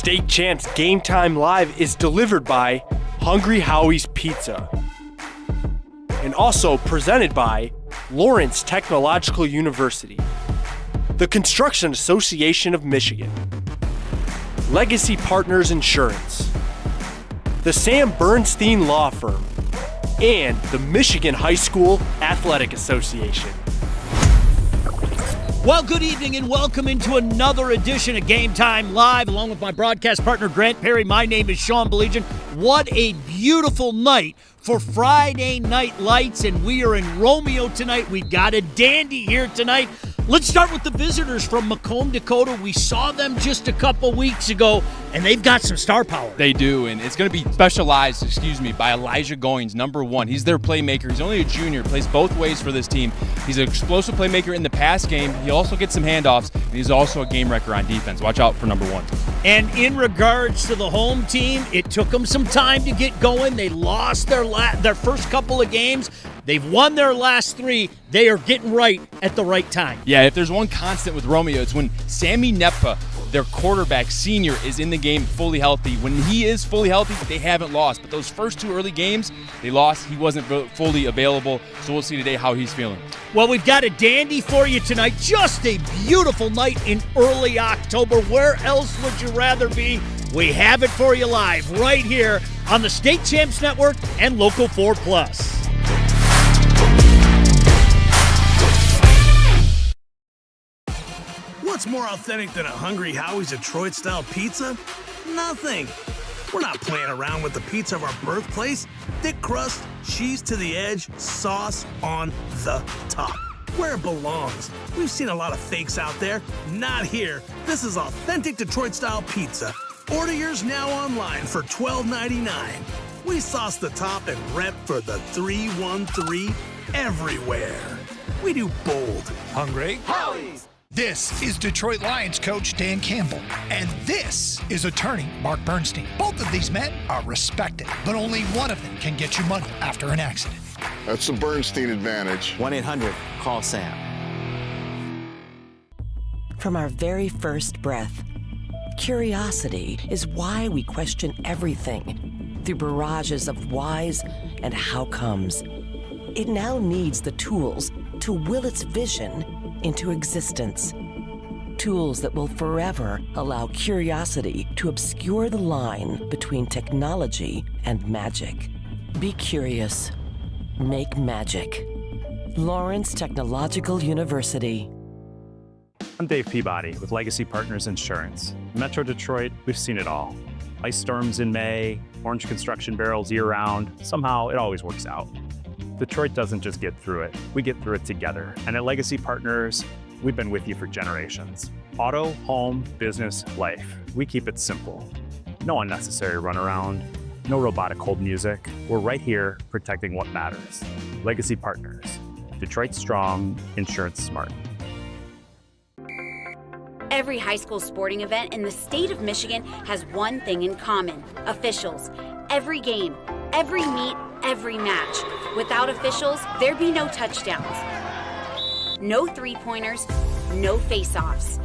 State Champs Game Time Live is delivered by Hungry Howie's Pizza. And also presented by Lawrence Technological University, the Construction Association of Michigan, Legacy Partners Insurance, the Sam Bernstein Law Firm, and the Michigan High School Athletic Association. Well, good evening and welcome into another edition of Game Time Live, along with my broadcast partner, Grant Perry. My name is Sean Belegian. What a beautiful night for Friday Night Lights, and we are in Romeo tonight. We've got a dandy here tonight. Let's start with the visitors from Macomb, Dakota. We saw them just a couple weeks ago, and they've got some star power. They do, and it's going to be specialized, by Elijah Goings, number one. He's their playmaker. He's only a junior, plays both ways for this team. He's an explosive playmaker in the pass game. He also gets some handoffs, and he's also a game wrecker on defense. Watch out for number one. And in regards to the home team, it took them some time to get going. They lost their first couple of games. They've won their last three. They are getting right at the right time. Yeah, if there's one constant with Romeo, it's when Sammy Nepa, their quarterback, senior, is in the game fully healthy. When he is fully healthy, they haven't lost. But those first two early games, they lost. He wasn't fully available. So we'll see today how he's feeling. Well, we've got a dandy for you tonight. Just a beautiful night in early October. Where else would you rather be? We have it for you live right here on the State Champs Network and Local 4 Plus. What's more authentic than a Hungry Howie's Detroit-style pizza? Nothing. We're not playing around with the pizza of our birthplace. Thick crust, cheese to the edge, sauce on the top. Where it belongs. We've seen a lot of fakes out there. Not here. This is authentic Detroit-style pizza. Order yours now online for $12.99. We sauce the top and rep for the 313 everywhere. We do bold. Hungry Howie's. This is Detroit Lions coach Dan Campbell, and this is attorney Mark Bernstein. Both of these men are respected, but only one of them can get you money after an accident. That's the Bernstein advantage. 1-800-CALL-SAM. From our very first breath, curiosity is why we question everything through barrages of whys and how comes. It now needs the tools to will its vision into existence. Tools that will forever allow curiosity to obscure the line between technology and magic. Be curious. Make magic. Lawrence Technological University. I'm Dave Peabody with Legacy Partners Insurance. In Metro Detroit, we've seen it all. Ice storms in May, orange construction barrels year-round. Somehow, it always works out. Detroit doesn't just get through it, we get through it together. And at Legacy Partners, we've been with you for generations. Auto, home, business, life. We keep it simple. No unnecessary runaround, no robotic hold music. We're right here protecting what matters. Legacy Partners. Detroit strong, insurance smart. Every high school sporting event in the state of Michigan has one thing in common: officials. Every game, every meet, every match. Without officials, there'd be no touchdowns, no three-pointers, no face-offs.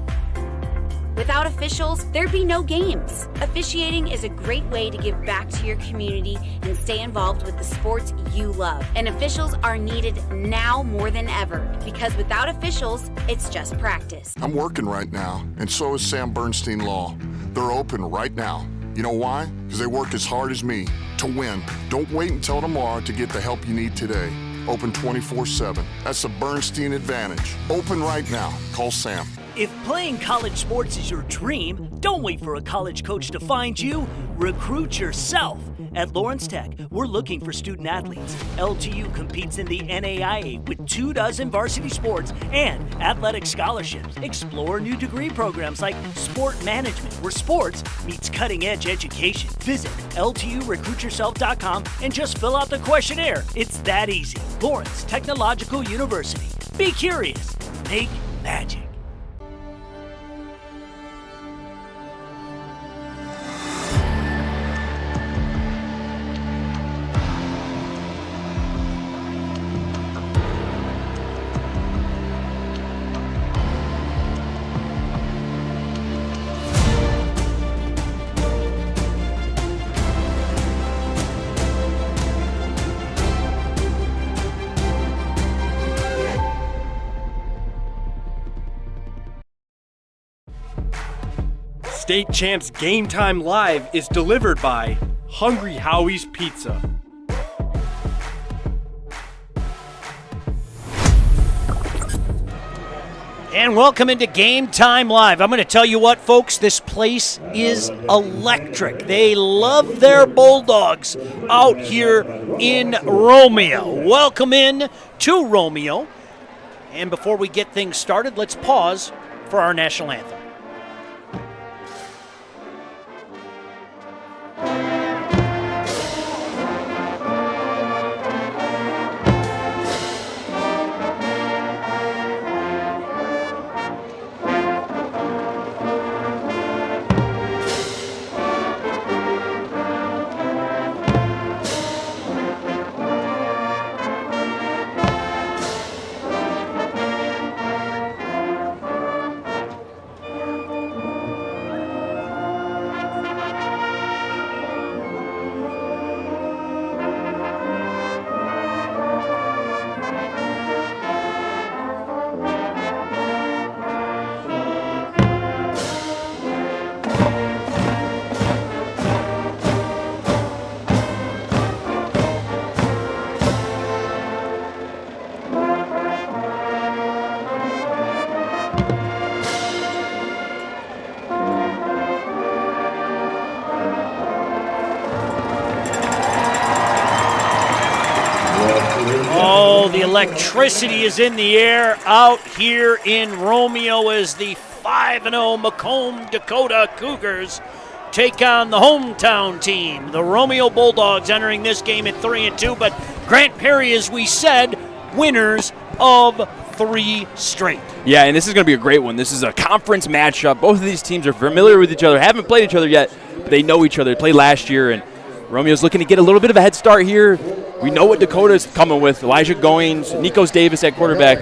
Without officials, there'd be no games. Officiating is a great way to give back to your community and stay involved with the sports you love. And officials are needed now more than ever, because without officials, it's just practice. I'm working right now, and so is Sam Bernstein Law. They're open right now. You know why? Because they work as hard as me to win. Don't wait until tomorrow to get the help you need today. Open 24/7. That's the Bernstein advantage. Open right now. Call Sam. If playing college sports is your dream, don't wait for a college coach to find you. Recruit yourself. At Lawrence Tech, we're looking for student athletes. LTU competes in the NAIA with 24 varsity sports and athletic scholarships. Explore new degree programs like sport management, where sports meets cutting-edge education. Visit LTURecruitYourself.com and just fill out the questionnaire. It's that easy. Lawrence Technological University. Be curious. Make magic. State Champs Game Time Live is delivered by Hungry Howie's Pizza. And welcome into Game Time Live. I'm going to tell you what, folks, this place is electric. They love their Bulldogs out here in Romeo. Welcome in to Romeo. And before we get things started, let's pause for our national anthem. The electricity is in the air out here in Romeo as the 5-0 Macomb, Dakota Cougars take on the hometown team, the Romeo Bulldogs, entering this game at 3-2. But Grant Perry, as we said, winners of 3 straight. Yeah, and this is going to be a great one. This is a conference matchup. Both of these teams are familiar with each other, haven't played each other yet, but they know each other. They played last year, and Romeo's looking to get a little bit of a head start here. We know what Dakota's coming with. Elijah Goings, Nikos Davis at quarterback.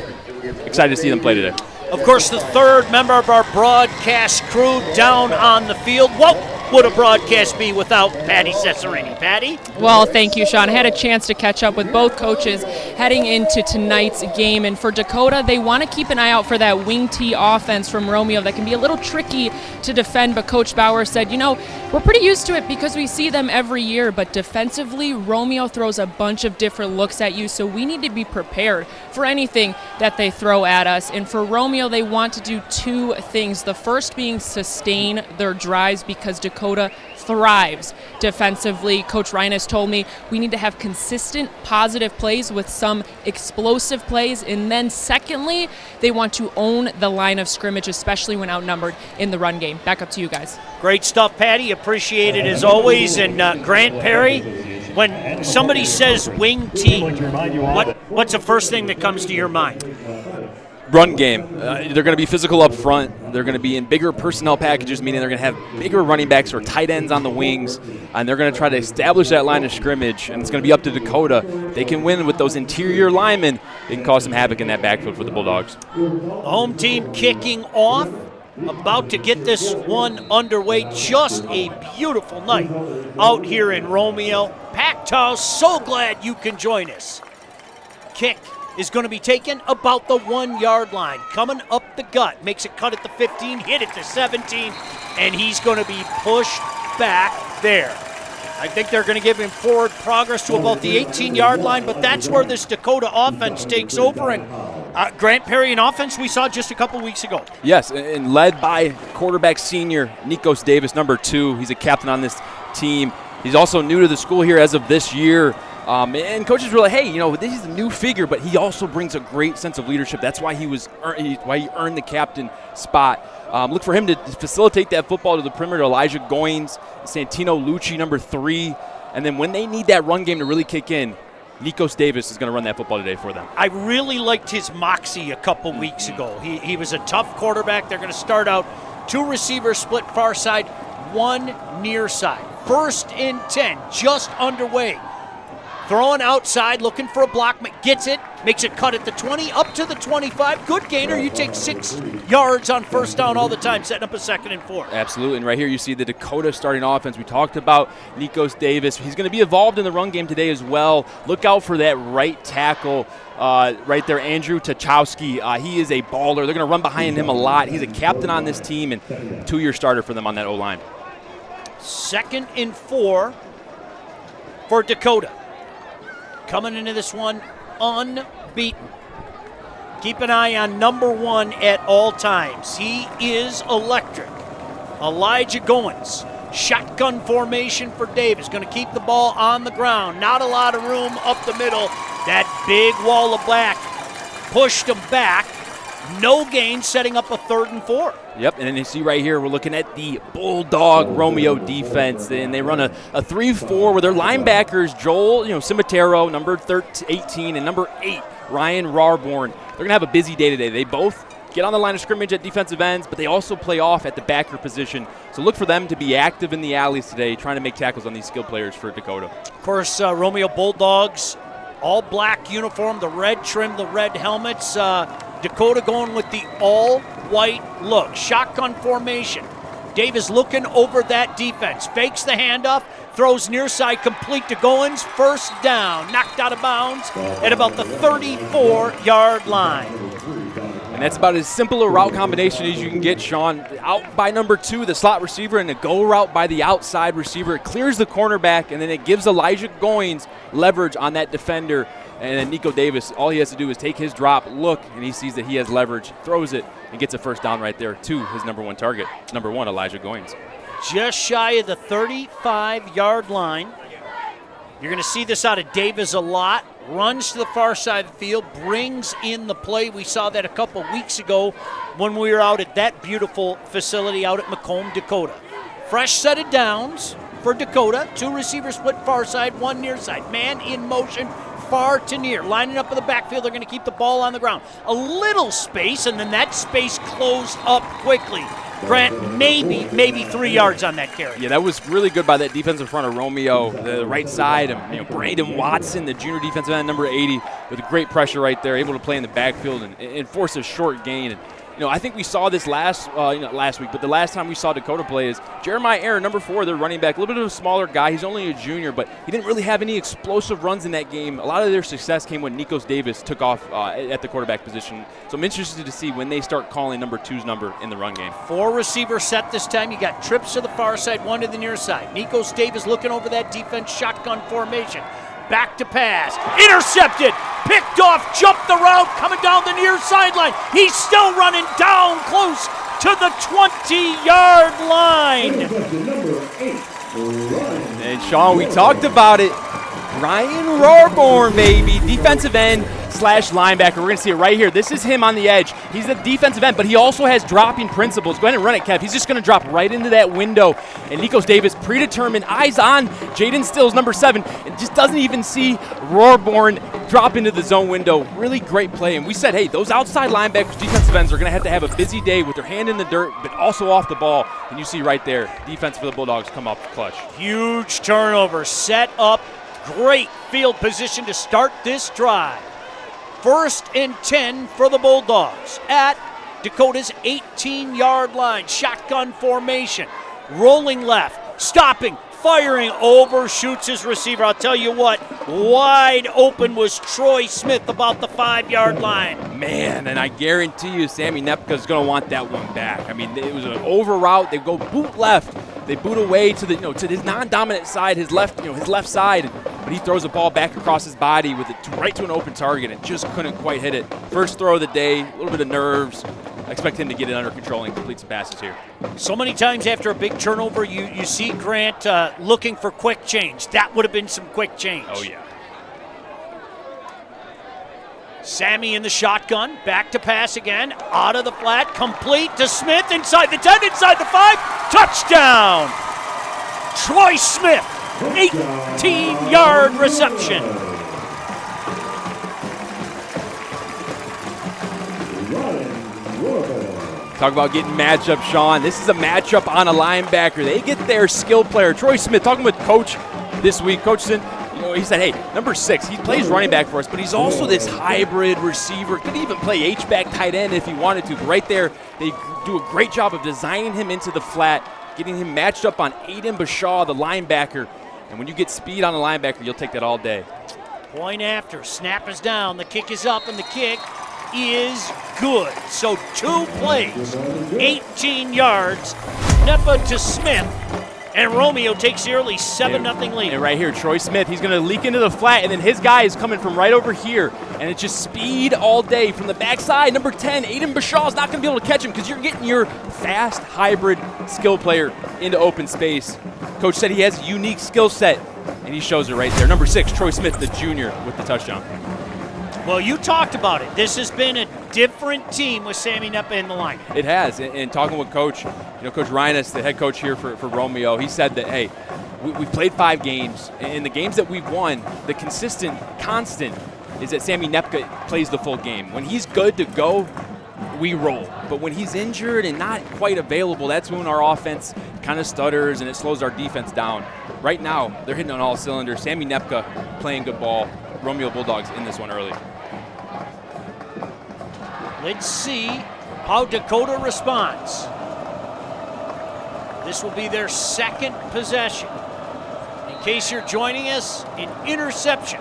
Excited to see them play today. Of course, the third member of our broadcast crew down on the field. What would a broadcast be without Patty Cesarini? Patty? Well, thank you, Sean. I had a chance to catch up with both coaches heading into tonight's game. And for Dakota, they want to keep an eye out for that wing T offense from Romeo that can be a little tricky to defend. But Coach Bauer said, we're pretty used to it because we see them every year. But defensively, Romeo throws a bunch of different looks at you. So we need to be prepared for anything that they throw at us. And for Romeo, they want to do 2 things. The first being sustain their drives because Dakota thrives defensively. Coach Ryan has told me we need to have consistent positive plays with some explosive plays. And then secondly, they want to own the line of scrimmage, especially when outnumbered in the run game. Back up to you guys. Great stuff, Patty. Appreciate it as always. And Grant Perry, when somebody says wing T, what's the first thing that comes to your mind? Run game. They're going to be physical up front. They're going to be in bigger personnel packages, meaning they're going to have bigger running backs or tight ends on the wings, and they're going to try to establish that line of scrimmage, and it's going to be up to Dakota. They can win with those interior linemen. They can cause some havoc in that backfield for the Bulldogs. The home team kicking off, about to get this one underway. Just a beautiful night out here in Romeo. Packed house, so glad you can join us. Kick is going to be taken about the 1-yard line. Coming up the gut, makes it cut at the 15, hit it to 17, and he's going to be pushed back there. I think they're going to give him forward progress to about the 18-yard line, but that's where this Dakota offense takes over. And Grant Perry, an offense we saw just a couple weeks ago. Yes, and led by quarterback senior Nikos Davis, number 2. He's a captain on this team. He's also new to the school here as of this year. And coaches were like, hey, this is a new figure, but he also brings a great sense of leadership. That's why he earned the captain spot. Look for him to facilitate that football to the perimeter. Elijah Goings, Santino Lucci, number 3. And then when they need that run game to really kick in, Nikos Davis is going to run that football today for them. I really liked his moxie a couple weeks ago. He was a tough quarterback. They're going to start out 2 receivers split far side, 1 near side. 1st and 10, just underway Throwing outside, looking for a block, gets it, makes it cut at the 20, up to the 25. Good gainer. You take 6 yards on first down all the time, setting up a 2nd and 4. Absolutely, and right here you see the Dakota starting offense. We talked about Nikos Davis. He's going to be involved in the run game today as well. Look out for that right tackle right there, Andrew Tachowski. He is a baller. They're going to run behind him a lot. He's a captain on this team and 2-year starter for them on that O-line. 2nd and 4 for Dakota. Coming into this one unbeaten. Keep an eye on number 1 at all times. He is electric. Elijah Goins. Shotgun formation for Davis. Going to keep the ball on the ground. Not a lot of room up the middle. That big wall of black pushed him back. No gain, setting up a 3rd and 4. Yep, and then you see right here, we're looking at the Bulldog Romeo defense, and they run a 3-4 where their linebackers, Joel Cimitero, number 18, and number 8, Ryan Rarborn. They're going to have a busy day today. They both get on the line of scrimmage at defensive ends, but they also play off at the backer position. So look for them to be active in the alleys today, trying to make tackles on these skilled players for Dakota. Of course, Romeo Bulldogs, all black uniform, the red trim, the red helmets. Dakota going with the all-white look. Shotgun formation. Davis looking over that defense. Fakes the handoff. Throws near side complete to Goins. First down. Knocked out of bounds at about the 34-yard line. And that's about as simple a route combination as you can get, Sean. Out by number 2, the slot receiver, and a go route by the outside receiver. It clears the cornerback, and then it gives Elijah Goins leverage on that defender. And then Nico Davis, all he has to do is take his drop, look, and he sees that he has leverage, throws it, and gets a first down right there to his number 1 target, number 1, Elijah Goins. Just shy of the 35-yard line. You're going to see this out of Davis a lot. Runs to the far side of the field, brings in the play. We saw that a couple weeks ago when we were out at that beautiful facility out at Macomb, Dakota. Fresh set of downs for Dakota. 2 receivers split far side, 1 near side. Man in motion, far to near. Lining up in the backfield, they're going to keep the ball on the ground. A little space, and then that space closed up quickly. Grant, maybe 3 yards on that carry. Yeah, that was really good by that defensive front of Romeo, the right side. And Brandon Watson, the junior defensive end, number 80, with great pressure right there, able to play in the backfield and force a short gain. And I think we saw this last week, but the last time we saw Dakota play is Jeremiah Aaron, number 4, their running back, a little bit of a smaller guy. He's only a junior, but he didn't really have any explosive runs in that game. A lot of their success came when Nikos Davis took off at the quarterback position. So I'm interested to see when they start calling number 2's number in the run game. 4 receiver set this time. You got trips to the far side, 1 to the near side. Nikos Davis looking over that defense, shotgun formation. Back to pass. Intercepted. Picked off. Jumped the route. Coming down the near sideline. He's still running down close to the 20-yard line. And Sean, we talked about it. Ryan Rarborn, baby. Defensive end / linebacker. We're going to see it right here. This is him on the edge. He's the defensive end, but he also has dropping principles. Go ahead and run it, Kev. He's just going to drop right into that window. And Nikos Davis, predetermined, eyes on Jaden Stills, number 7, and just doesn't even see Rarborn drop into the zone window. Really great play. And we said, hey, those outside linebackers, defensive ends are going to have a busy day with their hand in the dirt, but also off the ball. And you see right there, defense for the Bulldogs come up clutch. Huge turnover. Set up. Great field position to start this drive. 1st and 10 for the Bulldogs at Dakota's 18-yard line. Shotgun formation. Rolling left. Stopping. Firing. Overshoots his receiver. I'll tell you what. Wide open was Troy Smith about the 5-yard line. Man, and I guarantee you Sammy Nepka's going to want that one back. I mean, it was an over route. They go boot left. They boot away to the to his non-dominant side, his left side, but he throws the ball back across his body with it right to an open target and just couldn't quite hit it. First throw of the day, a little bit of nerves. I expect him to get it under control and complete some passes here. So many times after a big turnover, you see Grant looking for quick change. That would have been some quick change. Oh, yeah. Sammy in the shotgun, back to pass again, out of the flat, complete to Smith, inside the 10, inside the 5, touchdown! Troy Smith, 18-yard reception. Talk about getting matchup, Sean. This is a matchup on a linebacker. They get their skill player, Troy Smith, talking with Coach this week. Coach said, he said, hey, number 6, he plays running back for us, but he's also this hybrid receiver. Could even play H-back tight end if he wanted to. But right there, they do a great job of designing him into the flat, getting him matched up on Aiden Bashaw, the linebacker. And when you get speed on the linebacker, you'll take that all day. Point after. Snap is down. The kick is up, and the kick is good. So 2 plays, 18 yards. Nepa to Smith. And Romeo takes the early 7-0 lead. And right here, Troy Smith, he's going to leak into the flat, and then his guy is coming from right over here. And it's just speed all day from the backside. Number 10, Aiden Bashaw is not going to be able to catch him because you're getting your fast hybrid skill player into open space. Coach said he has a unique skill set, and he shows it right there. Number 6, Troy Smith, the junior, with the touchdown. Well, you talked about it. This has been a different team with Sammy Nepa in the line. It has. And talking with Coach, Coach Reines, the head coach here for Romeo, he said that, hey, we've played 5 games. And in the games that we've won, the constant is that Sammy Nepa plays the full game. When he's good to go, we roll. But when he's injured and not quite available, that's when our offense kind of stutters and it slows our defense down. Right now, they're hitting on all cylinders. Sammy Nepa playing good ball. Romeo Bulldogs in this one early. Let's see how Dakota responds. This will be their second possession. In case you're joining us, an interception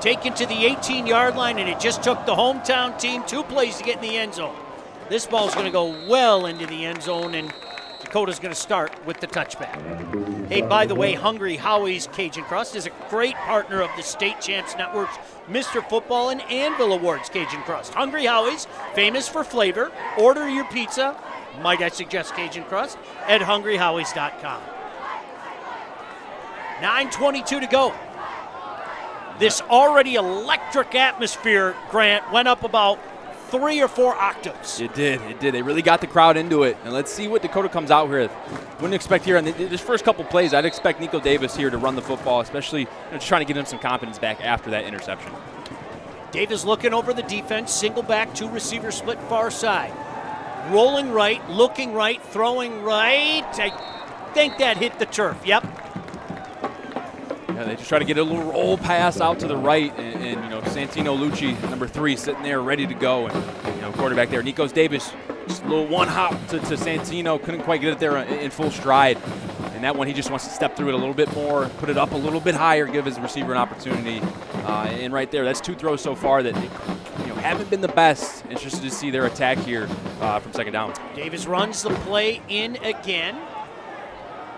taken to the 18-yard line, and it just took the hometown team 2 plays to get in the end zone. This ball's going to go well into the end zone, and Dakota's going to start with the touchback. Hey, by the way, Hungry Howie's Cajun Crust is a great partner of the State Champs Network's Mr. Football and Anvil Awards Cajun Crust. Hungry Howie's, famous for flavor. Order your pizza, might I suggest Cajun Crust, at hungryhowies.com. 9:22 to go. This already electric atmosphere, Grant, went up about 3 or 4 octaves. It did. They really got the crowd into it. And let's see what Dakota comes out with. Wouldn't expect here on this first couple plays, I'd expect Nico Davis here to run the football, especially just trying to get him some confidence back after that interception. Davis looking over the defense, single back, 2 receivers split far side. Rolling right, looking right, throwing right. I think that hit the turf. Yep. Yeah, they just try to get a little roll pass out to the right, and Santino Lucci, number 3, sitting there ready to go, and quarterback there, Nikos Davis, just a little one hop to Santino, couldn't quite get it there in full stride, and that one he just wants to step through it a little bit more, put it up a little bit higher, give his receiver an opportunity, and right there, that's 2 throws so far that haven't been the best. Interested to see their attack here from second down. Davis runs the play in again.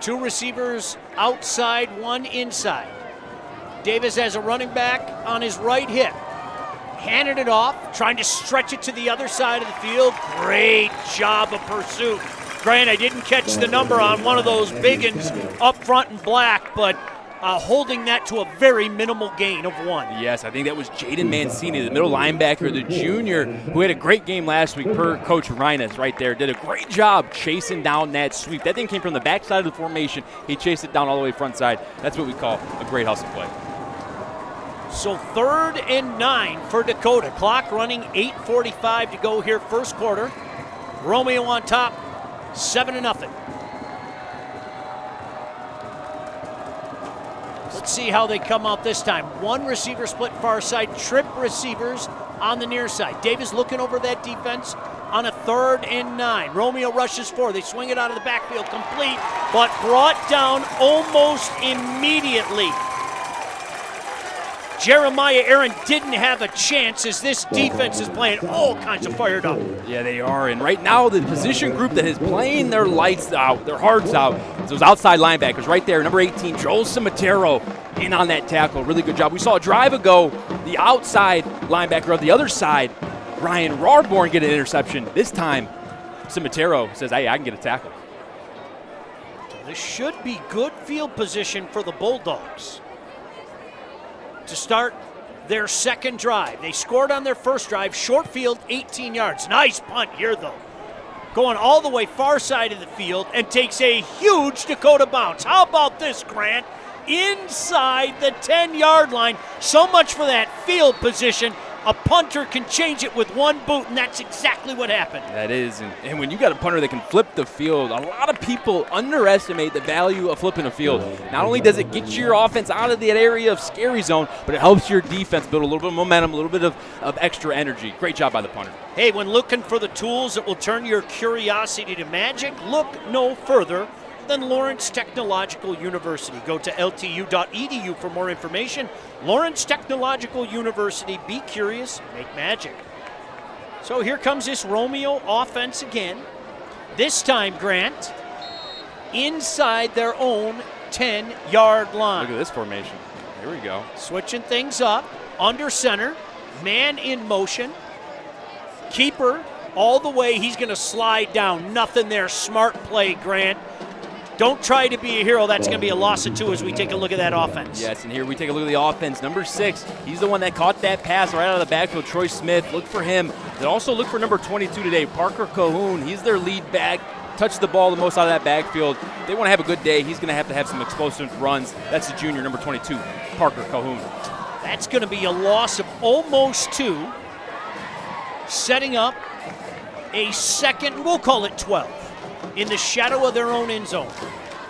2 receivers outside, 1 inside. Davis has a running back on his right hip. Handed it off, trying to stretch it to the other side of the field. Great job of pursuit. Grant, I didn't catch the number on one of those big uns up front in black, but holding that to a very minimal gain of 1. Yes, I think that was Jaden Mancini, the middle linebacker, the junior, who had a great game last week per Coach Reines right there. Did a great job chasing down that sweep. That thing came from the backside of the formation. He chased it down all the way front side. That's what we call a great hustle play. So 3rd and 9 for Dakota. Clock running, 8:45 to go here first quarter. Romeo on top, 7-0. Let's see how they come out this time. 1 receiver split far side, trip receivers on the near side. Davis looking over that defense on a 3rd and 9. Romeo rushes 4. They swing it out of the backfield, complete, but brought down almost immediately. Jeremiah Aaron didn't have a chance as this defense is playing all kinds of fired up. Yeah, they are. And right now, the position group that is playing their lights out, their hearts out, is those outside linebackers right there. Number 18, Joel Cimitero, in on that tackle. Really good job. We saw a drive ago, the outside linebacker of the other side, Ryan Rarborn, get an interception. This time, Cimitero says, hey, I can get a tackle. This should be good field position for the Bulldogs to start their second drive. They scored on their first drive, short field, 18 yards. Nice punt here, though. Going all the way far side of the field and takes a huge Dakota bounce. How about this, Grant? Inside the 10-yard line. So much for that field position. A punter can change it with one boot, and that's exactly what happened. That is, and when you got a punter that can flip the field, a lot of people underestimate the value of flipping a field. Not only does it get your offense out of that area of scary zone, but it helps your defense build a little bit of momentum, a little bit of extra energy. Great job by the punter. Hey, when looking for the tools that will turn your curiosity to magic, look no further than Lawrence Technological University. Go to ltu.edu for more information. Lawrence Technological University. Be curious, make magic. So here comes this Romeo offense again. This time, Grant, inside their own 10-yard line. Look at this formation. Here we go. Switching things up. Under center. Man in motion. Keeper all the way. He's going to slide down. Nothing there. Smart play, Grant. Don't try to be a hero. That's going to be a loss of 2 as we take a look at that offense. Yes, and here we take a look at the offense. Number 6, he's the one that caught that pass right out of the backfield. Troy Smith, look for him. They also look for number 22 today, Parker Cahoon. He's their lead back. Touched the ball the most out of that backfield. They want to have a good day. He's going to have some explosive runs. That's the junior, number 22, Parker Cahoon. That's going to be a loss of almost 2. Setting up a second, we'll call it 12. In the shadow of their own end zone.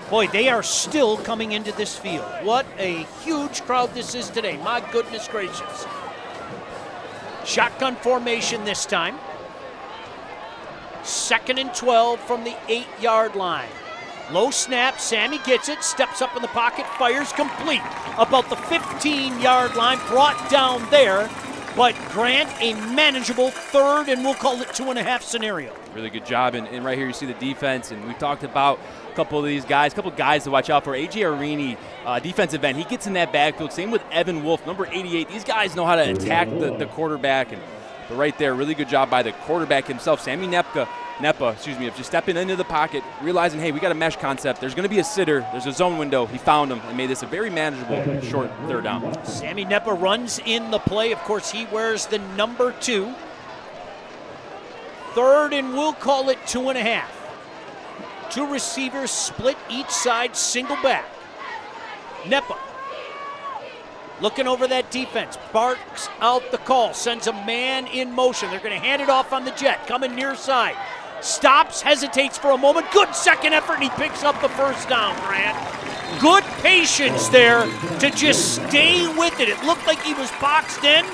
Boy, they are still coming into this field. What a huge crowd this is today. My goodness gracious. Shotgun formation this time. 2nd and 12 from the 8-yard line. Low snap, Sammy gets it, steps up in the pocket, fires complete. About the 15-yard line, brought down there. But Grant, a manageable 3rd, and we'll call it 2.5 scenario. Really good job, and right here you see the defense, and we talked about a couple of these guys, a couple of guys to watch out for. A.J. Arini, defensive end, he gets in that backfield. Same with Evan Wolf, number 88. These guys know how to attack the quarterback, but right there, really good job by the quarterback himself, Sammy Nepa, of just stepping into the pocket, realizing, hey, we got a mesh concept. There's going to be a sitter. There's a zone window. He found him and made this a very manageable short 3rd down. Sammy Nepa runs in the play. Of course, he wears the number 2. 3rd, and we'll call it 2.5. 2 receivers split each side, single back. Nepa looking over that defense, barks out the call, sends a man in motion. They're going to hand it off on the jet, coming near side. Stops, hesitates for a moment. Good second effort, and he picks up the 1st down, Grant. Good patience there to just stay with it. It looked like he was boxed in,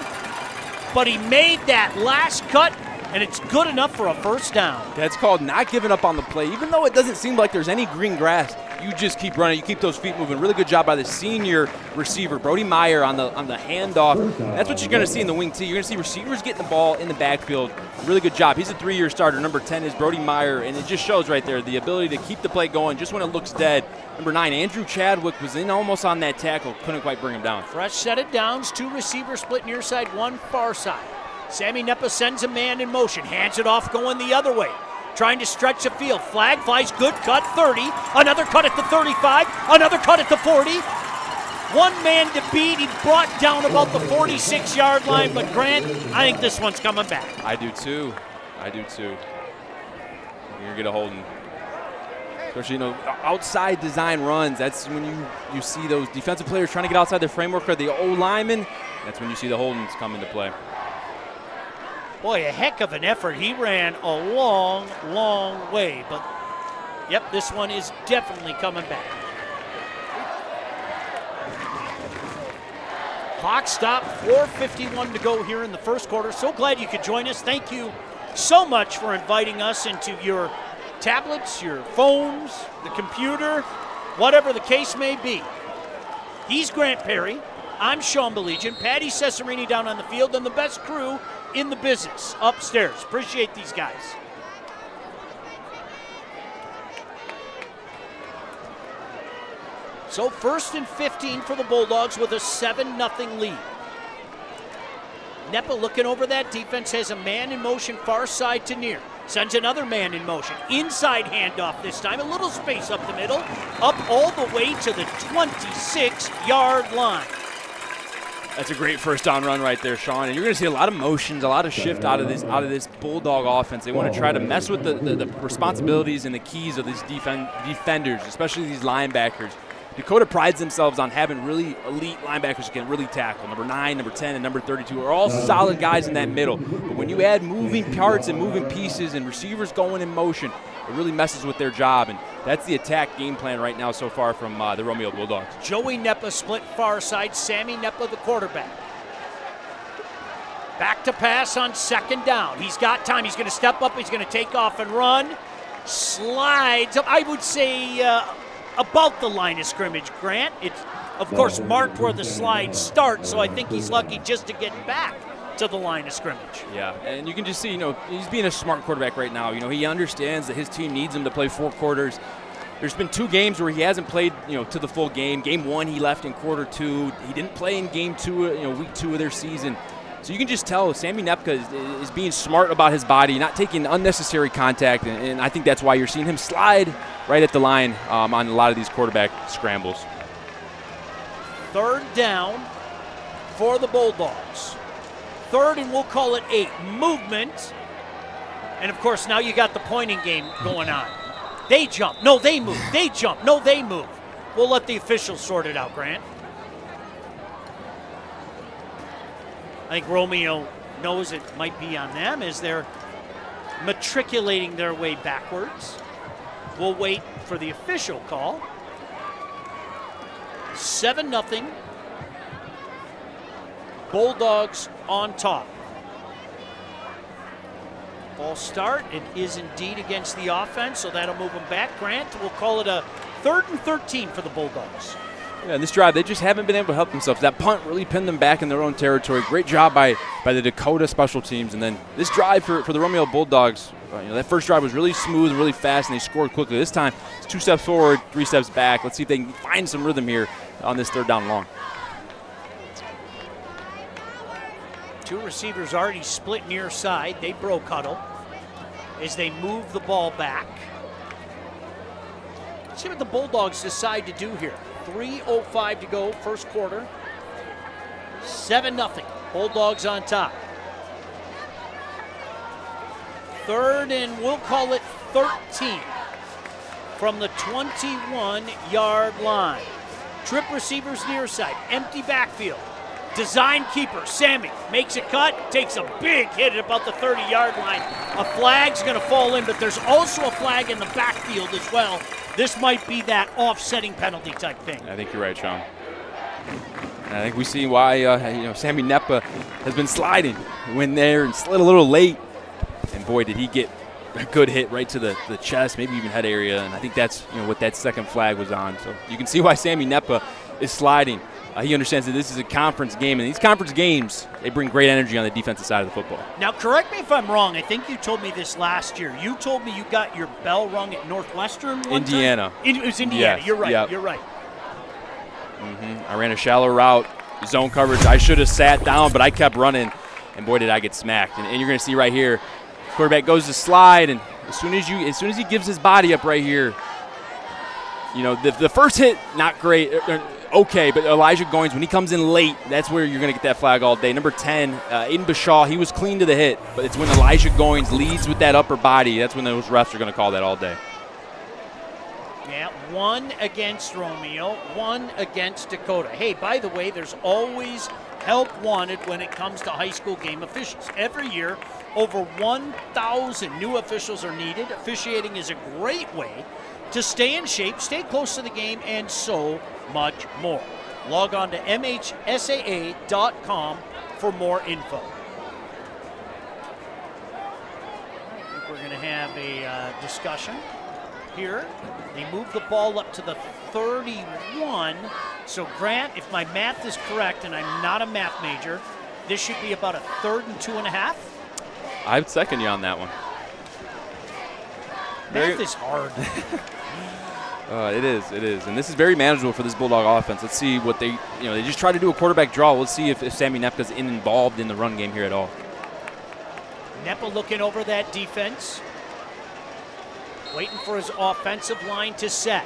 but he made that last cut, and it's good enough for a 1st down. That's called not giving up on the play. Even though it doesn't seem like there's any green grass, you just keep running. You keep those feet moving. Really good job by the senior receiver, Brody Meyer, on the handoff. That's what you're going to see in the wing tee. You're going to see receivers getting the ball in the backfield. Really good job. He's a 3-year starter. Number 10 is Brody Meyer, and it just shows right there the ability to keep the play going just when it looks dead. Number 9, Andrew Chadwick, was in almost on that tackle. Couldn't quite bring him down. Fresh set of downs. 2 receivers split near side, 1 far side. Sammy Nepa sends a man in motion, hands it off going the other way. Trying to stretch the field. Flag flies, good cut, 30. Another cut at the 35. Another cut at the 40. 1 man to beat. He brought down about the 46-yard line, but Grant, I think this one's coming back. I do too. You're going to get a holding. Especially, outside design runs. That's when you see those defensive players trying to get outside their framework, or the O-lineman. That's when you see the holdings come into play. Boy, a heck of an effort. He ran a long, long way. But, yep, this one is definitely coming back. Clock stop, 4:51 to go here in the 1st quarter. So glad you could join us. Thank you so much for inviting us into your tablets, your phones, the computer, whatever the case may be. He's Grant Perry. I'm Sean Belegian. Patty Cesarini down on the field, and the best crew in the business upstairs. Appreciate these guys. So 1st and 15 for the Bulldogs with a 7-0 lead. Nepa looking over that defense, has a man in motion far side to near. Sends another man in motion. Inside handoff this time. A little space up the middle. Up all the way to the 26-yard line. That's a great 1st down run right there, Sean. And you're going to see a lot of motions, a lot of shift out of this Bulldog offense. They want to try to mess with the responsibilities and the keys of these defenders, especially these linebackers. Dakota prides themselves on having really elite linebackers who can really tackle. Number 9, number 10, and number 32 are all solid guys in that middle. But when you add moving parts and moving pieces and receivers going in motion, it really messes with their job. And that's the attack game plan right now so far from the Romeo Bulldogs. Joey Nepa split far side. Sammy Nepa, the quarterback. Back to pass on second down. He's got time. He's going to step up. He's going to take off and run. Slides up, I would say, about the line of scrimmage, Grant. It's, of course, marked where the slide starts, so I think he's lucky just to get back to the line of scrimmage. Yeah, and you can just see, he's being a smart quarterback right now. He understands that his team needs him to play 4 quarters. There's been 2 games where he hasn't played, to the full game. Game 1, he left in quarter 2. He didn't play in game 2, week 2 of their season. So you can just tell Sammy Nepka is being smart about his body, not taking unnecessary contact, and I think that's why you're seeing him slide right at the line on a lot of these quarterback scrambles. Third down for the Bulldogs. Third, and we'll call it 8. Movement. And, of course, now you got the pointing game going on. They jump. No, they move. They jump. No, they move. We'll let the officials sort it out, Grant. I think Romeo knows it might be on them as they're matriculating their way backwards. We'll wait for the official call. 7-0. Bulldogs on top. False start. It is indeed against the offense, so that'll move them back. Grant, we'll call it a 3rd and 13 for the Bulldogs. Yeah, in this drive, they just haven't been able to help themselves. That punt really pinned them back in their own territory. Great job by the Dakota special teams. And then this drive for the Romeo Bulldogs, that first drive was really smooth and really fast, and they scored quickly. This time, it's 2 steps forward, 3 steps back. Let's see if they can find some rhythm here on this 3rd down long. 2 receivers already split near side. They broke huddle as they move the ball back. Let's see what the Bulldogs decide to do here. 3:05 to go, first quarter. 7-0. Bulldogs on top. 3rd, and we'll call it 13 from the 21-yard line. Trip receivers near side, empty backfield. Design keeper, Sammy, makes a cut, takes a big hit at about the 30-yard line. A flag's going to fall in, but there's also a flag in the backfield as well. This might be that offsetting penalty type thing. I think you're right, Sean. And I think we see why Sammy Nepa has been sliding. Went there and slid a little late. And boy, did he get a good hit right to the chest, maybe even head area. And I think that's what that second flag was on. So you can see why Sammy Nepa is sliding. He understands that this is a conference game, and these conference games, they bring great energy on the defensive side of the football. Now, correct me if I'm wrong. I think you told me this last year. You told me you got your bell rung at Northwestern one Indiana. Time? It was Indiana. Yes. You're right. Yep. You're right. I ran a shallow route, zone coverage. I should have sat down, but I kept running, and boy, did I get smacked. And you're going to see right here, quarterback goes to slide, and as soon as he gives his body up right here, the first hit, not great. Okay, but Elijah Goins, when he comes in late, that's where you're going to get that flag all day. Number 10, Aiden Bashaw, he was clean to the hit, but it's when Elijah Goins leads with that upper body, that's when those refs are going to call that all day. Yeah, 1 against Romeo, 1 against Dakota. Hey, by the way, there's always help wanted when it comes to high school game officials. Every year, over 1,000 new officials are needed. Officiating is a great way to stay in shape, stay close to the game, and so much more. Log on to mhsaa.com for more info. I think we're going to have a discussion here. They move the ball up to the 31. So, Grant, if my math is correct, and I'm not a math major, this should be about a 3rd and 2.5. I would second you on that one. Math is hard. It is. And this is very manageable for this Bulldog offense. Let's see what they just try to do a quarterback draw. Let's see if Sammy Nepka's involved in the run game here at all. Nepa looking over that defense. Waiting for his offensive line to set.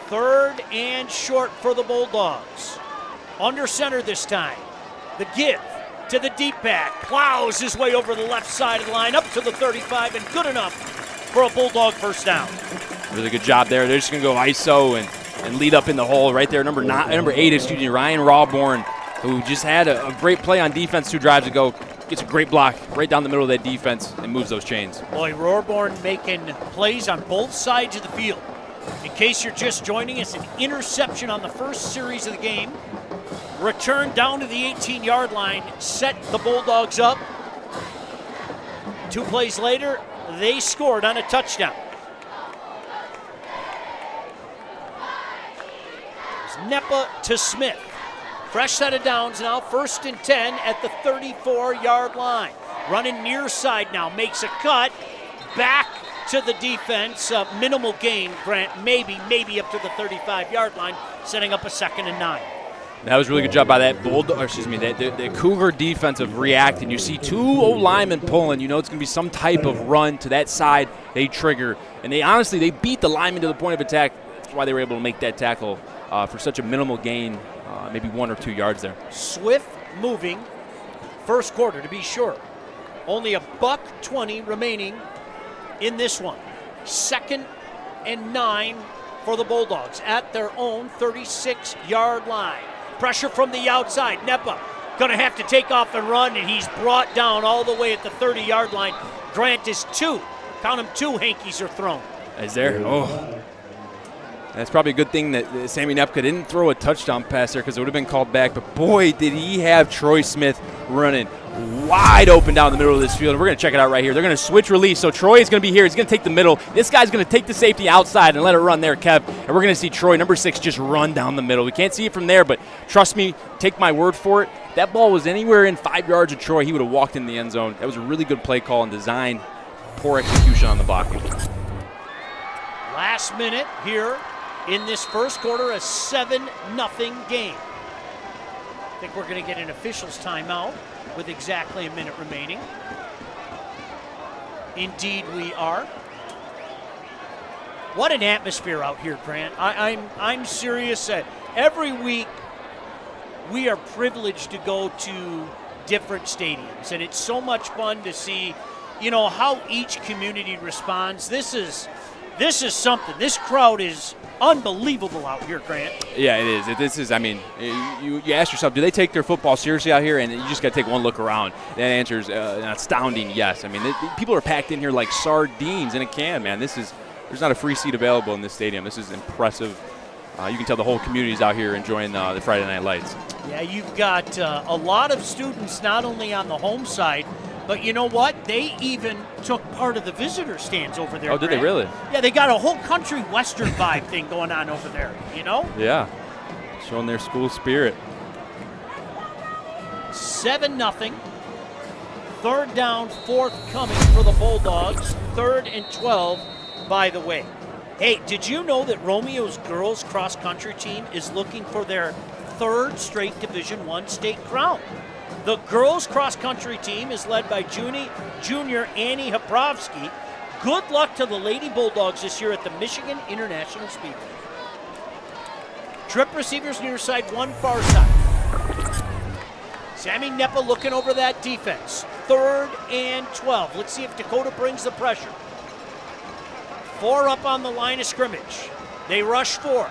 3rd and short for the Bulldogs. Under center this time. The give to the deep back. Plows his way over the left side of the line up to the 35 and good enough for a Bulldog first down. Really good job there. They're just going to go ISO and lead up in the hole right there. Number 8, Ryan Rawborn, who just had a great play on defense 2 drives ago. Gets a great block right down the middle of that defense and moves those chains. Boy, Rawborn making plays on both sides of the field. In case you're just joining us, an interception on the first series of the game. Return down to the 18-yard line, set the Bulldogs up. 2 plays later, they scored on a touchdown. Nepa to Smith. Fresh set of downs now, 1st and 10 at the 34-yard line. Running near side now, makes a cut. Back to the defense. Minimal gain, Grant, maybe up to the 35-yard line, setting up a 2nd and 9. That was a really good job by that the Cougar defense of reacting. You see 2 O-linemen pulling. You know it's going to be some type of run to that side. They trigger. And they beat the lineman to the point of attack. That's why they were able to make that tackle for such a minimal gain, maybe 1 or 2 yards there. Swift moving. First quarter, to be sure. Only $1:20 remaining in this one. 2nd and 9 for the Bulldogs at their own 36-yard line. Pressure from the outside. Nepa going to have to take off and run, and he's brought down all the way at the 30-yard line. Grant is 2. Count them, 2 hankies are thrown. Is there? Oh. That's probably a good thing that Sammy Nepka didn't throw a touchdown pass there because it would have been called back. But, boy, did he have Troy Smith running wide open down the middle of this field. And we're going to check it out right here. They're going to switch release. So Troy is going to be here. He's going to take the middle. This guy's going to take the safety outside and let it run there, Kev. And we're going to see Troy, number 6, just run down the middle. We can't see it from there, but trust me, take my word for it. That ball was anywhere in 5 yards of Troy. He would have walked in the end zone. That was a really good play call and design. Poor execution on the blocking. Last minute here in this first quarter, a 7-0 game. I think we're going to get an official's timeout with exactly a minute remaining. Indeed we are. What an atmosphere out here, Grant. I'm serious. Every week we are privileged to go to different stadiums, and it's so much fun to see, how each community responds. This is something. This crowd is unbelievable out here, Grant. Yeah, it is. This is, you ask yourself, do they take their football seriously out here? And you just got to take one look around. That answer is an astounding yes. People are packed in here like sardines in a can, man. There's not a free seat available in this stadium. This is impressive. You can tell the whole community is out here enjoying the Friday Night Lights. Yeah, you've got a lot of students not only on the home side, but you know what? They even took part of the visitor stands over there. Oh, did they really? Yeah, they got a whole country western vibe thing going on over there, Yeah, showing their school spirit. 7-0. 3rd down, 4th coming for the Bulldogs. 3rd and 12, by the way. Hey, did you know that Romeo's girls cross-country team is looking for their 3rd straight Division I state crown? The girls cross-country team is led by junior Annie Haprovsky. Good luck to the Lady Bulldogs this year at the Michigan International Speedway. Trip receivers near side, 1 far side. Sammy Nepa looking over that defense. 3rd and 12. Let's see if Dakota brings the pressure. 4 up on the line of scrimmage. They rush 4.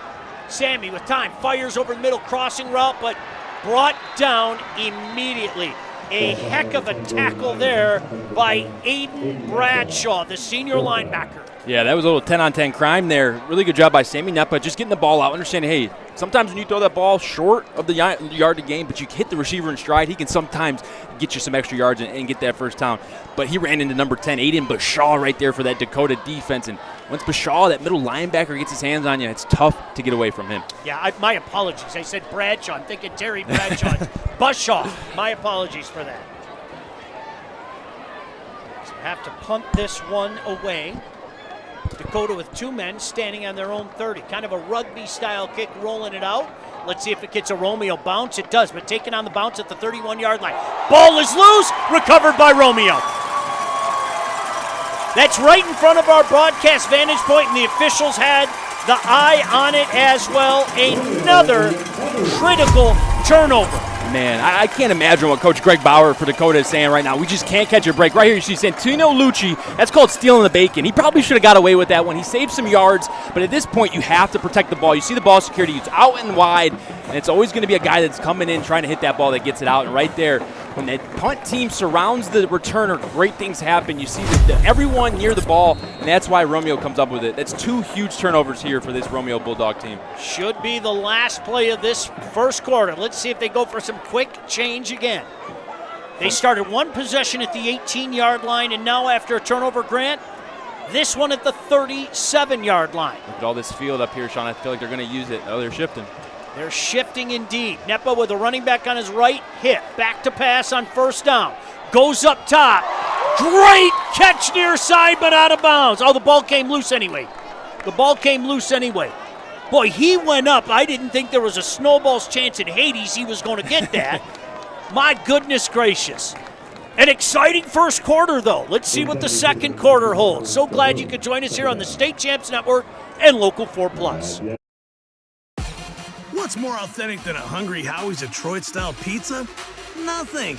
Sammy with time fires over the middle, crossing route, but brought down immediately. A heck of a tackle there by Aiden Bradshaw, the senior linebacker. Yeah, that was a little 10-on-10 crime there. Really good job by Sammy Nepa, just getting the ball out, understanding, hey, sometimes when you throw that ball short of the yard to gain, but you hit the receiver in stride, he can sometimes get you some extra yards and get that first down. But he ran into number 10, Aiden Bashaw, right there for that Dakota defense. And once Bashaw, that middle linebacker, gets his hands on you, it's tough to get away from him. Yeah, my apologies. I said Bradshaw. I'm thinking Terry Bradshaw. Bashaw. My apologies for that. So have to punt this one away. Dakota with 2 men standing on their own 30. Kind of a rugby-style kick, rolling it out. Let's see if it gets a Romeo bounce. It does, but taken on the bounce at the 31-yard line. Ball is loose, recovered by Romeo. That's right in front of our broadcast vantage point, and the officials had the eye on it as well. Another critical turnover. Man, I can't imagine what Coach Greg Bauer for Dakota is saying right now. We just can't catch a break. Right here, you see Santino Lucci. That's called stealing the bacon. He probably should have got away with that one. He saved some yards, but at this point, you have to protect the ball. You see the ball security. It's out and wide, and it's always going to be a guy that's coming in trying to hit that ball that gets it out. And right there, when the punt team surrounds the returner, great things happen. You see everyone near the ball, and that's why Romeo comes up with it. That's 2 huge turnovers here for this Romeo Bulldog team. Should be the last play of this first quarter. Let's see if they go for some quick change again. They started one possession at the 18-yard line, and now after a turnover, Grant, this one at the 37-yard line. Look at all this field up here, Sean. I feel like they're going to use it. Oh, they're shifting. They're shifting indeed. Nepa with a running back on his right hip. Back to pass on first down. Goes up top. Great catch near side, but out of bounds. Oh, the ball came loose anyway. Boy, he went up. I didn't think there was a snowball's chance in Hades he was going to get that. My goodness gracious. An exciting first quarter, though. Let's see what the second quarter holds. So glad you could join us here on the State Champs Network and Local 4+. What's more authentic than a Hungry Howie's Detroit-style pizza? Nothing.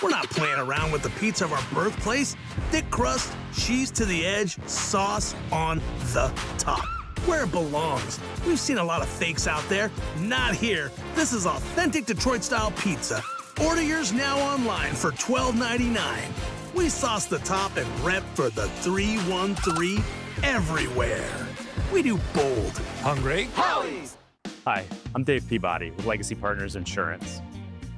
We're not playing around with the pizza of our birthplace. Thick crust, cheese to the edge, sauce on the top. Where it belongs. We've seen a lot of fakes out there. Not here. This is authentic Detroit-style pizza. Order yours now online for $12.99. We sauce the top and rep for the 313 everywhere. We do bold. Hungry? Howie's! Hi, I'm Dave Peabody with Legacy Partners Insurance.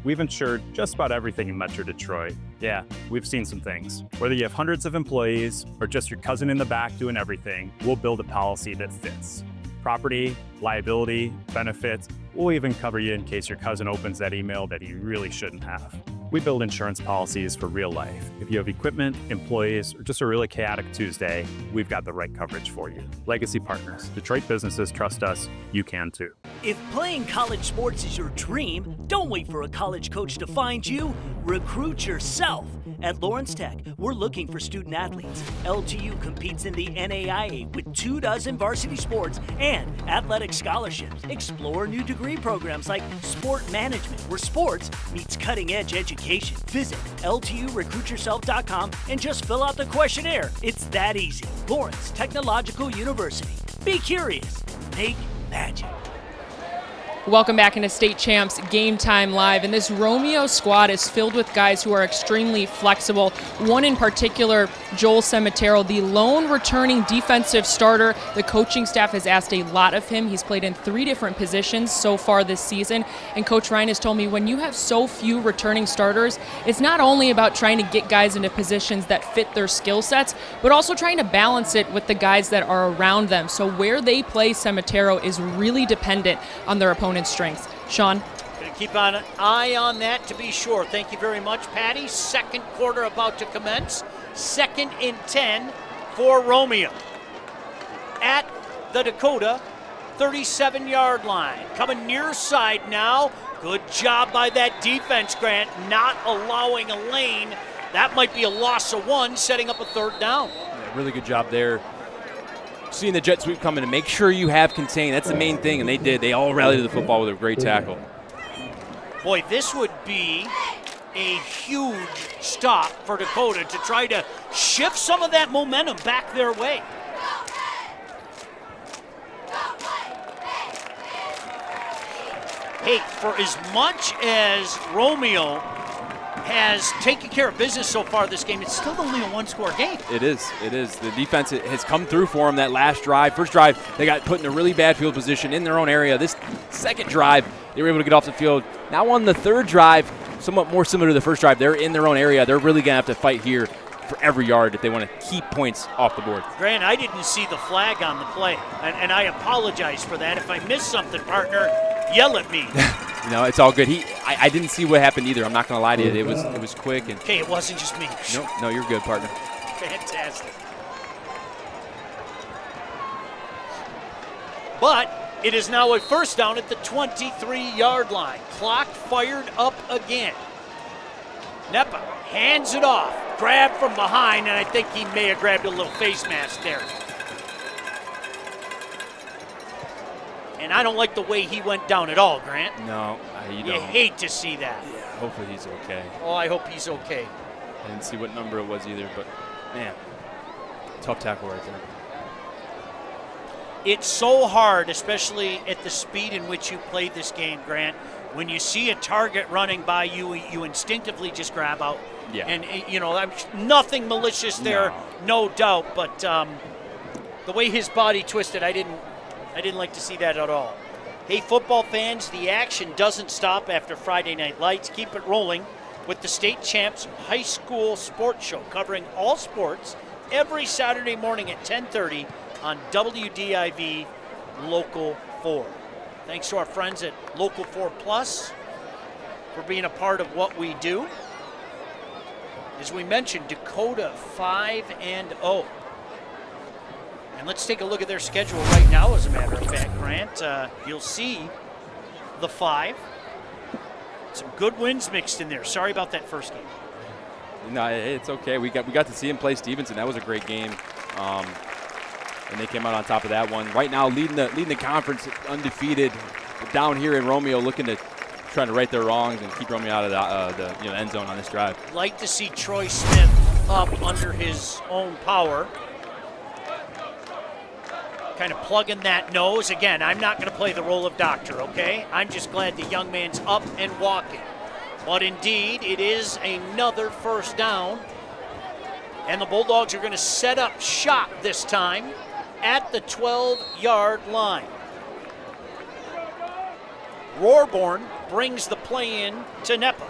We've insured just about everything in Metro Detroit. Yeah, we've seen some things. Whether you have hundreds of employees or just your cousin in the back doing everything, we'll build a policy that fits. Property, liability, benefits, we'll even cover you in case your cousin opens that email that he really shouldn't have. We build insurance policies for real life. If you have equipment, employees, or just a really chaotic Tuesday, we've got the right coverage for you. Legacy Partners. Detroit businesses trust us. You can too. If playing college sports is your dream, don't wait for a college coach to find you. Recruit yourself. At Lawrence Tech, we're looking for student athletes. LTU competes in the NAIA with 24 varsity sports and athletic scholarships. Explore new degree programs like sport management, where sports meets cutting-edge education. Visit LTURecruitYourself.com and just fill out the questionnaire. It's that easy. Lawrence Technological University. Be curious. Make magic. Welcome back into State Champs Game Time Live, and this Romeo squad is filled with guys who are extremely flexible. One in particular, Joel Cemetero, the lone returning defensive starter. The coaching staff has asked a lot of him. He's played in 3 different positions so far this season, and Coach Ryan has told me when you have so few returning starters, it's not only about trying to get guys into positions that fit their skill sets, but also trying to balance it with the guys that are around them. So where they play Cemetero is really dependent on their opponent's strengths. Sean? Going to keep an eye on that to be sure. Thank you very much, Patty. Second quarter about to commence. 2nd and 10 for Romeo. At the Dakota 37-yard line. Coming near side now. Good job by that defense, Grant, not allowing a lane. That might be a loss of 1, setting up a 3rd down. Yeah, really good job there. Seeing the jet sweep come in and make sure you have contain. That's the main thing, and they did. They all rallied to the football with a great tackle. Boy, this would be a huge stop for Dakota to try to shift some of that momentum back their way. Hey, for as much as Romeo has taken care of business so far this game, it's still only a 1-score game. It is. The defense has come through for them that last drive. First drive, they got put in a really bad field position in their own area. This second drive, they were able to get off the field. Now on the 3rd drive, somewhat more similar to the first drive, they're in their own area. They're really going to have to fight here for every yard if they want to keep points off the board. Grant, I didn't see the flag on the play, and I apologize for that. If I missed something, partner, yell at me. No, it's all good. I didn't see what happened either. I'm not going to lie to you. It was quick. And okay, it wasn't just me. No, you're good, partner. Fantastic. But it is now a 1st down at the 23-yard line. Clock fired up again. Nepa hands it off. Grabbed from behind, and I think he may have grabbed a little face mask there. And I don't like the way he went down at all, Grant. No, Yeah, you You don't. hate to see that. Yeah, hopefully he's okay. Oh, I hope he's okay. I didn't see what number it was either, but man, tough tackle right there. It's so hard, especially at the speed in which you play this game, Grant. When you see a target running by you, you instinctively just grab out. Yeah. And, nothing malicious there, no doubt. But the way his body twisted, I didn't like to see that at all. Hey, football fans, the action doesn't stop after Friday Night Lights. Keep it rolling with the State Champs High School Sports Show, covering all sports every Saturday morning at 10:30 on WDIV Local 4. Thanks to our friends at Local 4 Plus for being a part of what we do. As we mentioned, Dakota 5-0. And let's take a look at their schedule right now, as a matter of fact, Grant. You'll see the 5. Some good wins mixed in there. Sorry about that first game. No, it's okay. We got to see him play Stevenson. That was a great game. And they came out on top of that one. Right now, leading the conference, undefeated. Down here in Romeo, trying to right their wrongs and keep Romeo out of the end zone on this drive. Like to see Troy Smith up under his own power. Kind of plugging that nose. Again, I'm not going to play the role of doctor, okay? I'm just glad the young man's up and walking. But indeed, it is another first down. And the Bulldogs are going to set up shop this time at the 12-yard line. Roarborn brings the play in to Nepa.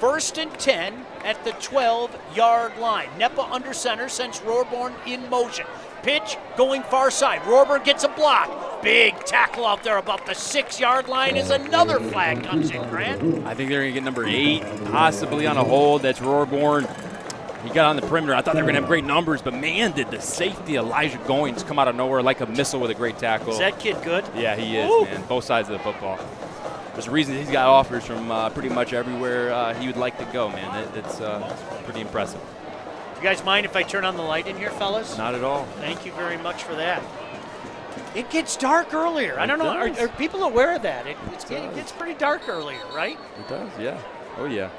1st and 10 at the 12-yard line. Nepa under center, sends Roarborn in motion. Pitch going far side. Roarborn gets a block. Big tackle out there about the 6-yard line as another flag comes in, Grant. I think they're going to get number 8, possibly on a hold. That's Roarborn. He got on the perimeter. I thought they were going to have great numbers, but man, did the safety Elijah Goins come out of nowhere like a missile with a great tackle. Is that kid good? Yeah, he is, man. Both sides of the football. There's a reason he's got offers from pretty much everywhere he would like to go, man. It's pretty impressive. You guys mind if I turn on the light in here, fellas? Not at all. Thank you very much for that. It gets dark earlier. I don't know. Are people aware of that? It gets pretty dark earlier, right? It does, yeah. Oh, yeah.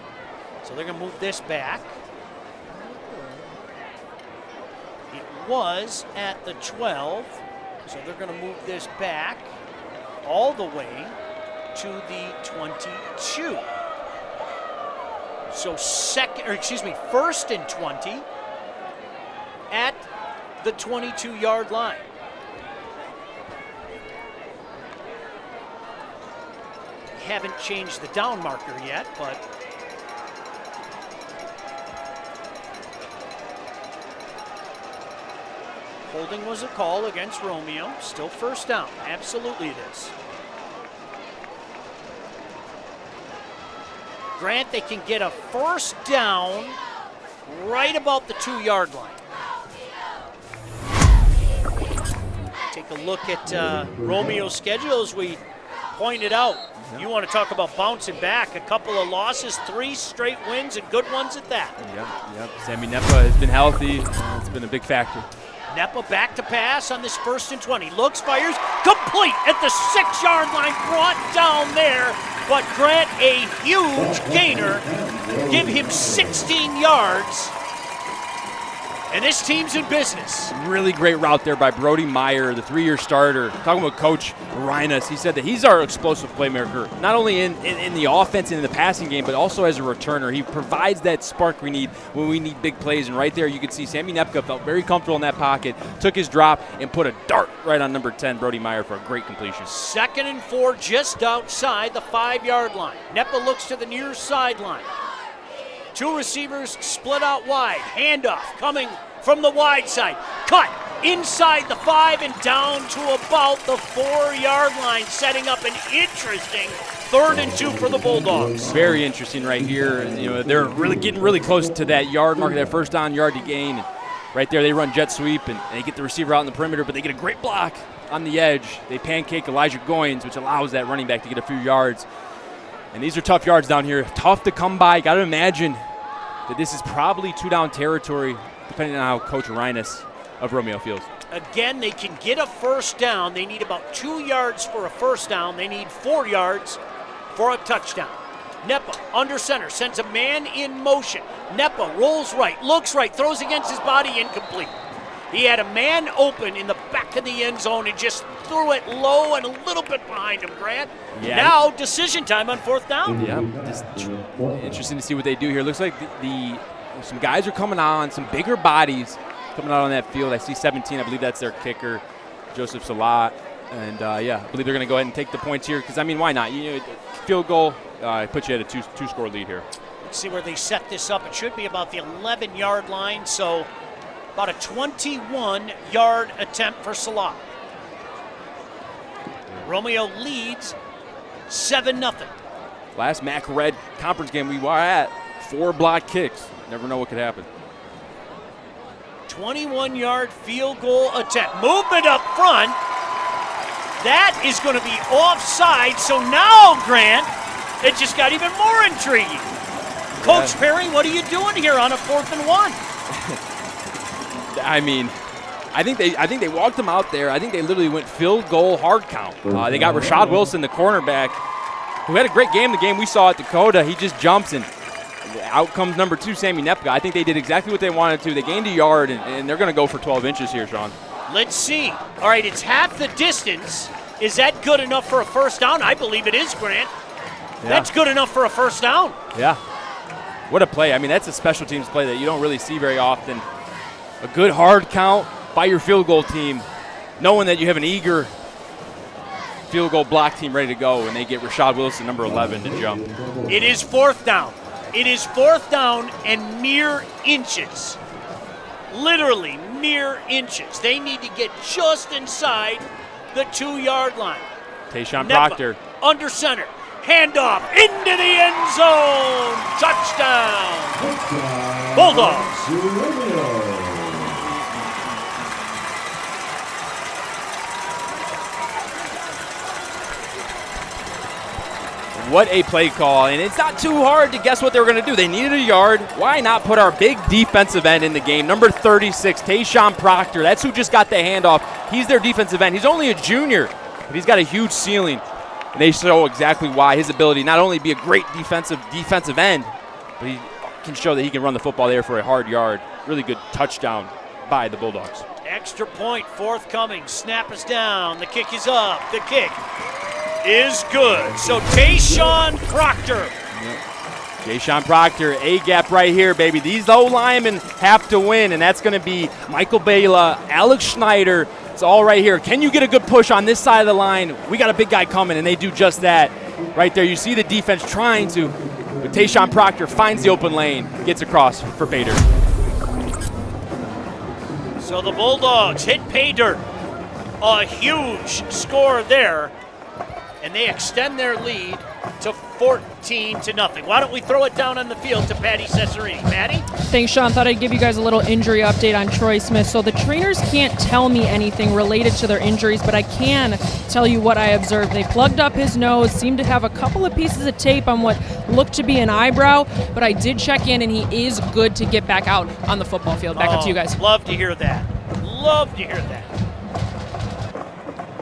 So they're going to move this back. It was at the 12, so they're going to move this back all the way to the 22. So 1st and 20 at the 22-yard line. Haven't changed the down marker yet, but holding was a call against Romeo. Still first down. Absolutely it is. Grant, they can get a first down right about the 2-yard line. Take a look at Romeo's schedule as we pointed out. You want to talk about bouncing back. A couple of losses, 3 straight wins, and good ones at that. Yep. Sammy Nepa has been healthy. It's been a big factor. Nepa back to pass on this 1st and 20. Looks, fires, complete at the 6-yard line, brought down there. But Grant, a huge gainer. Give him 16 yards. And this team's in business. Really great route there by Brody Meyer, the 3-year starter. Talking about Coach Reines, he said that he's our explosive playmaker, not only in the offense and in the passing game, but also as a returner. He provides that spark we need when we need big plays. And right there, you can see Sammy Nepka felt very comfortable in that pocket, took his drop, and put a dart right on number 10, Brody Meyer, for a great completion. 2nd and 4, just outside the 5-yard line. Nepa looks to the near sideline. 2 receivers split out wide. Handoff coming from the wide side. Cut inside the 5 and down to about the 4-yard line, setting up an interesting 3rd and 2 for the Bulldogs. Very interesting right here. They're really getting really close to that yard mark, that first down yard to gain. And right there, they run jet sweep and they get the receiver out in the perimeter, but they get a great block on the edge. They pancake Elijah Goins, which allows that running back to get a few yards. And these are tough yards down here. Tough to come by. Got to imagine that this is probably 2-down territory, depending on how Coach Reines of Romeo feels. Again, they can get a first down. They need about 2 yards for a first down. They need 4 yards for a touchdown. Nepa under center, sends a man in motion. Nepa rolls right, looks right, throws against his body, incomplete. He had a man open in the back of the end zone and just threw it low and a little bit behind him, Grant. Yeah. Now decision time on 4th down. Yeah, just interesting to see what they do here. Looks like some guys are coming on, some bigger bodies coming out on that field. I see 17, I believe that's their kicker, Joseph Salat. And, I believe they're going to go ahead and take the points here because, I mean, why not? Field goal puts you at a two-score lead here. Let's see where they set this up. It should be about the 11-yard line, so about a 21-yard attempt for Salat. Romeo leads 7-0. Last MAC Red conference game we were at, 4 block kicks. Never know what could happen. 21-yard field goal attempt. Movement up front. That is going to be offside. So now, Grant, it just got even more intriguing. Coach Perry, what are you doing here on a 4th and 1? I mean, I think they walked him out there. I think they literally went field goal hard count. They got Rashad Wilson, the cornerback, who had a great game. The game we saw at Dakota, he just jumps and out comes number 2, Sammy Nepka. I think they did exactly what they wanted to. They gained a yard, and they're going to go for 12 inches here, Sean. Let's see. All right, it's half the distance. Is that good enough for a first down? I believe it is, Grant. Yeah. That's good enough for a first down. Yeah. What a play. I mean, that's a special teams play that you don't really see very often. A good hard count by your field goal team, knowing that you have an eager field goal block team ready to go, and they get Rashad Wilson, number 11, to jump. It is 4th down. It is 4th down and mere inches. Literally mere inches. They need to get just inside the 2-yard line. Tayshawn Proctor. Under center. Handoff into the end zone. Touchdown. Bulldogs. What a play call, and it's not too hard to guess what they were going to do. They needed a yard. Why not put our big defensive end in the game? Number 36, Tayshawn Proctor. That's who just got the handoff. He's their defensive end. He's only a junior, but he's got a huge ceiling. And they show exactly why his ability not only be a great defensive end, but he can show that he can run the football there for a hard yard. Really good touchdown by the Bulldogs. Extra point forthcoming. Snap is down. The kick is up. The kick is good. So Tayshawn Proctor. Tayshawn Proctor, A-gap right here, baby. These low linemen have to win, and that's going to be Michael Bela, Alex Schneider. It's all right here. Can you get a good push on this side of the line? We got a big guy coming, and they do just that right there. You see the defense trying to, but Tayshawn Proctor finds the open lane, gets across for pay dirt. So the Bulldogs hit pay dirt. A huge score there. And they extend their lead to 14-0. Why don't we throw it down on the field to Patty Cesarini? Patty? Thanks, Sean. Thought I'd give you guys a little injury update on Troy Smith. So the trainers can't tell me anything related to their injuries, but I can tell you what I observed. They plugged up his nose, seemed to have a couple of pieces of tape on what looked to be an eyebrow, but I did check in, and he is good to get back out on the football field. Back up to you guys. Love to hear that. Love to hear that.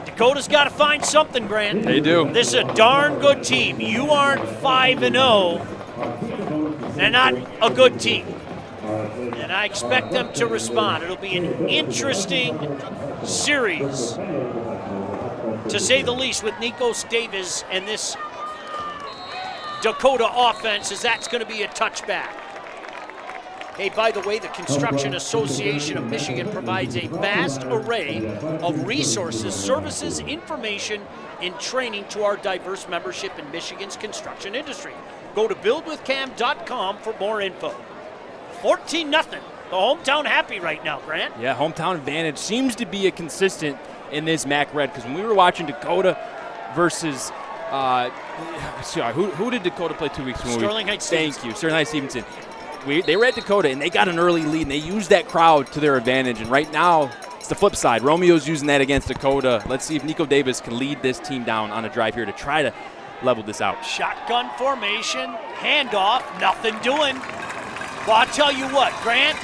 Dakota's got to find something, Grant. They do. This is a darn good team. You aren't 5-0. They're not a good team. And I expect them to respond. It'll be an interesting series, to say the least, with Nikos Davis and this Dakota offense, as that's going to be a touchback. Hey, by the way, the Construction Association of Michigan provides a vast array of resources, services, information, and training to our diverse membership in Michigan's construction industry. Go to buildwithcam.com for more info. 14-0. The hometown happy right now, Grant. Yeah, hometown advantage seems to be a consistent in this MAC Red, because when we were watching Dakota versus who did Dakota play 2 weeks ago? Sterling Heights Stevenson. Thank you, Sterling Heights Stevenson. They were at Dakota, and they got an early lead, and they used that crowd to their advantage. And right now, it's the flip side. Romeo's using that against Dakota. Let's see if Nico Davis can lead this team down on a drive here to try to level this out. Shotgun formation, handoff, nothing doing. Well, I'll tell you what, Grant,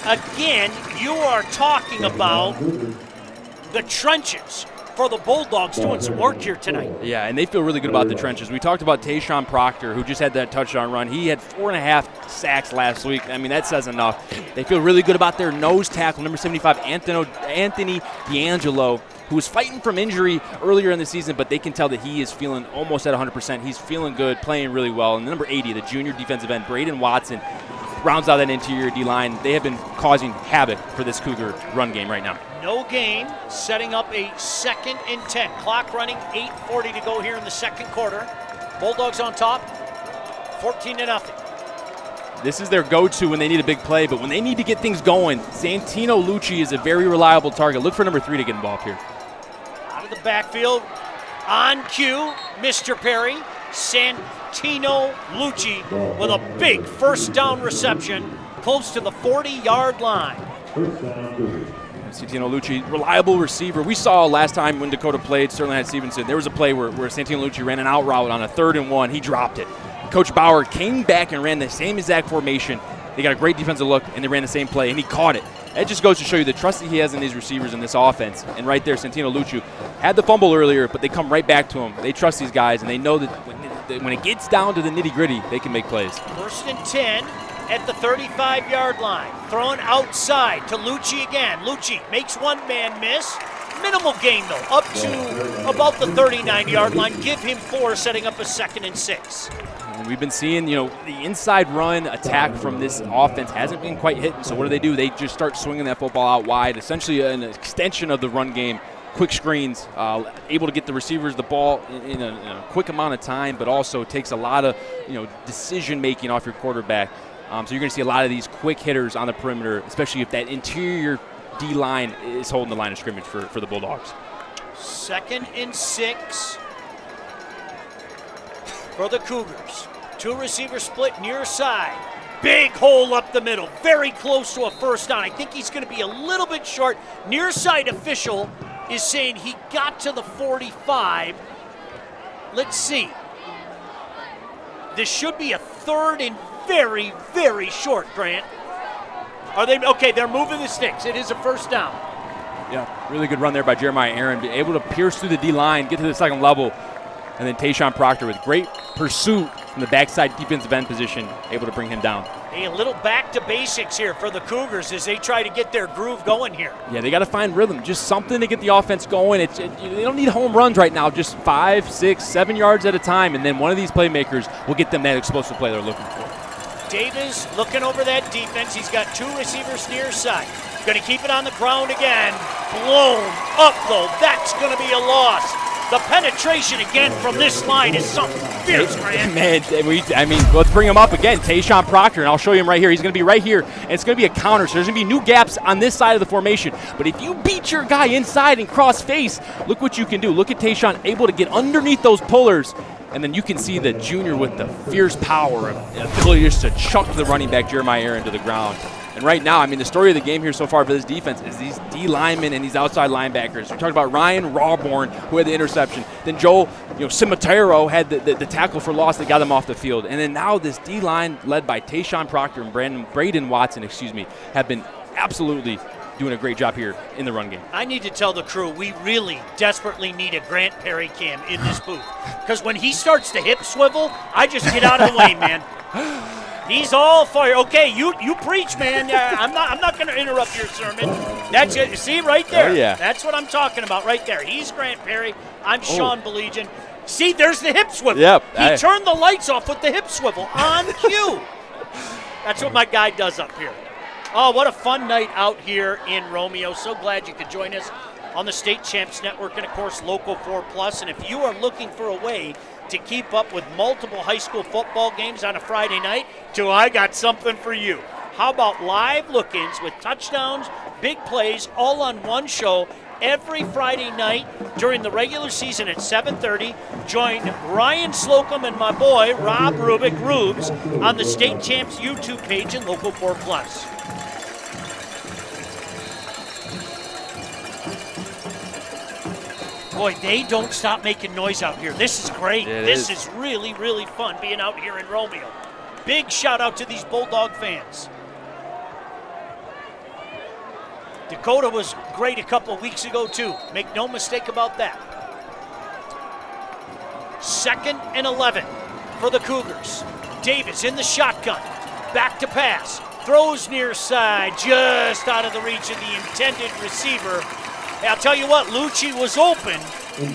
again, you are talking about the trenches for the Bulldogs doing some work here tonight. Yeah, and they feel really good about the trenches. We talked about Tayshawn Proctor, who just had that touchdown run. He had 4.5 sacks last week. I mean, that says enough. They feel really good about their nose tackle, number 75, Anthony D'Angelo, who was fighting from injury earlier in the season, but they can tell that he is feeling almost at 100%. He's feeling good, playing really well. And number 80, the junior defensive end, Braden Watson, rounds out that interior D-line. They have been causing havoc for this Cougar run game right now. No gain, setting up a 2nd and 10. Clock running, 8:40 to go here in the second quarter. Bulldogs on top, 14-0. This is their go-to when they need a big play, but when they need to get things going, Santino Lucci is a very reliable target. Look for number 3 to get involved here. Out of the backfield, on cue, Mr. Perry, Santino Lucci with a big first down reception close to the 40-yard line. Santino Lucci, reliable receiver. We saw last time when Dakota played, Sterling had Stevenson, there was a play where Santino Lucci ran an out route on a 3rd and 1. He dropped it. Coach Bauer came back and ran the same exact formation. They got a great defensive look, and they ran the same play, and he caught it. That just goes to show you the trust that he has in these receivers in this offense. And right there, Santino Lucci had the fumble earlier, but they come right back to him. They trust these guys, and they know that when it gets down to the nitty-gritty, they can make plays. 1st and 10 at the 35-yard line. Throwing outside to Lucci again. Lucci makes one man miss. Minimal gain, though, up to about the 39-yard line. Give him 4, setting up a 2nd and 6. And we've been seeing, the inside run attack from this offense hasn't been quite hitting. So what do? They just start swinging that football out wide, essentially an extension of the run game. Quick screens, able to get the receivers the ball in a quick amount of time, but also takes a lot of decision-making off your quarterback. So you're going to see a lot of these quick hitters on the perimeter, especially if that interior D-line is holding the line of scrimmage for the Bulldogs. 2nd and 6 for the Cougars. 2 receiver split near side. Big hole up the middle. Very close to a first down. I think he's going to be a little bit short. Near side official is saying he got to the 45. Let's see. This should be a 3rd and very, very short, Grant. Are they okay? They're moving the sticks. It is a first down. Yeah, really good run there by Jeremiah Aaron, able to pierce through the D-line, get to the 2nd level, and then Tayshawn Proctor with great pursuit from the backside defensive end position, able to bring him down. Hey, a little back to basics here for the Cougars as they try to get their groove going here. Yeah, they got to find rhythm, just something to get the offense going. They don't need home runs right now, just 5, 6, 7 yards at a time, and then one of these playmakers will get them that explosive play they're looking for. Davis looking over that defense. He's got 2 receivers near side. Going to keep it on the ground again. Blown up, though. That's going to be a loss. The penetration again from this line is something fierce, Grant. Man, let's bring him up again. Tayshawn Proctor, and I'll show you him right here. He's going to be right here, and it's going to be a counter. So there's going to be new gaps on this side of the formation. But if you beat your guy inside and cross face, look what you can do. Look at Tayshawn able to get underneath those pullers. And then you can see the junior with the fierce power and ability just to chuck the running back Jeremiah Aaron to the ground. And right now, the story of the game here so far for this defense is these D linemen and these outside linebackers. We talked about Ryan Rawborn, who had the interception. Then Joel Cimitero had the tackle for loss that got them off the field. And then now this D line led by Tayshawn Proctor and Braden Watson, have been absolutely doing a great job here in the run game. I need to tell the crew we really desperately need a Grant Perry cam in this booth. Because when he starts to hip swivel, I just get out of the way, man. He's all fire. Okay, you preach, man. I'm not going to interrupt your sermon. That's it. See right there. Oh, yeah. That's what I'm talking about right there. He's Grant Perry. I'm Sean Belegian. See, there's the hip swivel. Yep. He turned the lights off with the hip swivel on cue. That's what my guy does up here. Oh, what a fun night out here in Romeo. So glad you could join us on the State Champs Network and, of course, Local 4+. And if you are looking for a way to keep up with multiple high school football games on a Friday night, I got something for you. How about live look-ins with touchdowns, big plays, all on one show every Friday night during the regular season at 7:30. Join Ryan Slocum and my boy, Rob Rubik-Rubes, on the State Champs YouTube page and Local 4+. Boy, they don't stop making noise out here. This is great. This is really, really fun being out here in Romeo. Big shout out to these Bulldog fans. Dakota was great a couple of weeks ago, too. Make no mistake about that. 2nd and 11 for the Cougars. Davis in the shotgun. Back to pass. Throws near side, just out of the reach of the intended receiver. Hey, I'll tell you what, Lucci was open.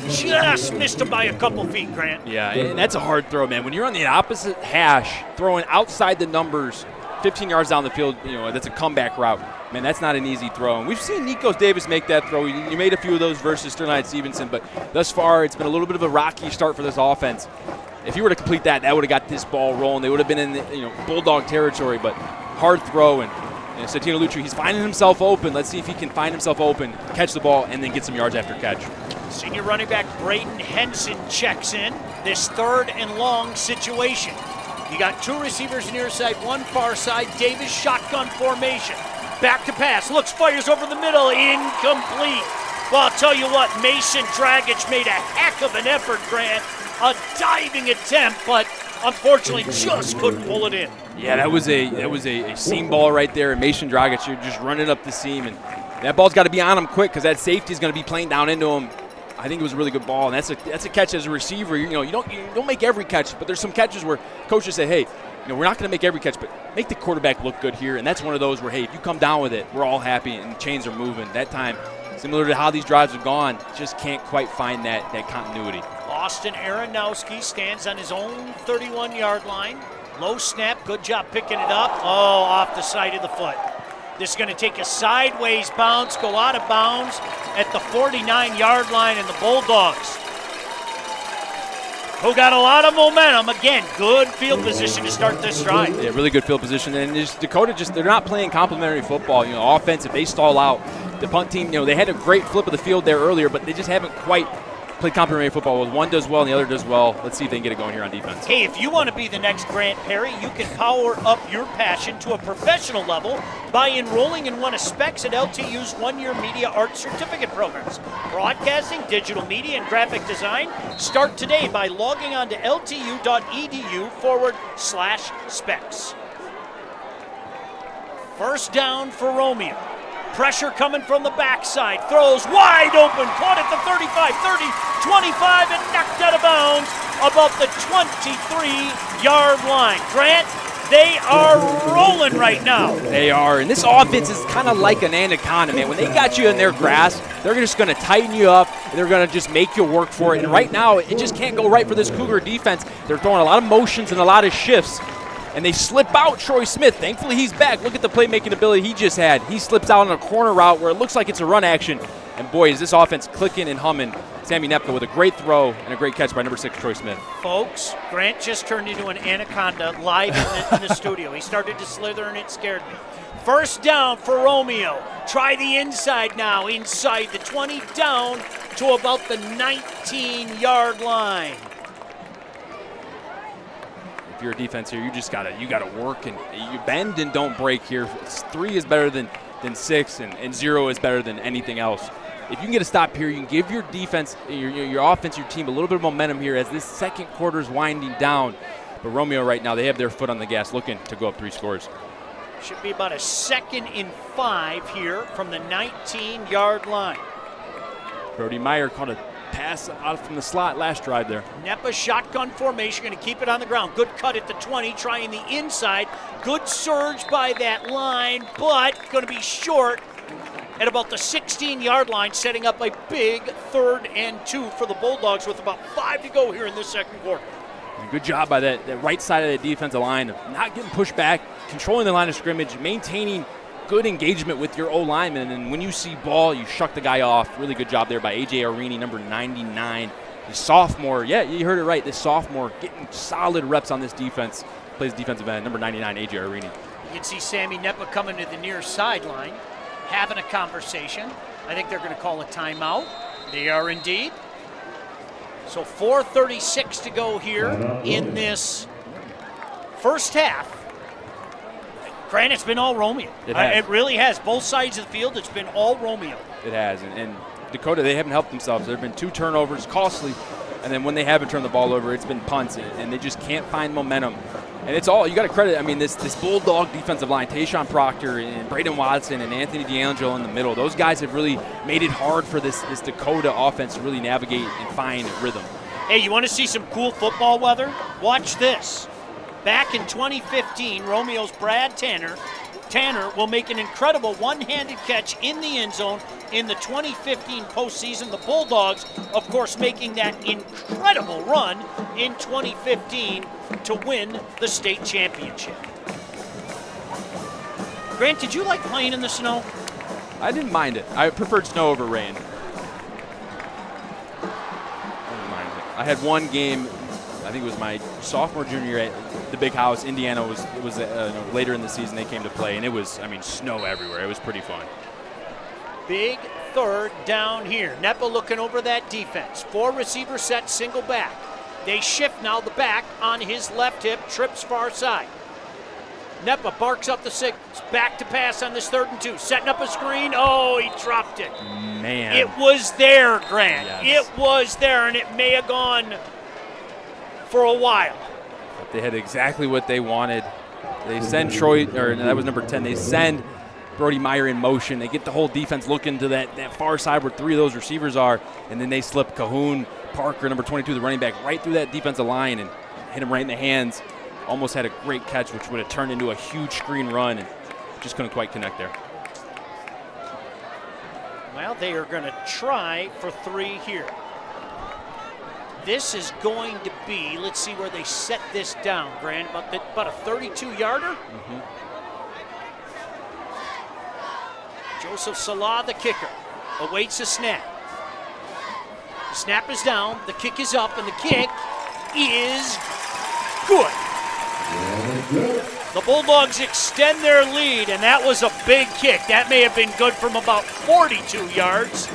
Just missed him by a couple feet, Grant. Yeah, and that's a hard throw, man. When you're on the opposite hash, throwing outside the numbers, 15 yards down the field, that's a comeback route. Man, that's not an easy throw. And we've seen Nikos Davis make that throw. He made a few of those versus Sterling Stevenson, but thus far it's been a little bit of a rocky start for this offense. If he were to complete that would have got this ball rolling. They would have been in the, Bulldog territory, but hard throw. And Santino Lucci, he's finding himself open. Let's see if he can find himself open, catch the ball, and then get some yards after catch. Senior running back Braden Henson checks in this 3rd and long situation. You got 2 receivers near side, 1 far side. Davis shotgun formation. Back to pass. Looks, fires over the middle. Incomplete. Well, I'll tell you what, Mason Dragic made a heck of an effort, Grant. A diving attempt, but unfortunately just couldn't pull it in. Yeah, that was a seam ball right there. And Mason Dragic, you're just running up the seam, and that ball's got to be on him quick because that safety is going to be playing down into him. I think it was a really good ball, and that's a catch as a receiver. You don't make every catch, but there's some catches where coaches say, hey, we're not going to make every catch, but make the quarterback look good here. And that's one of those where, hey, if you come down with it, we're all happy and the chains are moving. That time, similar to how these drives have gone, just can't quite find that continuity. Austin Aronowski stands on his own 31-yard line. Low snap, good job picking it up. Oh, off the side of the foot. This is going to take a sideways bounce, go out of bounds at the 49-yard line, and the Bulldogs, who got a lot of momentum, again, good field position to start this drive. Yeah, really good field position. And Dakota, they're not playing complimentary football. Offensive, they stall out. The punt team, they had a great flip of the field there earlier, but they just haven't quite played complimentary football. Well, one does well and the other does well. Let's see if they can get it going here on defense. Hey, if you want to be the next Grant Perry, you can power up your passion to a professional level by enrolling in one of Specs at LTU's one-year media arts certificate programs. Broadcasting, digital media, and graphic design. Start today by logging on to ltu.edu/specs. First down for Romeo. Pressure coming from the backside. Throws wide open. Caught at the 35, 30, 25, and knocked out of bounds above the 23-yard line. Grant, they are rolling right now. They are, and this offense is kind of like an anaconda, man. When they got you in their grasp, they're just going to tighten you up. They're going to just make you work for it. And right now, it just can't go right for this Cougar defense. They're throwing a lot of motions and a lot of shifts. And they slip out Troy Smith. Thankfully, he's back. Look at the playmaking ability he just had. He slips out on a corner route where it looks like it's a run action. And boy, is this offense clicking and humming. Sammy Nepka with a great throw and a great catch by number 6, Troy Smith. Folks, Grant just turned into an anaconda live in the studio. He started to slither and it scared me. First down for Romeo. Try the inside now. Inside the 20, down to about the 19-yard line. If you're a defense here, you gotta work and you bend and don't break here. 3 is better than 6, and 0 is better than anything else. If you can get a stop here, you can give your defense, your offense, your team a little bit of momentum here as this second quarter is winding down. But Romeo right now, they have their foot on the gas, looking to go up 3 scores. Should be about a 2nd and 5 here from the 19-yard line. Brody Meyer caught a pass out from the slot last drive there. Nepa shotgun formation, going to keep it on the ground. Good cut at the 20, trying the inside. Good surge by that line, but going to be short at about the 16-yard line, setting up a big 3rd and 2 for the Bulldogs with about 5 to go here in this second quarter. And good job by that right side of the defensive line, not getting pushed back, controlling the line of scrimmage, maintaining good engagement with your O-lineman, and when you see ball, you shuck the guy off. Really good job there by A.J. Arini, number 99. The sophomore, yeah, you heard it right, this sophomore getting solid reps on this defense. Plays defensive end, number 99, A.J. Arini. You can see Sammy Nepa coming to the near sideline, having a conversation. I think they're going to call a timeout. They are indeed. So 4:36 to go here in this first half. Grant, it's been all Romeo. It really has. Both sides of the field, it's been all Romeo. It has. And Dakota, they haven't helped themselves. There have been 2 turnovers, costly. And then when they haven't turned the ball over, it's been punts. And they just can't find momentum. And it's all, you got to credit, I mean, this Bulldog defensive line, Tayshawn Proctor and Braden Watson and Anthony D'Angelo in the middle, those guys have really made it hard for this Dakota offense to really navigate and find rhythm. Hey, you want to see some cool football weather? Watch this. Back in 2015, Romeo's Brad Tanner will make an incredible one-handed catch in the end zone in the 2015 postseason. The Bulldogs, of course, making that incredible run in 2015 to win the state championship. Grant, did you like playing in the snow? I didn't mind it. I preferred snow over rain. I had one game, I think it was my sophomore, junior year at the Big House. Indiana was later in the season they came to play, and it was, I mean, snow everywhere. It was pretty fun. Big third down here. Nepa looking over that defense. 4 receiver set, single back. They shift now, the back on his left hip, trips far side. Nepa barks up the 6, back to pass on this 3rd and 2. Setting up a screen. Oh, he dropped it. Man. It was there, Grant. Yes. It was there, and it may have gone for a while. But they had exactly what they wanted. They send Troy, or that was number 10, they send Brody Meyer in motion. They get the whole defense looking to that far side where 3 of those receivers are, and then they slip Cahoon Parker, number 22, the running back, right through that defensive line and hit him right in the hands. Almost had a great catch, which would have turned into a huge screen run, and just couldn't quite connect there. Well, they are going to try for 3 here. This is going to be, let's see where they set this down, Grant, about a 32-yarder. Joseph Salah, the kicker, awaits a snap. The snap is down, the kick is up, and the kick is good. The Bulldogs extend their lead, and that was a big kick. That may have been good from about 42 yards.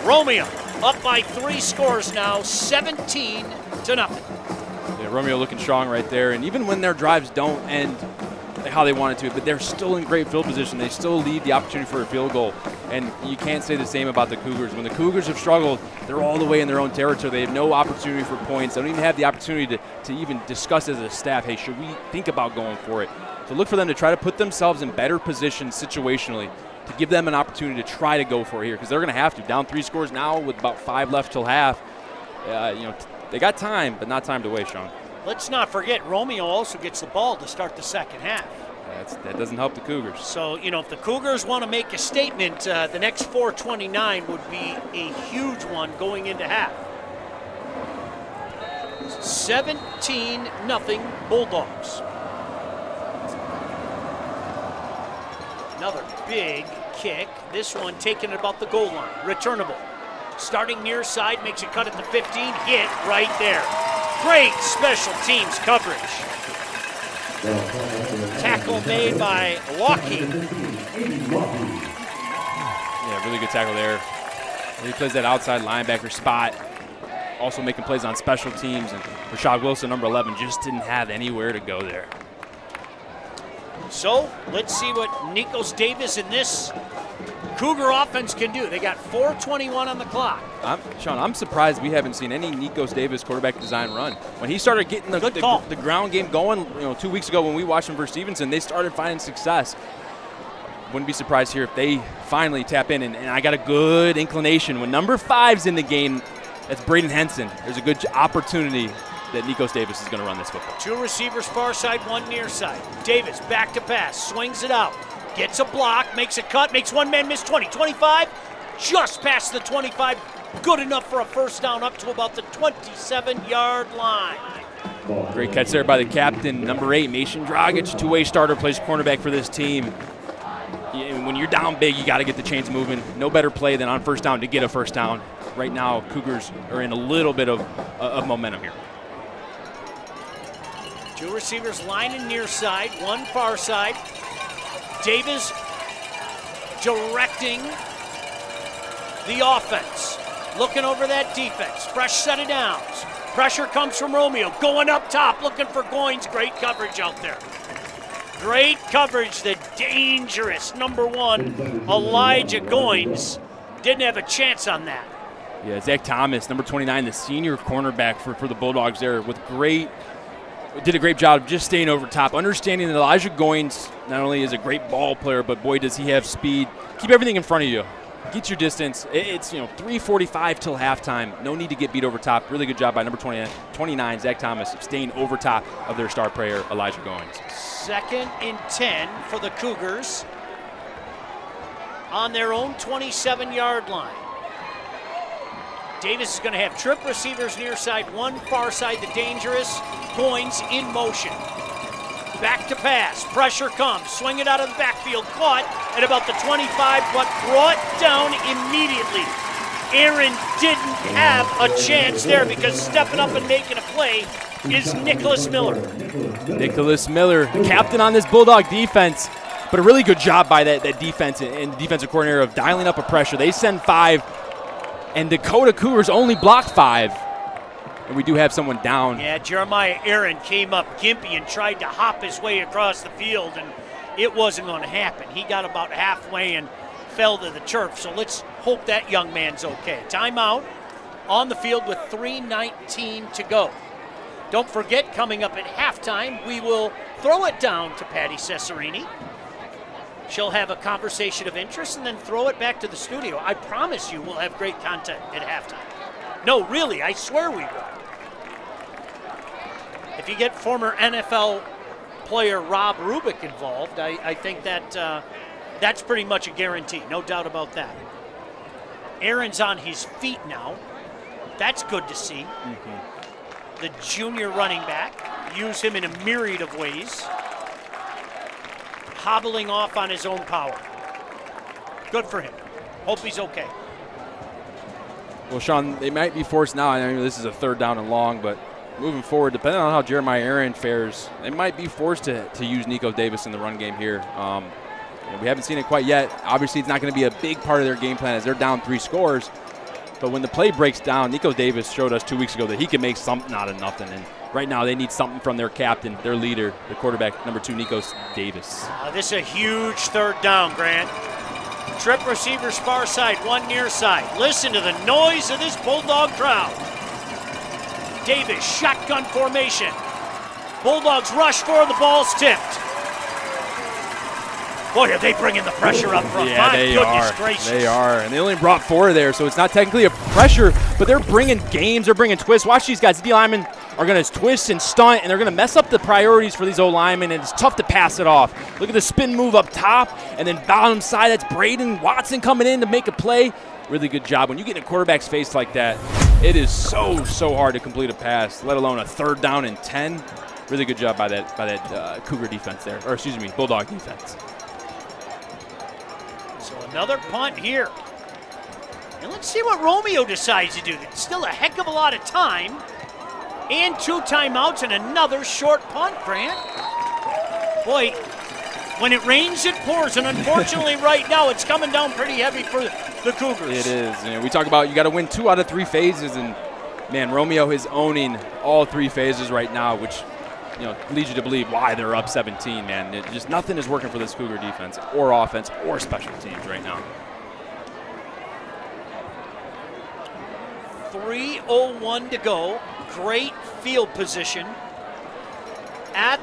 Romeo up by 3 scores now, 17-0. Yeah, Romeo looking strong right there, and even when their drives don't end how they want it to, but they're still in great field position. They still leave the opportunity for a field goal, and you can't say the same about the Cougars. When the Cougars have struggled, they're all the way in their own territory. They have no opportunity for points. They don't even have the opportunity to even discuss as a staff, hey, should we think about going for it? So look for them to try to put themselves in better position situationally to give them an opportunity to try to go for it here, because they're going to have to. Down 3 scores now with about 5 left till half. They got time, but not time to waste, Sean. Let's not forget, Romeo also gets the ball to start the second half. That doesn't help the Cougars. So, if the Cougars want to make a statement, the next 4:29 would be a huge one going into half. 17-0 Bulldogs. Another big kick. This one taken at about the goal line. Returnable. Starting near side, makes a cut at the 15. Hit right there. Great special teams coverage. Tackle made by Walkie. Yeah, really good tackle there. He plays that outside linebacker spot. Also making plays on special teams. And Rashad Wilson, number 11, just didn't have anywhere to go there. So, let's see what Nikos Davis and this Cougar offense can do. They got 4:21 on the clock. Sean, I'm surprised we haven't seen any Nikos Davis quarterback design run. When he started getting the ground game going, 2 weeks ago when we watched him versus Stevenson, they started finding success. Wouldn't be surprised here if they finally tap in. And I got a good inclination. When number 5's in the game, that's Braden Henson. There's a good opportunity that Nikos Davis is going to run this football. 2 receivers far side, 1 near side. Davis back to pass, swings it out. Gets a block, makes a cut, makes one man miss 20. 25, just past the 25. Good enough for a first down up to about the 27-yard line. Great catch there by the captain, number 8, Mason Dragic, 2-way starter, plays cornerback for this team. When you're down big, you got to get the chains moving. No better play than on first down to get a first down. Right now, Cougars are in a little bit of momentum here. 2 receivers lining near side, 1 far side. Davis directing the offense. Looking over that defense. Fresh set of downs. Pressure comes from Romeo. Going up top, looking for Goins. Great coverage out there. Great coverage. The dangerous number 1, Elijah Goins. Didn't have a chance on that. Yeah, Zach Thomas, number 29, the senior cornerback for the Bulldogs there with great did a great job of just staying over top, understanding that Elijah Goins not only is a great ball player, but boy, does he have speed. Keep everything in front of you. Get your distance. It's 3:45 till halftime. No need to get beat over top. Really good job by number 29, Zach Thomas, staying over top of their star player, Elijah Goins. 2nd and 10 for the Cougars on their own 27-yard line. Davis is going to have trip receivers near side, one far side, the dangerous. Goins in motion. Back to pass. Pressure comes. Swing it out of the backfield. Caught at about the 25, but brought down immediately. Aaron didn't have a chance there because stepping up and making a play is Nicholas Miller. Nicholas Miller, the captain on this Bulldog defense. But a really good job by that defense and defensive coordinator of dialing up a pressure. They send 5, and Dakota Cougars only block 5. And we do have someone down. Yeah, Jeremiah Aaron came up gimpy and tried to hop his way across the field, and it wasn't going to happen. He got about halfway and fell to the turf, so let's hope that young man's okay. Timeout on the field with 3:19 to go. Don't forget, coming up at halftime, we will throw it down to Patty Cesarini. She'll have a conversation of interest and then throw it back to the studio. I promise you we'll have great content at halftime. No, really, I swear we will. If you get former NFL player Rob Rubik involved, I think that that's pretty much a guarantee, no doubt about that. Aaron's on his feet now. That's good to see. Mm-hmm. The junior running back, use him in a myriad of ways. Hobbling off on his own power. Good for him. Hope he's okay. Well, Sean, they might be forced now. I mean, this is a 3rd down and long, but moving forward, depending on how Jeremiah Aaron fares, they might be forced to use Nico Davis in the run game here. We haven't seen it quite yet. Obviously, it's not going to be a big part of their game plan as they're down 3 scores. But when the play breaks down, Nico Davis showed us 2 weeks ago that he can make something out of nothing. And right now, they need something from their captain, their leader, the quarterback, number 2, Nico Davis. This is a huge 3rd down, Grant. Trip receivers far side, one near side. Listen to the noise of this Bulldog crowd. Davis, shotgun formation. Bulldogs rush for the ball's tipped. Boy, are they bringing the pressure up front. Yeah, My goodness gracious. They are. And they only brought 4 there, so it's not technically a pressure, but they're bringing games. They're bringing twists. Watch these guys. D linemen are going to twist and stunt, and they're going to mess up the priorities for these O-linemen, and it's tough to pass it off. Look at the spin move up top, and then bottom side, that's Braden Watson coming in to make a play. Really good job. When you get in a quarterback's face like that, it is so hard to complete a pass, let alone a 3rd down and 10. Really good job by that Cougar defense there, or excuse me, Bulldog defense. So another punt here. And let's see what Romeo decides to do. It's still a heck of a lot of time. And 2 timeouts and another short punt, Grant. Boy, when it rains, it pours. And unfortunately, right now, it's coming down pretty heavy for the Cougars. It is. We talk about you got to win 2 out of 3 phases. And, man, Romeo is owning all 3 phases right now, which leads you to believe why they're up 17, man. Just nothing is working for this Cougar defense or offense or special teams right now. 3:01 to go. Great field position at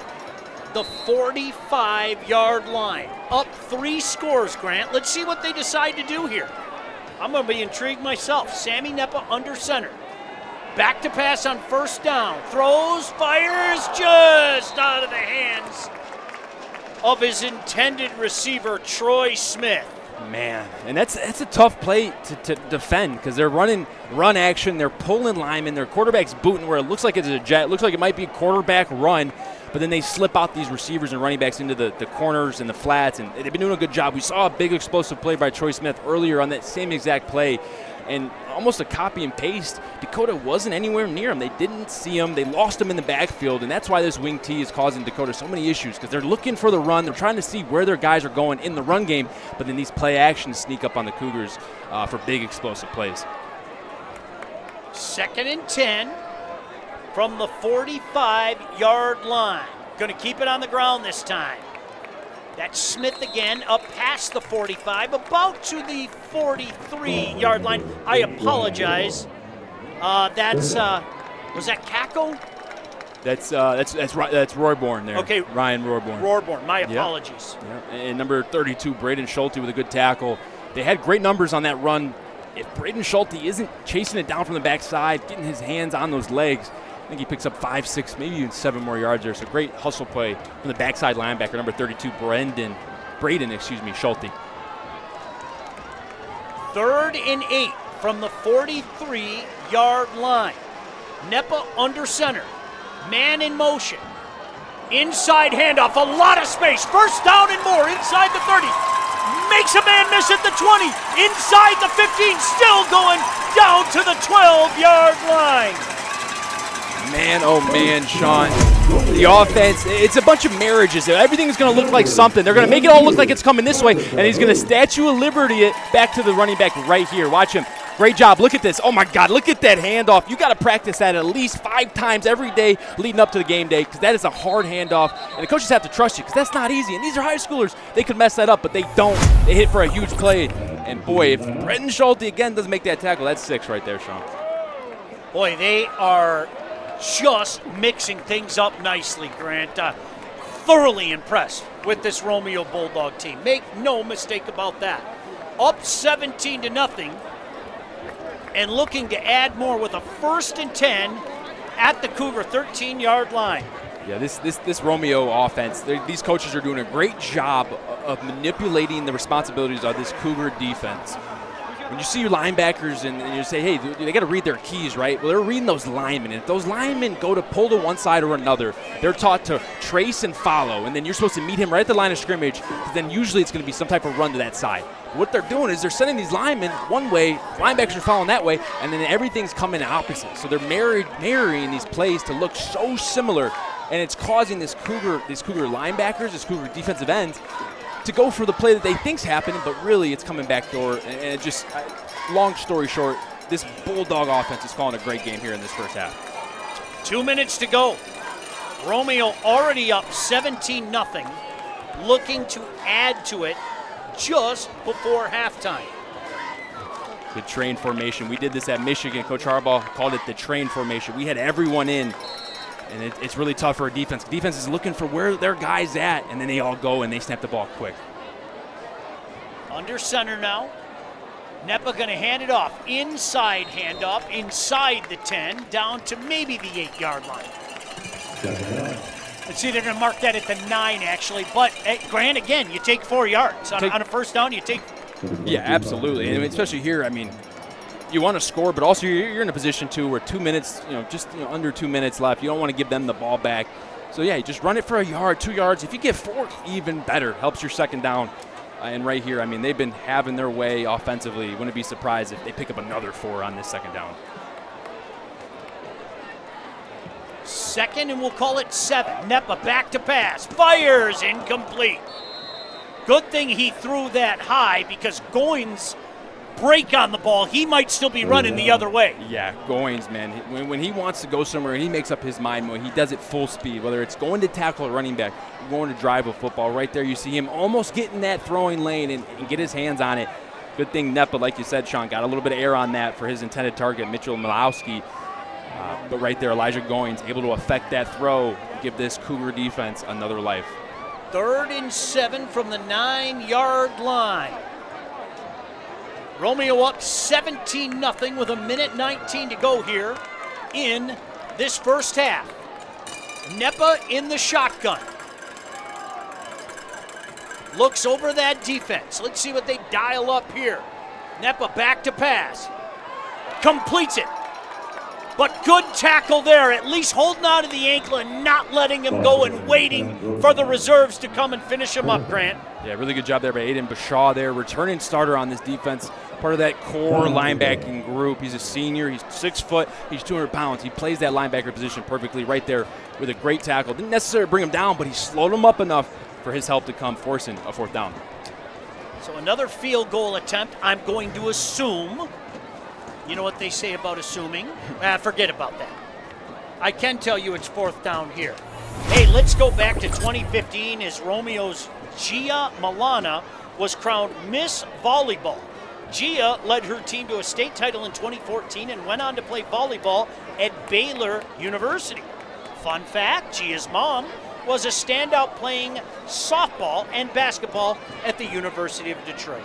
the 45-yard line. Up 3 scores, Grant. Let's see what they decide to do here. I'm going to be intrigued myself. Sammy Nepa under center. Back to pass on 1st down. Throws, fires just out of the hands of his intended receiver, Troy Smith. Man, and that's a tough play to defend because they're running run action. They're pulling linemen. Their quarterback's booting where it looks like it's a jet. It looks like it might be a quarterback run, but then they slip out these receivers and running backs into the corners and the flats, and they've been doing a good job. We saw a big explosive play by Troy Smith earlier on that same exact play, and almost a copy and paste. Dakota wasn't anywhere near him. They didn't see him. They lost him in the backfield, and that's why this wing T is causing Dakota so many issues because they're looking for the run. They're trying to see where their guys are going in the run game, but then these play actions sneak up on the Cougars for big explosive plays. 2nd and 10 from the 45-yard line. Going to keep it on the ground this time. That's Smith again, up past the 45, about to the 43-yard line. I apologize. Was that Kako? That's Royborn there. Okay. Ryan Royborn. Royborn, my apologies. Yeah. And number 32, Braden Schulte with a good tackle. They had great numbers on that run. If Braden Schulte isn't chasing it down from the backside, getting his hands on those legs, I think he picks up 5, 6, maybe even 7 more yards there. So great hustle play from the backside linebacker, number 32, Braden Schulte. 3rd and 8 from the 43-yard line. Nepa under center. Man in motion. Inside handoff. A lot of space. First down and more inside the 30. Makes a man miss at the 20. Inside the 15. Still going down to the 12-yard line. Man, oh man, Sean. The offense, it's a bunch of marriages. Everything's going to look like something. They're going to make it all look like it's coming this way, and he's going to Statue of Liberty it back to the running back right here. Watch him. Great job. Look at this. Oh, my God. Look at that handoff. You got to practice that at least 5 times every day leading up to the game day, because that is a hard handoff, and the coaches have to trust you because that's not easy. And these are high schoolers. They could mess that up, but they don't. They hit for a huge play. And, boy, if Braden Schulte again doesn't make that tackle, that's 6 right there, Sean. Boy, they are just mixing things up nicely, Grant. Thoroughly impressed with this Romeo Bulldog team. Make no mistake about that. Up 17-0 and looking to add more with a 1st and 10 at the Cougar 13-yard line. Yeah, this Romeo offense, these coaches are doing a great job of manipulating the responsibilities of this Cougar defense. When you see your linebackers and you say, hey, they got to read their keys, right? Well, they're reading those linemen. And if those linemen go to pull to one side or another, they're taught to trace and follow. And then you're supposed to meet him right at the line of scrimmage, because then usually it's going to be some type of run to that side. But what they're doing is they're sending these linemen one way, linebackers are following that way, and then everything's coming opposite. So they're marrying these plays to look so similar, and it's causing these Cougar linebackers, this Cougar defensive ends, to go for the play that they think's happening, but really it's coming back door. And it just, long story short, this Bulldog offense is calling a great game here in this first half. 2 minutes to go. Romeo already up 17-0, looking to add to it just before halftime. The train formation. We did this at Michigan. Coach Harbaugh called it the train formation. We had everyone in. And it's really tough for a defense. Defense is looking for where their guy's at, and then they all go and they snap the ball quick. Under center now. Nepa going to hand it off. Inside handoff, inside the 10, down to maybe the 8-yard line. Let's see, they're going to mark that at the 9, actually. But, Grant, again, you take 4 yards. On a first down, you take. Yeah, absolutely. And especially here, I mean, you want to score, but also you're in a position too where 2 minutes, under 2 minutes left. You don't want to give them the ball back. So yeah, you just run it for a yard, 2 yards. If you get 4, even better. Helps your second down. And right here, I mean, they've been having their way offensively. Wouldn't be surprised if they pick up another 4 on this second down. 2nd, and we'll call it 7. Nepa back to pass. Fires, incomplete. Good thing he threw that high, because Goins break on the ball, he might still be running the other way. Yeah, Goins, man. When he wants to go somewhere and he makes up his mind, he does it full speed, whether it's going to tackle a running back, going to drive a football. Right there, you see him almost get in that throwing lane and get his hands on it. Good thing Nepa, like you said, Sean, got a little bit of air on that for his intended target, Mitchell Milowski. But right there, Elijah Goins able to affect that throw, give this Cougar defense another life. 3rd and 7 from the 9-yard line. Romeo up 17-0 with 1:19 to go here in this first half. Nepa in the shotgun. Looks over that defense. Let's see what they dial up here. Nepa back to pass. Completes it. But good tackle there, at least holding on to the ankle and not letting him go and waiting for the reserves to come and finish him up, Grant. Yeah, really good job there by Aiden Bashaw there, returning starter on this defense, part of that core linebacking group. He's a senior, he's 6 foot, he's 200 pounds. He plays that linebacker position perfectly right there with a great tackle. Didn't necessarily bring him down, but he slowed him up enough for his help to come, forcing a 4th down. So another field goal attempt, I'm going to assume. You know what they say about assuming? Forget about that. I can tell you it's 4th down here. Hey, let's go back to 2015 as Romeo's Gia Milana was crowned Miss Volleyball. Gia led her team to a state title in 2014 and went on to play volleyball at Baylor University. Fun fact, Gia's mom was a standout playing softball and basketball at the University of Detroit.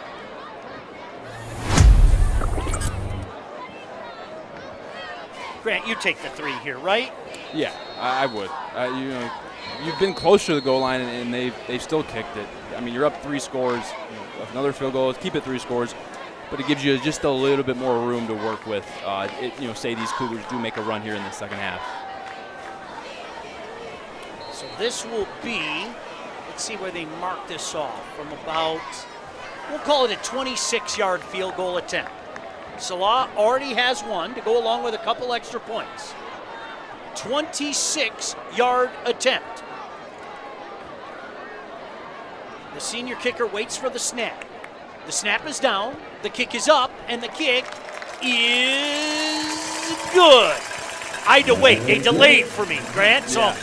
Grant, you take the three here, right? Yeah, I would. You've been close to the goal line, and they've still kicked it. I mean, you're up 3 scores. Another field goal, keep it 3 scores, but it gives you just a little bit more room to work with. Say these Cougars do make a run here in the second half. So this will be, let's see where they mark this off, from about, we'll call it a 26-yard field goal attempt. Salah already has one to go along with a couple extra points. 26-yard attempt. The senior kicker waits for the snap. The snap is down, the kick is up, and the kick is good. I had to wait. They delayed for me, Grant. So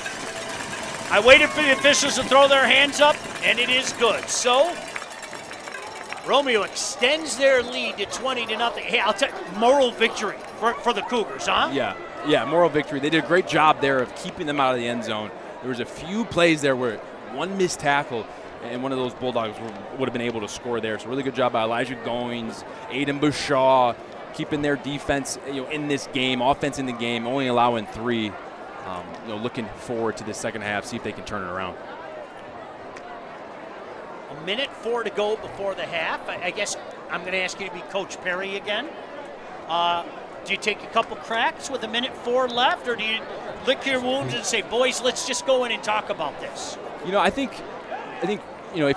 I waited for the officials to throw their hands up, and it is good. So Romeo extends their lead to 20-0. Hey, I'll tell you, moral victory for the Cougars, huh? Yeah, moral victory. They did a great job there of keeping them out of the end zone. There was a few plays there where one missed tackle, and one of those Bulldogs would have been able to score there. So really good job by Elijah Goings, Aiden Bashaw, keeping their defense in this game, offense in the game, only allowing 3. Looking forward to the second half, see if they can turn it around. 1:04 to go before the half. I guess I'm going to ask you to be Coach Perry again. Do you take a couple cracks with 1:04 left, or do you lick your wounds and say, boys, let's just go in and talk about this? I think if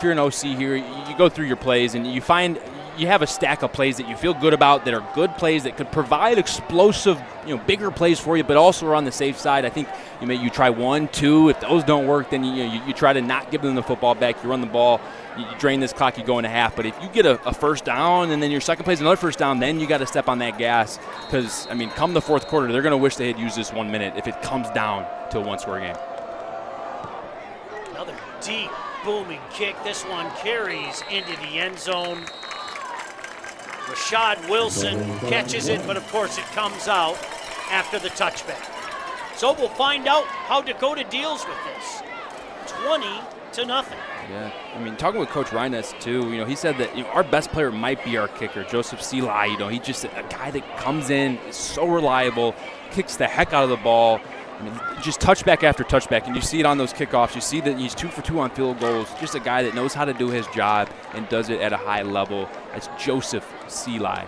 you're an OC here, you go through your plays and you find you have a stack of plays that you feel good about, that are good plays that could provide explosive, bigger plays for you, but also are on the safe side. I think you try 1, 2. If those don't work, then you try to not give them the football back. You run the ball, you drain this clock, you go into half. But if you get a first down and then your second play is another first down, then you got to step on that gas because, come the fourth quarter, they're going to wish they had used this 1 minute if it comes down to a one-score game. Another deep, booming kick. This one carries into the end zone. Rashad Wilson catches it, but of course it comes out after the touchback. So we'll find out how Dakota deals with this. 20-0. Yeah, talking with Coach Reines too, he said that our best player might be our kicker, Joseph Seeley. He's just a guy that comes in, is so reliable, kicks the heck out of the ball. Just touchback after touchback, and you see it on those kickoffs. You see that he's 2 for 2 on field goals. Just a guy that knows how to do his job and does it at a high level. That's Joseph Seeley.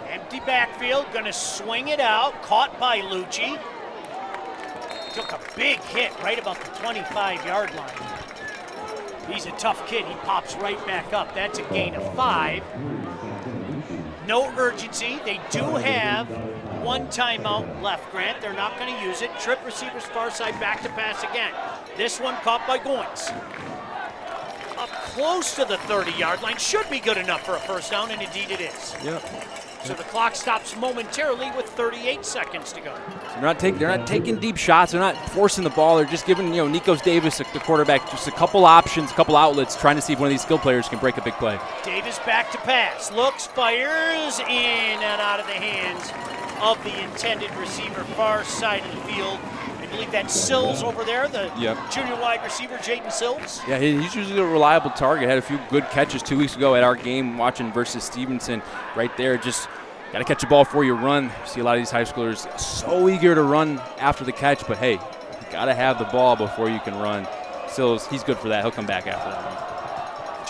Empty backfield, going to swing it out. Caught by Lucci. Took a big hit right about the 25-yard line. He's a tough kid. He pops right back up. That's a gain of 5. No urgency. They do have 1 timeout left, Grant. They're not going to use it. Trip receivers far side, back to pass again. This one caught by Goins. Up close to the 30-yard line. Should be good enough for a first down, and indeed it is. Yep. So the clock stops momentarily with 38 seconds to go. They're not taking deep shots. They're not forcing the ball. They're just giving Nikos Davis, the quarterback, just a couple options, a couple outlets, trying to see if one of these skill players can break a big play. Davis back to pass. Looks, fires, in and out of the hands of the intended receiver, far side of the field. I believe that's Sills over there, the junior wide receiver, Jaden Sills. Yeah, he's usually a reliable target. Had a few good catches 2 weeks ago at our game watching versus Stevenson right there. Just got to catch the ball before you run. You see a lot of these high schoolers so eager to run after the catch, but hey, you got to have the ball before you can run. Sills, he's good for that. He'll come back after that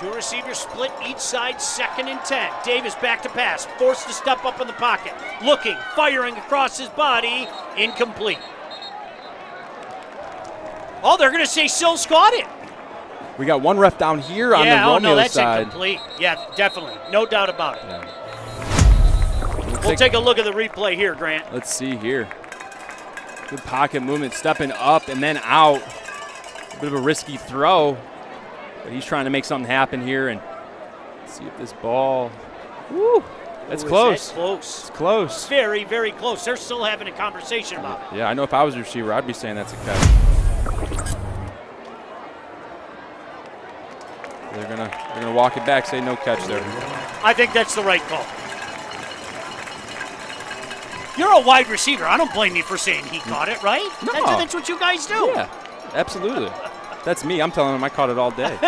one. 2 receivers split each side, 2nd and 10. Davis back to pass, forced to step up in the pocket. Looking, firing across his body, incomplete. Oh, they're going to say Sills caught it. We got one ref down here on the Romeo that's side. Incomplete. Yeah, definitely. No doubt about it. We'll take a look at the replay here, Grant. Let's see here. Good pocket movement, stepping up and then out. A bit of a risky throw, but he's trying to make something happen here. And let's see if this ball, that's close. That close. It's close. Very, very close. They're still having a conversation about it. Yeah, I know if I was a receiver, I'd be saying that's a catch. They're gonna walk it back, say no catch there. I think that's the right call. You're a wide receiver. I don't blame you for saying he caught it, right? No. That's what you guys do. Yeah, absolutely. That's me. I'm telling them I caught it all day.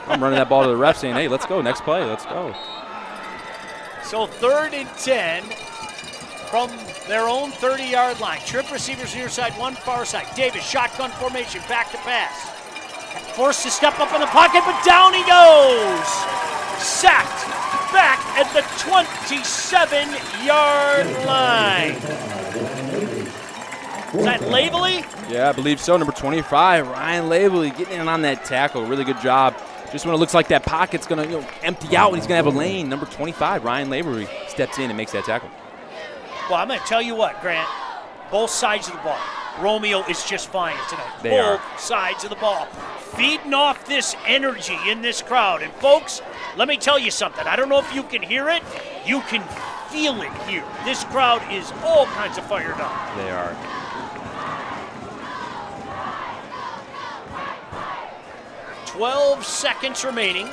I'm running that ball to the ref saying, hey, let's go, next play, let's go. So 3rd and 10 from their own 30-yard line. Trip receivers near side, one far side. Davis, shotgun formation, back to pass. Forced to step up in the pocket, but down he goes. Sacked back at the 27-yard line. Is that Laveley? Yeah, I believe so. Number 25, Ryan Laveley, getting in on that tackle. Really good job. Just when it looks like that pocket's going to empty out and he's going to have a lane, number 25, Ryan Laveley, steps in and makes that tackle. Well, I'm going to tell you what, Grant. Both sides of the ball. Romeo is just fine tonight. They are. Both sides of the ball. Feeding off this energy in this crowd. And, folks, let me tell you something. I don't know if you can hear it. You can feel it here. This crowd is all kinds of fired up. They are. "12 seconds remaining."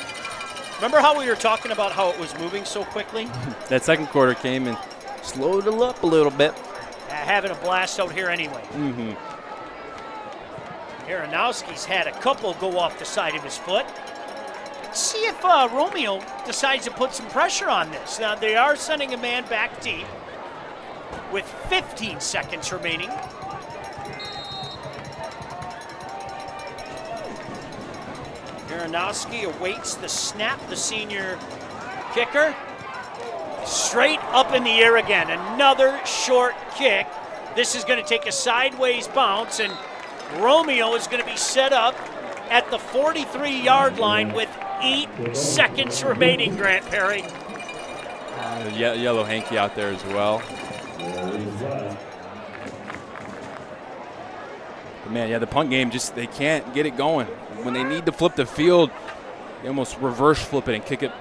Remember how we were talking about how it was moving so quickly? That second quarter came and slowed it up a little bit. Having a blast out here anyway. Mm-hmm. Aronofsky's had a couple go off the side of his foot. See if Romeo decides to put some pressure on this. Now, they are sending a man back deep with 15 seconds remaining. Aronofsky awaits the snap, the senior kicker. Straight up in the air again. Another short kick. This is going to take a sideways bounce, and Romeo is going to be set up at the 43-yard line with 8 seconds remaining, Grant Perry. Yellow hanky out there as well. But man, yeah, the punt game, just they can't get it going. When they need to flip the field, they almost reverse flip it and kick it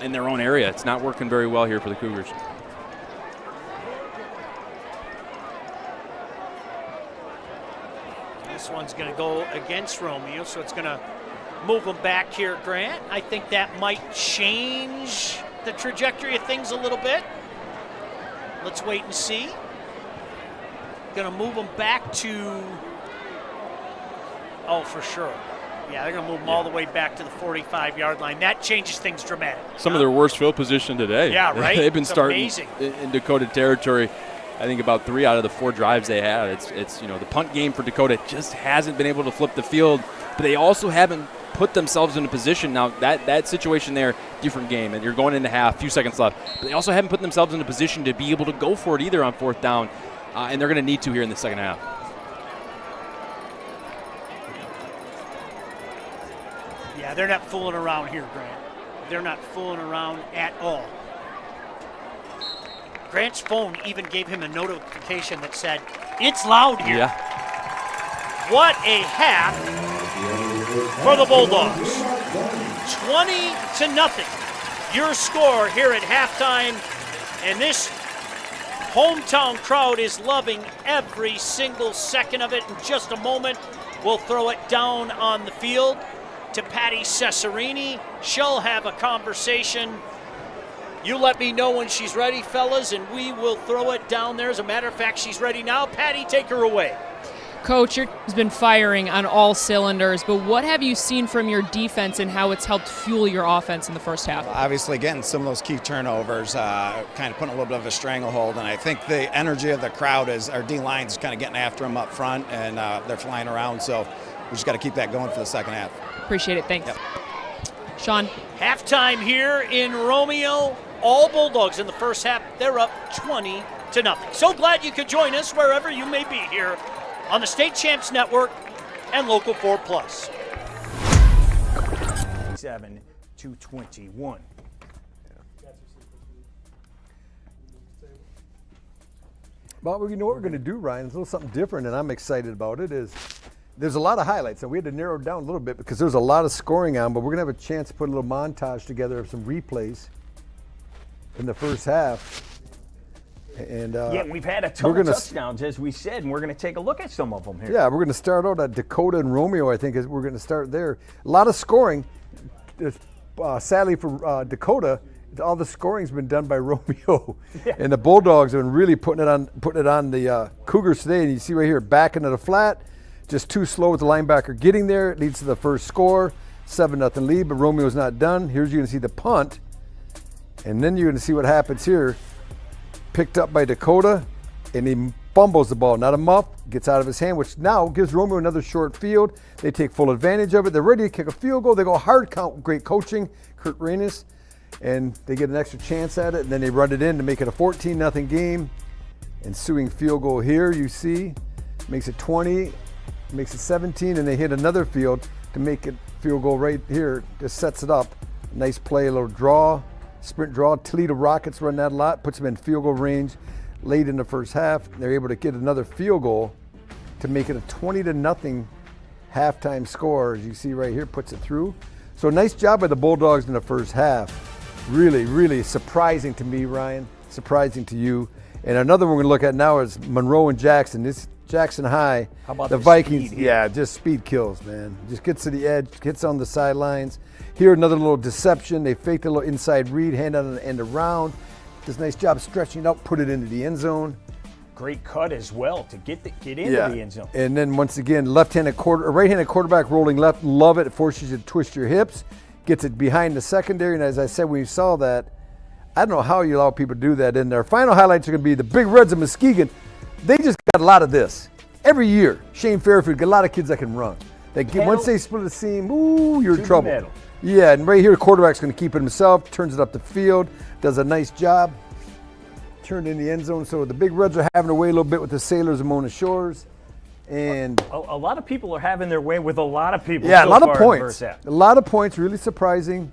in their own area. It's not working very well here for the Cougars. This one's going to go against Romeo, so it's going to move him back here, Grant. I think that might change the trajectory of things a little bit. Let's wait and see. Going to move him back to, for sure. Yeah, they're going to move them all the way back to the 45-yard line. That changes things dramatically. Some of their worst field position today. Yeah, right? They've been It's starting amazing. in Dakota territory. I think about 3 out of the 4 drives they had. It's the punt game for Dakota just hasn't been able to flip the field, but they also haven't put themselves in a position. Now, that situation there, different game, and you're going into half, few seconds left. But they also haven't put themselves in a position to be able to go for it either on 4th down, and they're going to need to here in the second half. Yeah, they're not fooling around here, Grant. They're not fooling around at all. Grant's phone even gave him a notification that said, "It's loud here." Yeah. What a half for the Bulldogs. 20-0. Your score here at halftime, and this hometown crowd is loving every single second of it. In just a moment, we'll throw it down on the field to Patty Cesarini. She'll have a conversation. You let me know when she's ready, fellas, and we will throw it down there. As a matter of fact, she's ready now. Patty, take her away. Coach, your team's been firing on all cylinders, but what have you seen from your defense and how it's helped fuel your offense in the first half? Obviously, getting some of those key turnovers, kind of putting a little bit of a stranglehold, and I think the energy of the crowd is our D-line's kind of getting after them up front, and they're flying around, so we just got to keep that going for the second half. Appreciate it. Thanks. Yep. Sean. Halftime here in Romeo. All Bulldogs in the first half. They're up 20-0. So glad you could join us wherever you may be here on the State Champs Network and Local 4+. 7-21. Well, you know what we're going to do, Ryan? It's a little something different, and I'm excited about it. There's a lot of highlights, and we had to narrow it down a little bit because there's a lot of scoring on, but we're going to have a chance to put a little montage together of some replays in the first half. And We've had a ton of touchdowns, as we said, and we're going to take a look at some of them here. Yeah, we're going to start out at Dakota and Romeo, I think, we're going to start there. A lot of scoring. Sadly for Dakota, all the scoring's been done by Romeo, and the Bulldogs have been really putting it on the Cougars today. And you see right here, back into the flat, just too slow with the linebacker getting there. It leads to the first score, 7-0 lead. But Romeo's not done. Here's you're going to see the punt, and then you're going to see what happens here. Picked up by Dakota, and he fumbles the ball, not a muff, gets out of his hand, which now gives Romeo another short field. They take full advantage of it. They're ready to kick a field goal. They go hard count, great coaching, Kurt Reynes, and they get an extra chance at it, and then they run it in to make it a 14-0 game. Ensuing field goal here, you see, makes it 20, makes it 17, and they hit another field to make it field goal right here. Just sets it up. Nice play, a little draw, sprint draw. Toledo Rockets run that a lot, puts them in field goal range. Late in the first half, they're able to get another field goal to make it a 20-0 halftime score. As you see right here, puts it through. So nice job by the Bulldogs in the first half. Really, really surprising to me, Ryan. Surprising to you. And another one we're going to look at now is Monroe and Jackson. This Jackson High. How about the Vikings? Speed? Yeah, just speed kills, man. Just gets to the edge, gets on the sidelines. Here, another little deception. They faked a little inside read, hand on the end around. Does a nice job stretching it out, put it into the end zone. Great cut as well to get into the end zone. And then once again, right-handed quarterback rolling left. Love it. It forces you to twist your hips. Gets it behind the secondary. And as I said, when you saw that, I don't know how you allow people to do that in there. Final highlights are going to be the Big Reds of Muskegon. They just got a lot of this. Every year, Shane Fairfield got a lot of kids that can run. Once they split the seam, ooh, you're in trouble. Yeah, and right here, the quarterback's going to keep it himself, turns it up the field, does a nice job, turned in the end zone. So the Big Reds are having their way a little bit with the Sailors of Mona Shores. And a lot of people are having their way with a lot of people. Yeah, a lot of points. A lot of points, really surprising.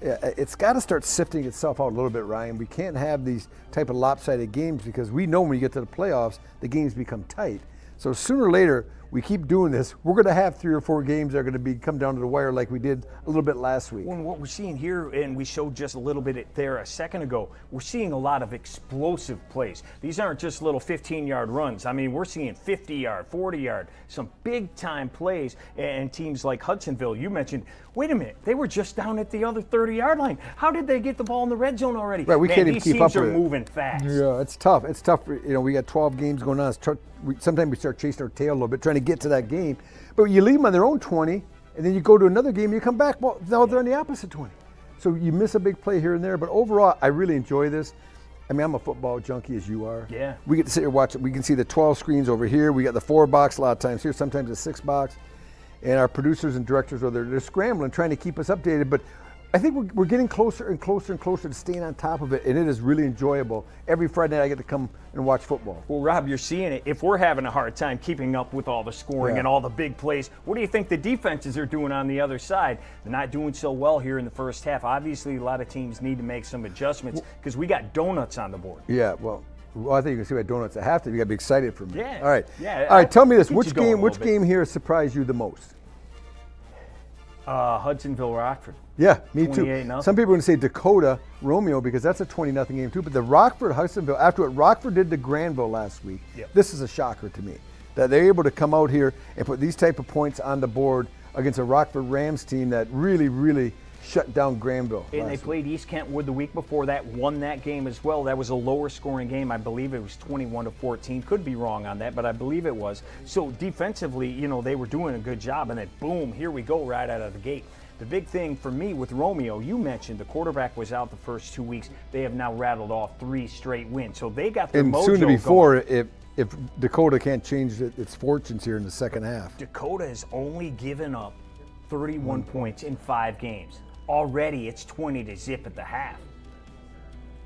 It's got to start sifting itself out a little bit, Ryan. We can't have these type of lopsided games because we know when you get to the playoffs, the games become tight. So sooner or later, we keep doing this, we're going to have 3 or 4 games that are going to come down to the wire like we did a little bit last week. When what we're seeing here, and we showed just a little bit there a second ago, we're seeing a lot of explosive plays. These aren't just little 15-yard runs. I mean, we're seeing 50-yard, 40-yard, some big-time plays. And teams like Hudsonville, you mentioned, wait a minute, they were just down at the other 30-yard line. How did they get the ball in the red zone already? Right, we can't even keep up with it. These teams are moving fast. Yeah, it's tough. It's tough. We got 12 games going on. Sometimes we start chasing our tail a little bit, trying to get to that game. But you leave them on their own 20, and then you go to another game, you come back, well, now they're on the opposite 20. So you miss a big play here and there. But overall, I really enjoy this. I mean, I'm a football junkie as you are. Yeah. We get to sit here and watch it. We can see the 12 screens over here. We got the 4-box a lot of times here, sometimes a 6-box. And our producers and directors, they're scrambling, trying to keep us updated. But I think we're getting closer and closer and closer to staying on top of it, and it is really enjoyable. Every Friday night I get to come and watch football. Well, Rob, you're seeing it. If we're having a hard time keeping up with all the scoring and all the big plays, what do you think the defenses are doing on the other side? They're not doing so well here in the first half. Obviously, a lot of teams need to make some adjustments because we got donuts on the board. Yeah, well, I think you can see my donuts at halftime. You got to be excited for me. Yeah. All right. Yeah. All right, tell me this. Which game here surprised you the most? Hudsonville Rockford. Yeah, me too. 28-0. Some people are going to say Dakota Romeo because that's a 20-0 game too. But the Rockford Hudsonville, after what Rockford did to Granville last week, this is a shocker to me that they're able to come out here and put these type of points on the board against a Rockford Rams team that really, really shut down Granville. And they played East Kentwood the week before that, won that game as well. That was a lower scoring game. I believe it was 21-14. Could be wrong on that, but I believe it was. So defensively, they were doing a good job, and then boom, here we go right out of the gate. The big thing for me with Romeo, you mentioned the quarterback was out the first 2 weeks. They have now rattled off 3 straight wins. So they got their mojo and soon to be 4 going. if Dakota can't change its fortunes here in the second half. Dakota has only given up 31 points in 5 games. Already it's 20-0 at the half.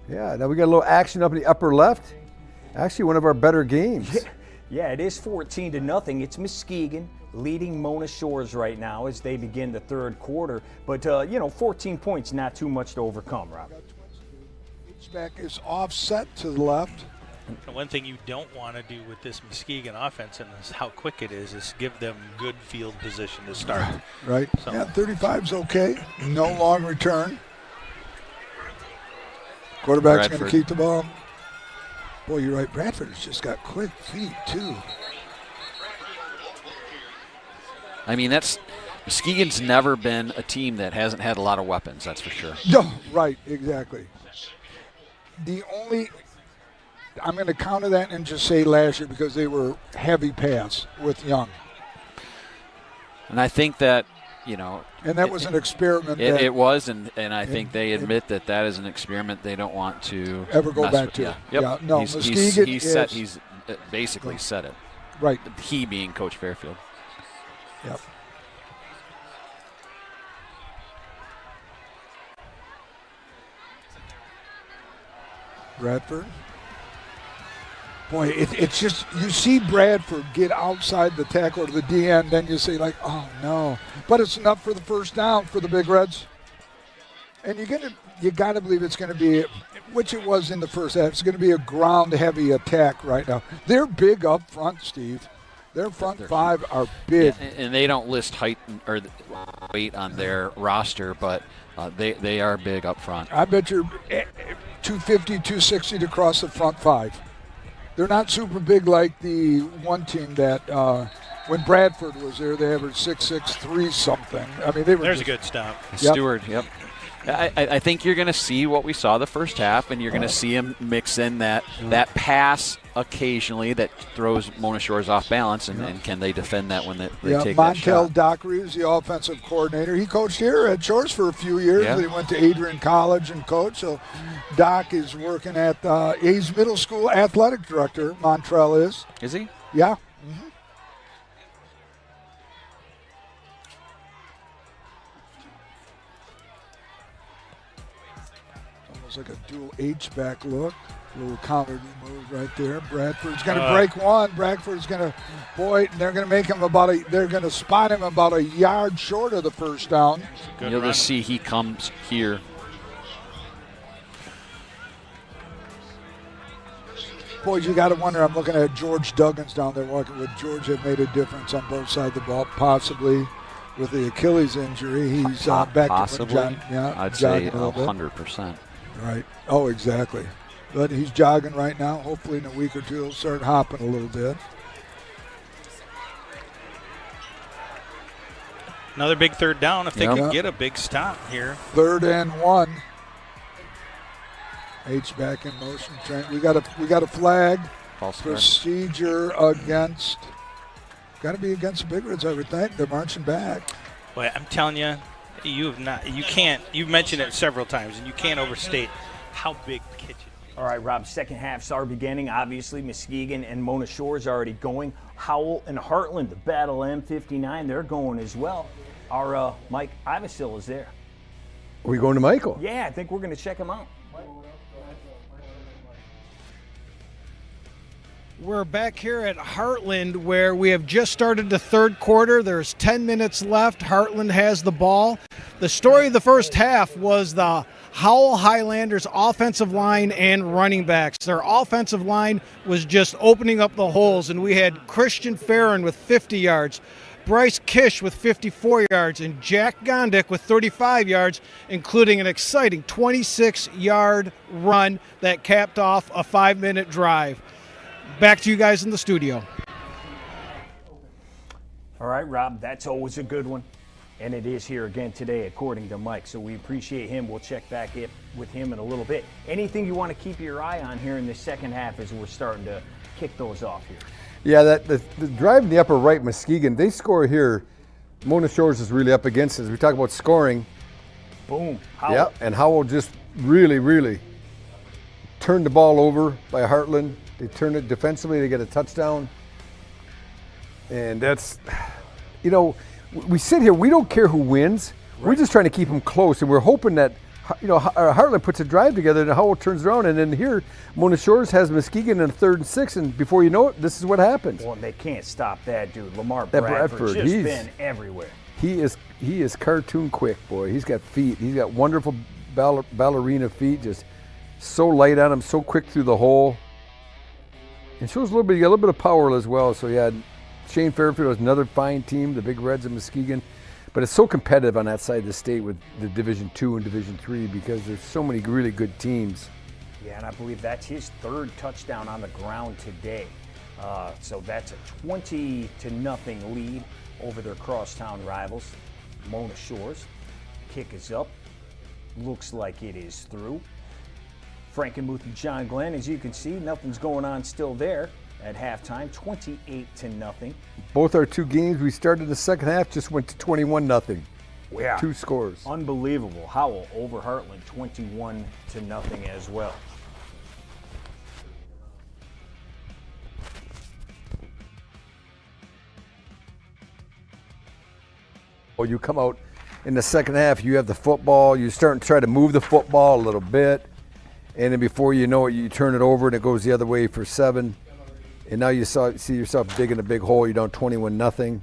Yeah, now we got a little action up in the upper left. Actually, one of our better games. Yeah, it is 14-0. It's Muskegon leading Mona Shores right now as they begin the third quarter. But, 14 points, not too much to overcome, Rob. Back is offset to the left. One thing you don't want to do with this Muskegon offense and how quick it is give them good field position to start. Right. So. Yeah, 35's okay. No long return. Quarterback's going to keep the ball. Boy, you're right. Bradford has just got quick feet, too. I mean, that's Muskegon's never been a team that hasn't had a lot of weapons, that's for sure. No, right, exactly. I'm going to counter that and just say last year because they were heavy pass with Young. And I think that, And that was an experiment. It was, and I think they admit that is an experiment they don't want to ever go back to. Yeah. Yep. Yeah, no, Muskegon Muskegon he's basically said it. Right. He being Coach Fairfield. Yep. Bradford. Boy, it's just, you see Bradford get outside the tackle to the DN, then you say like, oh no. But it's enough for the first down for the Big Reds. And you got to believe it's going to be, which it was in the first half, it's going to be a ground-heavy attack right now. They're big up front, Steve. Their front five are big. Yeah, and they don't list height or weight on their roster, but they are big up front. I bet you're 250, 260 to cross the front five. They're not super big like the one team that when Bradford was there, they averaged 6'6", something. I mean, they were. There's a good stop. Stewart, yep. I think you're going to see what we saw the first half, and you're going to see him mix in that pass occasionally that throws Mona Shores off balance, and can they defend that when they take that shot? Montel Dockery is the offensive coordinator. He coached here at Shores for a few years. Yeah. He went to Adrian College and coached. So Doc is working at he's middle school athletic director, Montrell is. Is he? Yeah. Like a dual H-back look. A little counter move right there. Bradford's going to break one. Bradford's going to, they're going to make him they're going to spot him about a yard short of the first down. You'll just see he comes here. Boys, you got to wonder, I'm looking at George Duggins down there walking with George have made a difference on both sides of the ball, possibly with the Achilles injury. He's back possibly. to I'd say 100%. Right. Oh, exactly. But he's jogging right now. Hopefully in a week or two he'll start hopping a little bit. Another big third down if they can get a big stop here. 3rd and 1. H back in motion. We got a flag. False procedure against. Got to be against the Big Reds, I would think. They're marching back. Boy, I'm telling you, you've mentioned it several times, and you can't overstate how big the kitchen is. All right, Rob, second half's are beginning. Obviously, Muskegon and Mona Shores are already going. Howell and Heartland, the Battle M59, they're going as well. Our Mike Ivasil is there. Are we going to Michael? Yeah, I think we're going to check him out. We're back here at Heartland where we have just started the third quarter. There's 10 minutes left. Heartland has the ball. The story of the first half was the Howell Highlanders offensive line and running backs. Their offensive line was just opening up the holes, and we had Christian Farron with 50 yards, Bryce Kish with 54 yards, and Jack Gondik with 35 yards, including an exciting 26-yard run that capped off a 5-minute drive. Back to you guys in the studio. All right, Rob, that's always a good one. And it is here again today, according to Mike. So we appreciate him. We'll check back with him in a little bit. Anything you want to keep your eye on here in the second half as we're starting to kick those off here? Yeah, the drive in the upper right, Muskegon, they score here. Mona Shores is really up against it. As we talk about scoring. Boom. Howell. Yeah, and Howell just really turned the ball over by Heartland. They turn it defensively, they get a touchdown. And that's, we sit here, we don't care who wins. Right. We're just trying to keep them close, and we're hoping that, Heartland puts a drive together and Howell turns around, and then here, Mona Shores has Muskegon in 3rd and 6, and before you know it, this is what happens. Well, they can't stop that dude. Lamar Bradford's just been everywhere. He is cartoon quick, boy. He's got feet. He's got wonderful ballerina feet, just so light on him, so quick through the hole. And shows a little bit of power as well. So yeah, Shane Fairfield is another fine team, the Big Reds of Muskegon. But it's so competitive on that side of the state with the Division II and Division III because there's so many really good teams. Yeah, and I believe that's his 3rd touchdown on the ground today. So that's a 20-0 lead over their crosstown rivals. Mona Shores. Kick is up. Looks like it is through. Frankenmuth and John Glenn, as you can see, nothing's going on still there at halftime, 28-0. Both our two games, we started the second half, just went to 21-0. Yeah. 2 scores. Unbelievable. Howell over Heartland, 21-0 as well. Well, you come out in the second half, you have the football, you start to try to move the football a little bit, and then before you know it, you turn it over and it goes the other way for 7. And now you see yourself digging a big hole. You're down 21-0.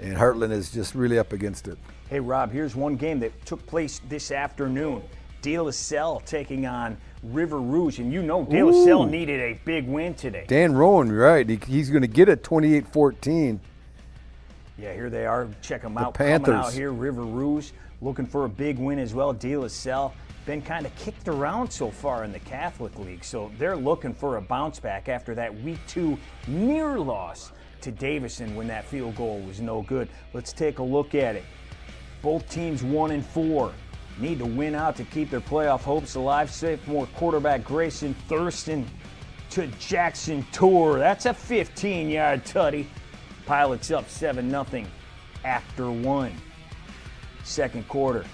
And Heartland is just really up against it. Hey, Rob, here's one game that took place this afternoon. De La Salle taking on River Rouge. And you know De La Salle needed a big win today. Dan Rowan, right. He's going to get it 28-14. Yeah, here they are. Check them out. Panthers. Coming out here, River Rouge looking for a big win as well. De La Salle been kind of kicked around so far in the Catholic League, so they're looking for a bounce back after that Week 2 near loss to Davison when that field goal was no good. Let's take a look at it. Both teams 1-4. Need to win out to keep their playoff hopes alive. Sophomore quarterback Grayson Thurston to Jackson Tour. That's a 15-yard tutty. Pilots up 7-0 after 1. Second quarter.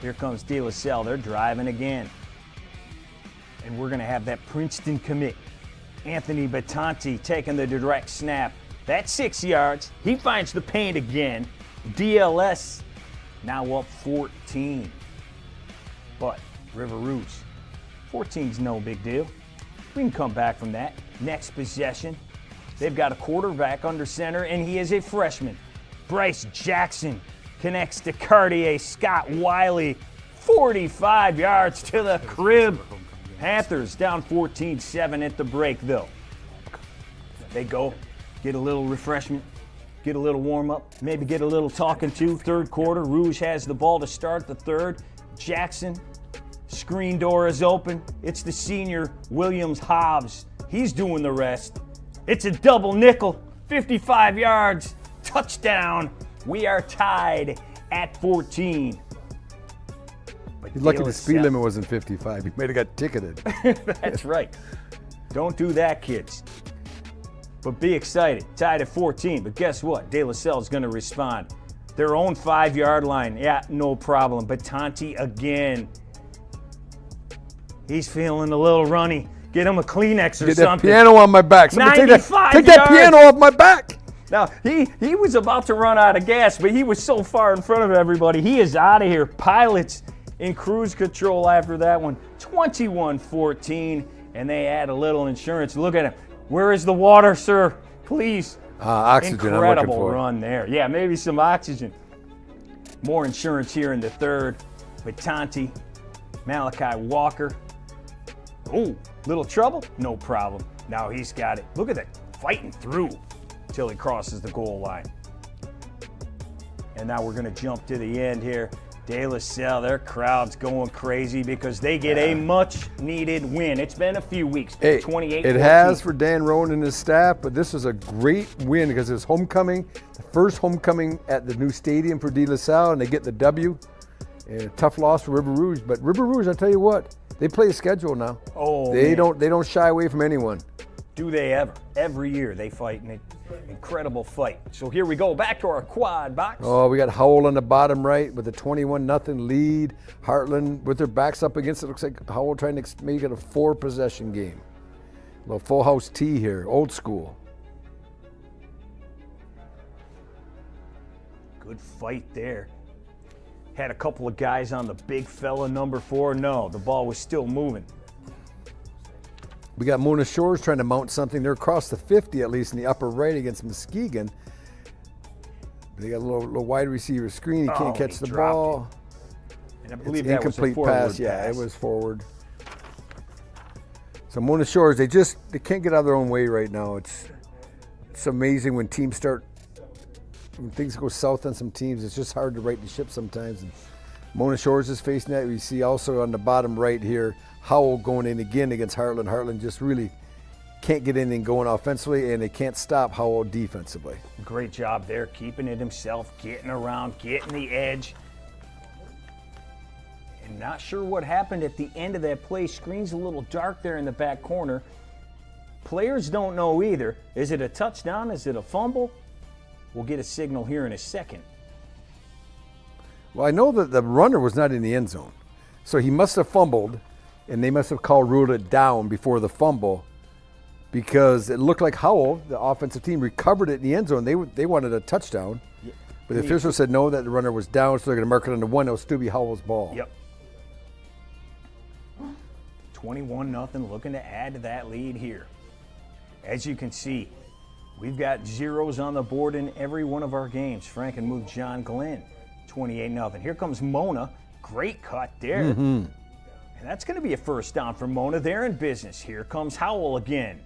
Here comes De La Salle. They're driving again. And we're going to have that Princeton commit. Anthony Batanti taking the direct snap. That's 6 yards. He finds the paint again. DLS now up 14. But River Rouge, 14's no big deal. We can come back from that. Next possession. They've got a quarterback under center, and he is a freshman. Bryce Jackson connects to Cartier Scott Wiley. 45 yards to the crib. Panthers down 14-7 at the break, though. They go, get a little refreshment, get a little warm-up, maybe get a little talking to. Third quarter, Rouge has the ball to start the third. Jackson, screen door is open. It's the senior Williams Hobbs. He's doing the rest. It's a double nickel, 55 yards, touchdown. We are tied at 14. But He's lucky the speed limit wasn't 55. He might have got ticketed. That's right. Don't do that, kids. But be excited. Tied at 14. But guess what? De La Salle is going to respond. Their own 5-yard line. Yeah, no problem. But Tanti again. He's feeling a little runny. Get him a Kleenex or Get something. that piano on my back. Somebody take that piano off my back. Now, he was about to run out of gas, but he was so far in front of everybody. He is out of here. Pilots in cruise control after that one. 21-14, and they add a little insurance. Look at him. Where is the water, sir? Please. Oxygen. Incredible I'm looking for. run there. Yeah, maybe some oxygen. More insurance here in the third with Tanti, Malachi Walker. Oh, little trouble? No problem. Now he's got it. Look at that, fighting through till he crosses the goal line. And now we're going to jump to the end here. De La Salle, their crowd's going crazy because they get a much-needed win. It's been a few weeks. Hey, 28-14. it has for Dan Rowan and his staff, but this is a great win because it's homecoming, the first homecoming at the new stadium for De La Salle, and they get the W. And a tough loss for River Rouge, but River Rouge, I tell you what, they play a schedule now. Oh, they man. don't shy away from anyone. Do they ever? Every year they fight an incredible fight. So here we go, back to our quad box. Oh, we got Howell on the bottom right with a 21-0 lead. Heartland with their backs up against it. Looks like Howell trying to make it a 4-possession game. A little full house tee here, old school. Good fight there. Had a couple of guys on the big fella number 4. No, the ball was still moving. We got Mona Shores trying to mount something. They're across the 50 at least in the upper right against Muskegon. They got a little wide receiver screen. He can't catch the ball. And I believe it's that was a incomplete forward pass. Yeah, it was forward. So Mona Shores, they can't get out of their own way right now. It's amazing when teams when things go south on some teams. It's just hard to right the ship sometimes. And Mona Shores is facing that. We see also on the bottom right here Howell going in again against Heartland. Heartland just really can't get anything going offensively, and they can't stop Howell defensively. Great job there, keeping it himself, getting around, getting the edge. And not sure what happened at the end of that play. Screen's a little dark there in the back corner. Players don't know either. Is it a touchdown? Is it a fumble? We'll get a signal here in a second. Well, I know that the runner was not in the end zone, so he must have fumbled, and they must have ruled it down before the fumble, because it looked like Howell, the offensive team, recovered it in the end zone. They wanted a touchdown, but the official said no, that the runner was down, so they're going to mark it on the one. It'll still be Howell's ball. Yep. 21-0, looking to add to that lead here. As you can see, we've got zeros on the board in every one of our games. Frank and move John Glenn, 28-0. Here comes Mona. Great cut there. And that's going to be a first down for Mona. They're in business. Here comes Howell again.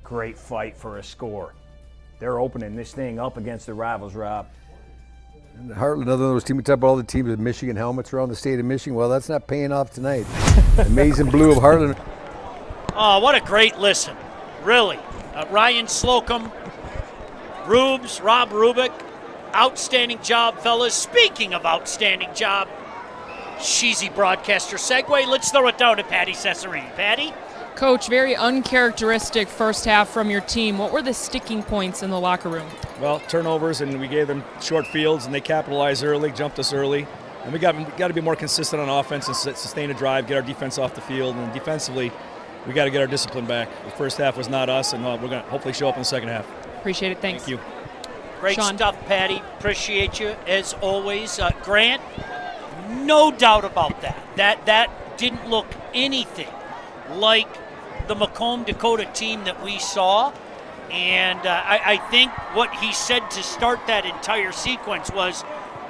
Great fight for a score. They're opening this thing up against the rivals, Rob. And Heartland, another of those teams, we talk about all the teams with Michigan helmets around the state of Michigan. Well, that's not paying off tonight. Amazing blue of Heartland. Oh, what a great listen. Really. Ryan Slocum, Rubes, Rob Rubick, outstanding job, fellas. Speaking of outstanding job, cheesy broadcaster segue. Let's throw it down to Patty Cesarini. Patty? Coach, very uncharacteristic first half from your team. What were the sticking points in the locker room? Well, turnovers, and we gave them short fields, and they capitalized early, jumped us early. And we got to be more consistent on offense and sustain a drive, get our defense off the field. And defensively, we got to get our discipline back. The first half was not us, and we're going to hopefully show up in the second half. Appreciate it. Thanks. Thank you. Great stuff, Patty. Appreciate you, as always. Grant, no doubt about that. That didn't look anything like the Macomb Dakota team that we saw. And I think what he said to start that entire sequence was,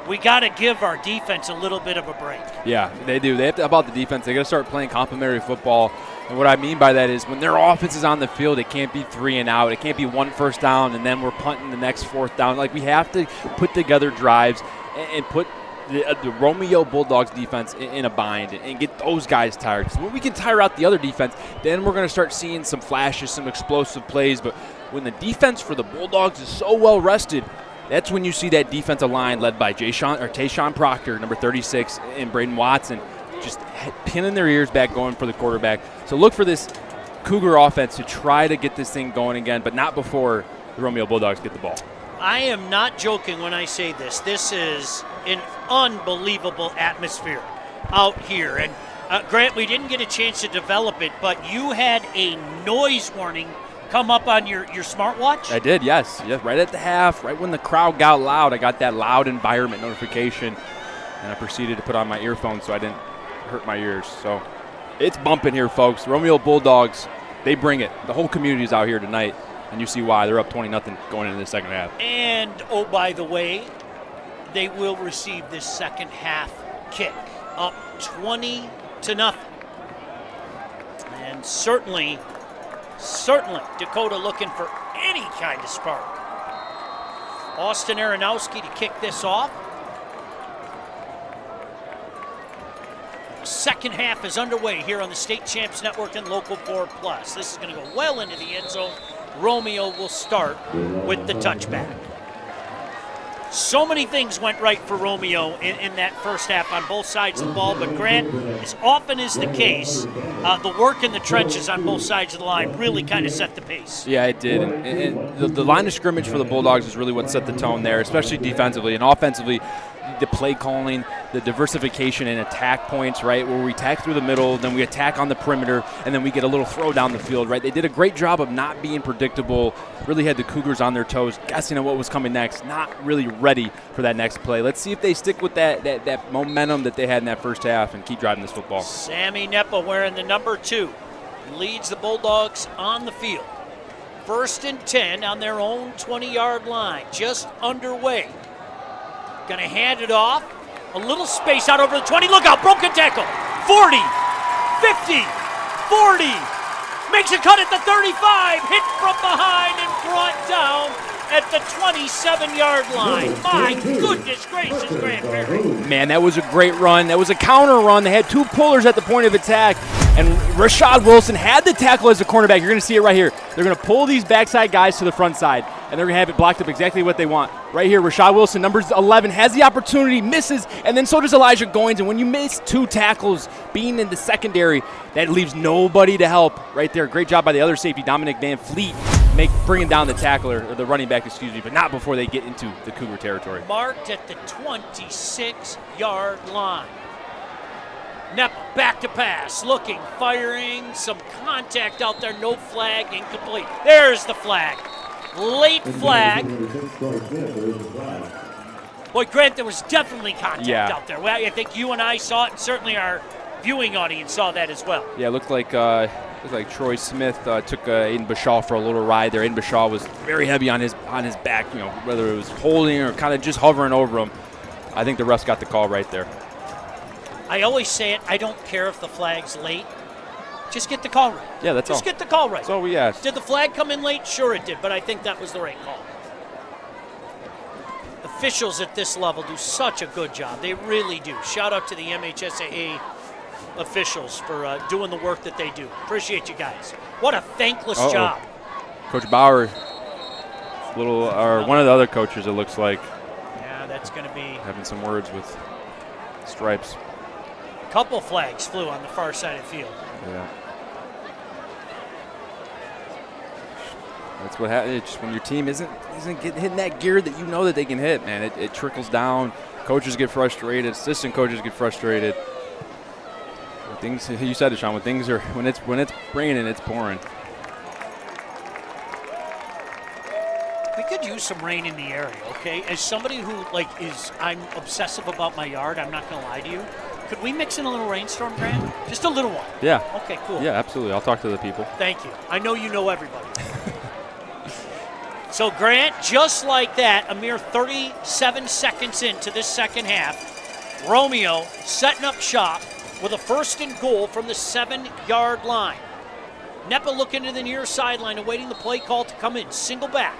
we got to give our defense a little bit of a break. Yeah, they do. They have to, about the defense, they got to start playing complementary football. And what I mean by that is when their offense is on the field, it can't be 3 and out. It can't be 1 first down and then we're punting the next 4th down. Like, we have to put together drives and put the Romeo Bulldogs defense in a bind and get those guys tired. Because when we can tire out the other defense, then we're going to start seeing some flashes, some explosive plays. But when the defense for the Bulldogs is so well rested, that's when you see that defensive line led by Tayshawn Proctor, number 36, and Braden Watson, just pinning their ears back, going for the quarterback. So look for this Cougar offense to try to get this thing going again, but not before the Romeo Bulldogs get the ball. I am not joking when I say this. This is an unbelievable atmosphere out here. And Grant, we didn't get a chance to develop it, but you had a noise warning come up on your smartwatch? I did, yes. Right at the half, right when the crowd got loud, I got that loud environment notification, and I proceeded to put on my earphones so I didn't hurt my ears. So it's bumping here, folks. Romeo Bulldogs, they bring it. The whole community is out here tonight, and you see why. They're up 20-0 going into the second half. And, oh, by the way, they will receive this second half kick, up 20-0. And certainly Dakota looking for any kind of spark. Austin Aronowski to kick this off. Second half is underway here on the State Champs Network and Local 4 Plus. This is going to go well into the end zone. Romeo will start with the touchback. So many things went right for Romeo in that first half on both sides of the ball, but Grant, as often is the case, the work in the trenches on both sides of the line really kind of set the pace. Yeah, it did. And the line of scrimmage for the Bulldogs is really what set the tone there, especially defensively. And offensively, the play calling, the diversification and attack points, right, where we attack through the middle, then we attack on the perimeter, and then we get a little throw down the field, right? They did a great job of not being predictable, really had the Cougars on their toes, guessing at what was coming next, not really ready for that next play. Let's see if they stick with that momentum that they had in that first half and keep driving this football. Sammy Nepa wearing the number 2 leads the Bulldogs on the field. 1st and 10 on their own 20-yard line, just underway. Going to hand it off. A little space out over the 20. Look out, broken tackle. 40, 50, 40. Makes a cut at the 35. Hit from behind and brought down at the 27-yard line. My goodness gracious, Grant Perry. Man, that was a great run. That was a counter run. They had 2 pullers at the point of attack. And Rashad Wilson had the tackle as a cornerback. You're going to see it right here. They're going to pull these backside guys to the front side, and they're going to have it blocked up exactly what they want. Right here, Rashad Wilson, number 11, has the opportunity, misses, and then so does Elijah Goins. And when you miss 2 tackles being in the secondary, that leaves nobody to help right there. Great job by the other safety, Dominic Van Fleet, bringing down the tackler, or the running back, excuse me, but not before they get into the Cougar territory. Marked at the 26-yard line. Nepa back to pass, looking, firing, some contact out there, no flag, incomplete. There's the flag. Late flag. Boy, Grant, there was definitely contact out there. Well, I think you and I saw it, and certainly our viewing audience saw that as well. Yeah, it looked like Troy Smith took Aiden Bashaw for a little ride there. Aiden Bashaw was very heavy on his back, whether it was holding or kind of just hovering over him. I think the refs got the call right there. I always say it, I don't care if the flag's late. Just get the call right. Yeah, that's all. Just get the call right. That's all we asked. Did the flag come in late? Sure it did, but I think that was the right call. Officials at this level do such a good job. They really do. Shout out to the MHSAA officials for doing the work that they do. Appreciate you guys. What a thankless job. Coach Bauer, one of the other coaches, it looks like. Yeah, that's going to be having some words with Stripes. Couple flags flew on the far side of the field. Yeah. That's what happens. Just when your team isn't hitting that gear that you know that they can hit, man. It trickles down. Coaches get frustrated. Assistant coaches get frustrated. Things, you said it, Sean. When it's raining, it's pouring. We could use some rain in the area, okay? As somebody who I'm obsessive about my yard, I'm not going to lie to you. Could we mix in a little rainstorm, Grant? Just a little one. Yeah. Okay, cool. Yeah, absolutely. I'll talk to the people. Thank you. I know you know everybody. So, Grant, just like that, a mere 37 seconds into this second half, Romeo setting up shop with a 1st and goal from the 7-yard line. Nepa looking to the near sideline, awaiting the play call to come in. Single back.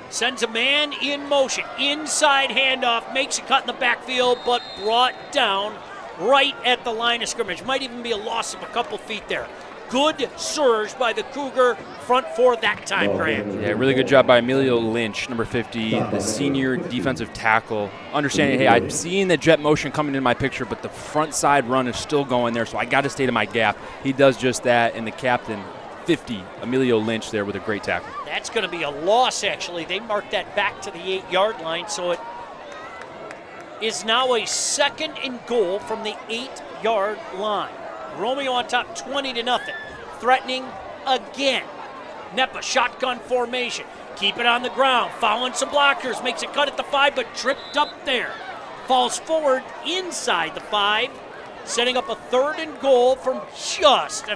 Sends a man in motion. Inside handoff. Makes a cut in the backfield, but brought down right at the line of scrimmage. Might even be a loss of a couple feet there. Good surge by the Cougar front four that time, Grant. Yeah, really good job by Emilio Lynch, number 50, the senior defensive tackle. Understanding, hey, I'm seeing the jet motion coming in my picture, but the front side run is still going there, so I got to stay to my gap. He does just that, and the captain, 50, Emilio Lynch there with a great tackle. That's going to be a loss, actually. They marked that back to the 8-yard line, so it is now a 2nd and goal from the 8-yard line. Romeo on top 20-0. Threatening again. Nepa shotgun formation. Keep it on the ground. Following some blockers. Makes a cut at the 5, but tripped up there. Falls forward inside the 5. Setting up a 3rd and goal from just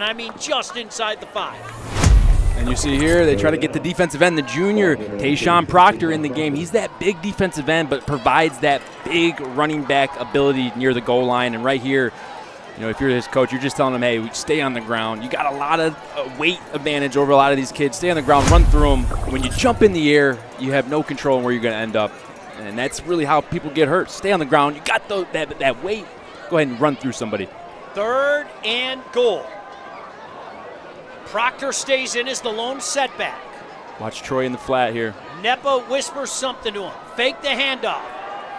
inside the 5. And you see here, they try to get the defensive end, the junior, Tayshawn Proctor, in the game. He's that big defensive end, but provides that big running back ability near the goal line. And right here, if you're his coach, you're just telling him, hey, we stay on the ground. You got a lot of weight advantage over a lot of these kids. Stay on the ground, run through them. When you jump in the air, you have no control on where you're going to end up. And that's really how people get hurt. Stay on the ground. You got that weight. Go ahead and run through somebody. 3rd and goal. Proctor stays in as the lone setback. Watch Troy in the flat here. Nepa whispers something to him. Fake the handoff.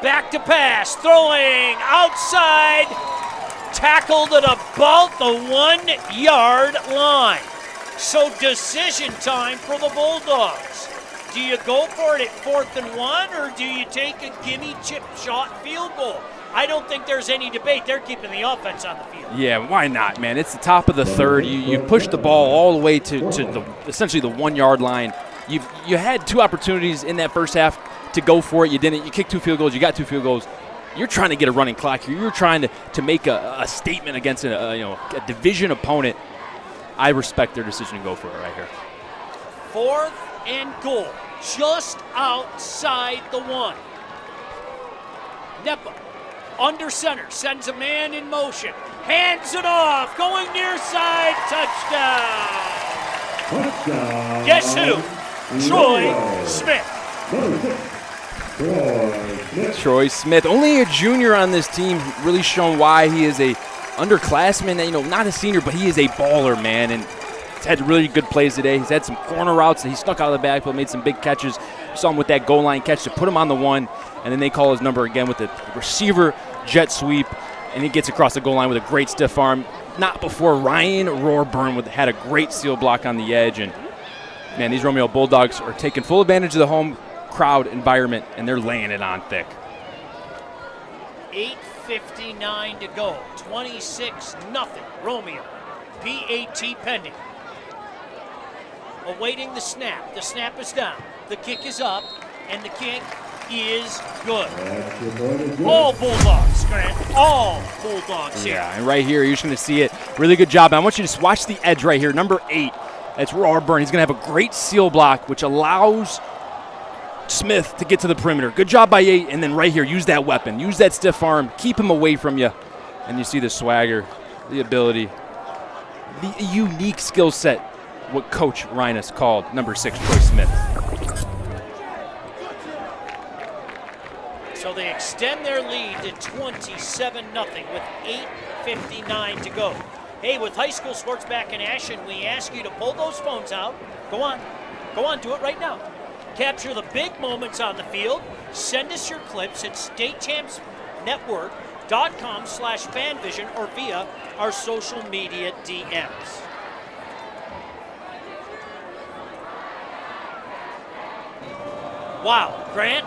Back to pass. Throwing outside. Tackled at about the 1-yard line. So decision time for the Bulldogs. Do you go for it at 4th and 1, or do you take a gimme chip shot field goal? I don't think there's any debate. They're keeping the offense on the field. Yeah, why not, man? It's the top of the 3rd. You push the ball all the way to essentially the 1-yard line. You had 2 opportunities in that first half to go for it. You didn't. You kicked 2 field goals. You got 2 field goals. You're trying to get a running clock here. You're trying to make a statement against a division opponent. I respect their decision to go for it right here. 4th and goal, just outside the 1. Nepa, under center, sends a man in motion, hands it off, going near side, touchdown. Guess who? Troy Smith. Troy Smith, only a junior on this team, really shown why he is a underclassman, not a senior, but he is a baller, man. And he's had really good plays today. He's had some corner routes that he snuck out of the backfield, made some big catches. You saw him with that goal line catch to put him on the one, and then they call his number again with the receiver jet sweep, and he gets across the goal line with a great stiff arm. Not before Ryan Roarburn had a great seal block on the edge. And, man, these Romeo Bulldogs are taking full advantage of the home crowd environment, and they're laying it on thick. 8:59 to go. 26-0 Romeo. PAT pending. Awaiting the snap. The snap is down. The kick is up, and the kick is good. All Bulldogs, Grant. All Bulldogs here. Yeah, and right here, you're just going to see it. Really good job. I want you to watch the edge right here. Number 8. That's Roarburn. He's going to have a great seal block, which allows Smith to get to the perimeter. Good job by 8. And then right here, use that weapon. Use that stiff arm. Keep him away from you. And you see the swagger, the ability, the unique skill set, what Coach Reines called number 6, Troy Smith. So they extend their lead to 27-0 with 8:59 to go. Hey, with high school sports back in action, we ask you to pull those phones out. Go on, do it right now. Capture the big moments on the field. Send us your clips at statechampsnetwork.com/fanvision or via our social media DMs. Wow, Grant.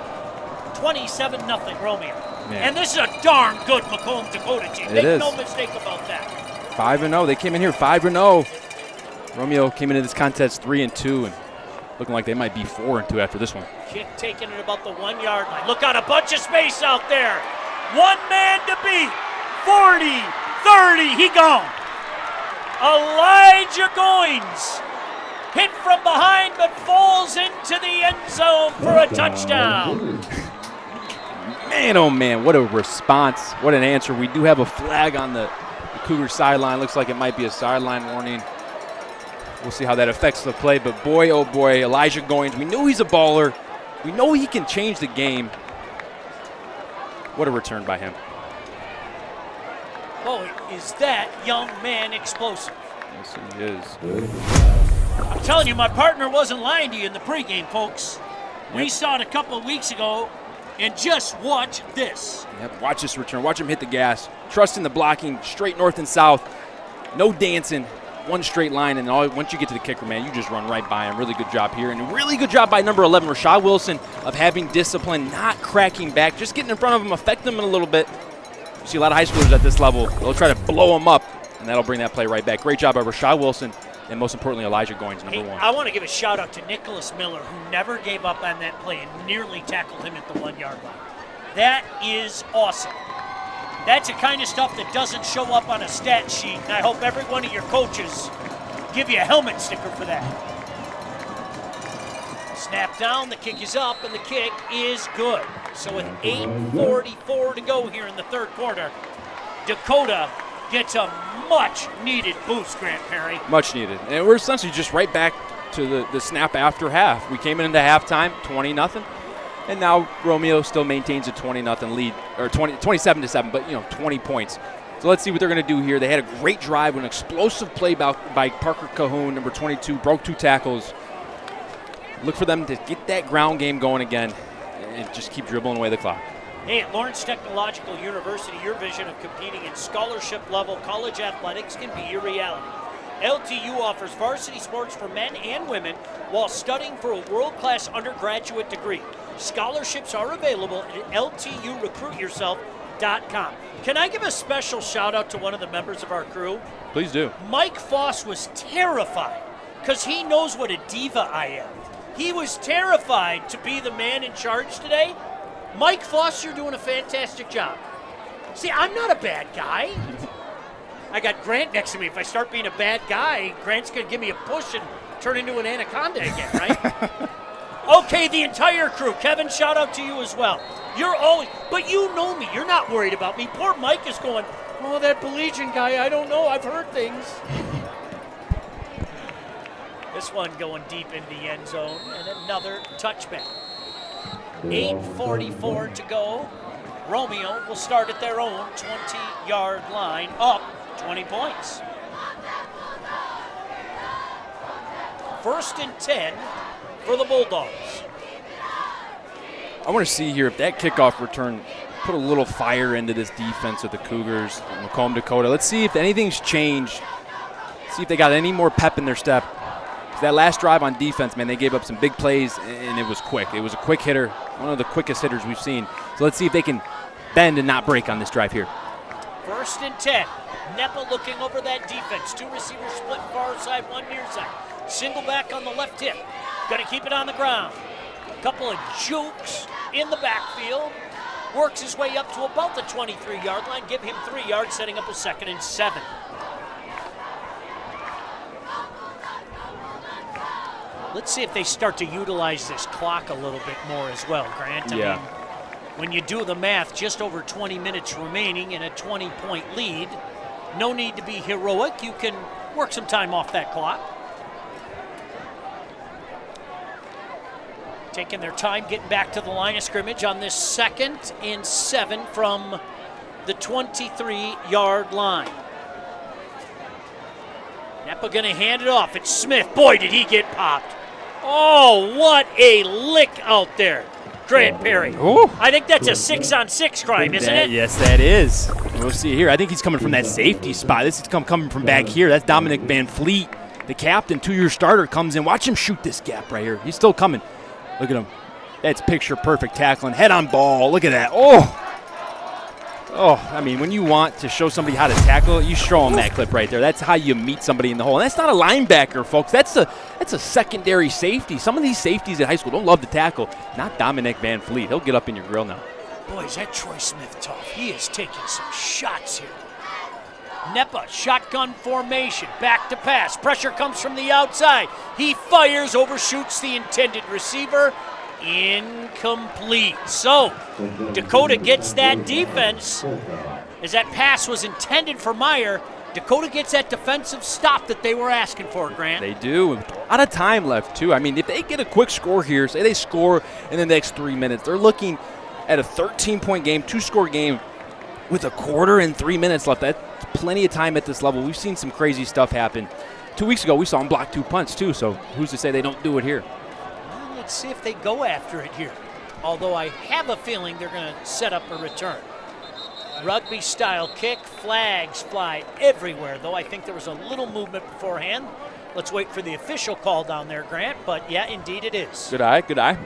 27-0 Romeo. Man. And this is a darn good Macomb Dakota team. Make is. no mistake about that. 5-0. They came in here 5-0. Romeo came into this contest 3-2 and looking like they might be 4-2 after this one. Kick taken at about the 1 yard line. Look out, a bunch of space out there. One man to beat. 40, 30, he gone. Elijah Goins hit from behind but falls into the end zone for a touchdown. Man, oh man, what a response. What an answer. We do have a flag on the Cougar sideline. Looks like it might be a sideline warning. We'll see how that affects the play. But boy, oh boy, Elijah Goins, we know he's a baller. We know he can change the game. What a return by him. Boy, is that young man explosive. Yes, he is. I'm telling you, my partner wasn't lying to you in the pregame, folks. We saw it a couple of weeks ago, and just watch this. Yep, watch this return. Watch him hit the gas. Trust in the blocking, straight north and south. No dancing, one straight line, and once you get to the kicker, man, you just run right by him. Really good job here, and really good job by number 11, Rashad Wilson, of having discipline, not cracking back, just getting in front of him, affect them a little bit. You see a lot of high schoolers at this level. They'll try to blow them up, and that'll bring that play right back. Great job by Rashad Wilson. And most importantly, Elijah Goins, number 1. I want to give a shout out to Nicholas Miller, who never gave up on that play and nearly tackled him at the 1 yard line. That is awesome. That's the kind of stuff that doesn't show up on a stat sheet, and I hope every one of your coaches give you a helmet sticker for that. Snap down, the kick is up, and the kick is good. So with 8:44 to go here in the third quarter, Dakota gets a much-needed boost, Grant Perry. Much needed. And we're essentially just right back to the snap after half. We came into halftime 20-0, and now Romeo still maintains a 20-0 lead, or 27-7, but 20 points. So let's see what they're going to do here. They had a great drive, an explosive play by Parker Cahoon, number 22, broke 2 tackles. Look for them to get that ground game going again and just keep dribbling away the clock. Hey, at Lawrence Technological University, your vision of competing in scholarship-level college athletics can be your reality. LTU offers varsity sports for men and women while studying for a world-class undergraduate degree. Scholarships are available at LTURecruitYourself.com. Can I give a special shout-out to one of the members of our crew? Please do. Mike Foss was terrified because he knows what a diva I am. He was terrified to be the man in charge today. Mike Foss, you're doing a fantastic job. See, I'm not a bad guy. I got Grant next to me. If I start being a bad guy, Grant's going to give me a push and turn into an anaconda again, right? Okay, the entire crew. Kevin, shout out to you as well. You're always, but you know me. You're not worried about me. Poor Mike is going, oh, that Belizean guy, I don't know. I've heard things. This one going deep in the end zone, and another touchback. 8:44 to go. Romeo will start at their own 20-yard line, up 20 points. 1st and 10 for the Bulldogs. I want to see here if that kickoff return put a little fire into this defense of the Cougars, Macomb, Dakota. Let's see if anything's changed. See if they got any more pep in their step. That last drive on defense, man, they gave up some big plays, and it was quick. It was a quick hitter, one of the quickest hitters we've seen. So let's see if they can bend and not break on this drive here. 1st and 10. Nepa looking over that defense. 2 receivers split far side, 1 near side. Single back on the left hip. Got to keep it on the ground. A couple of jukes in the backfield. Works his way up to about the 23-yard line. Give him 3 yards, setting up a 2nd and 7. Let's see if they start to utilize this clock a little bit more as well, Grant. I mean, when you do the math, just over 20 minutes remaining in a 20-point lead, no need to be heroic. You can work some time off that clock. Taking their time, getting back to the line of scrimmage on this 2nd and 7 from the 23-yard line. Nepa going to hand it off. It's Smith. Boy, did he get popped. Oh, what a lick out there, Grant Perry. Ooh. I think that's a 6-on-6 crime, isn't it? Yes, that is. We'll see here. I think he's coming from that safety spot. This is coming from back here. That's Dominic Van Fleet, the captain, 2-year starter, comes in. Watch him shoot this gap right here. He's still coming. Look at him. That's picture perfect tackling. Head on ball. Look at that. Oh, I mean, when you want to show somebody how to tackle, you show them that clip right there. That's how you meet somebody in the hole. And that's not a linebacker, folks. That's a secondary safety. Some of these safeties at high school don't love to tackle. Not Dominic Van Fleet. He'll get up in your grill now. Boy, is that Troy Smith tough. He is taking some shots here. Nepa, shotgun formation, back to pass. Pressure comes from the outside. He fires, overshoots the intended receiver. Incomplete. So, Dakota gets that defense. As that pass was intended for Meyer, Dakota gets that defensive stop that they were asking for, Grant. They do. A lot of time left, too. I mean, if they get a quick score here, say they score in the next 3 minutes, they're looking at a 13-point game, 2-score game with a quarter and 3 minutes left. That's plenty of time at this level. We've seen some crazy stuff happen. 2 weeks ago, we saw them block 2 punts, too, so who's to say they don't do it here? Well, let's see if they go after it here. Although I have a feeling they're going to set up a return. Rugby-style kick, flags fly everywhere, though I think there was a little movement beforehand. Let's wait for the official call down there, Grant, but yeah, indeed it is. Good eye, good eye.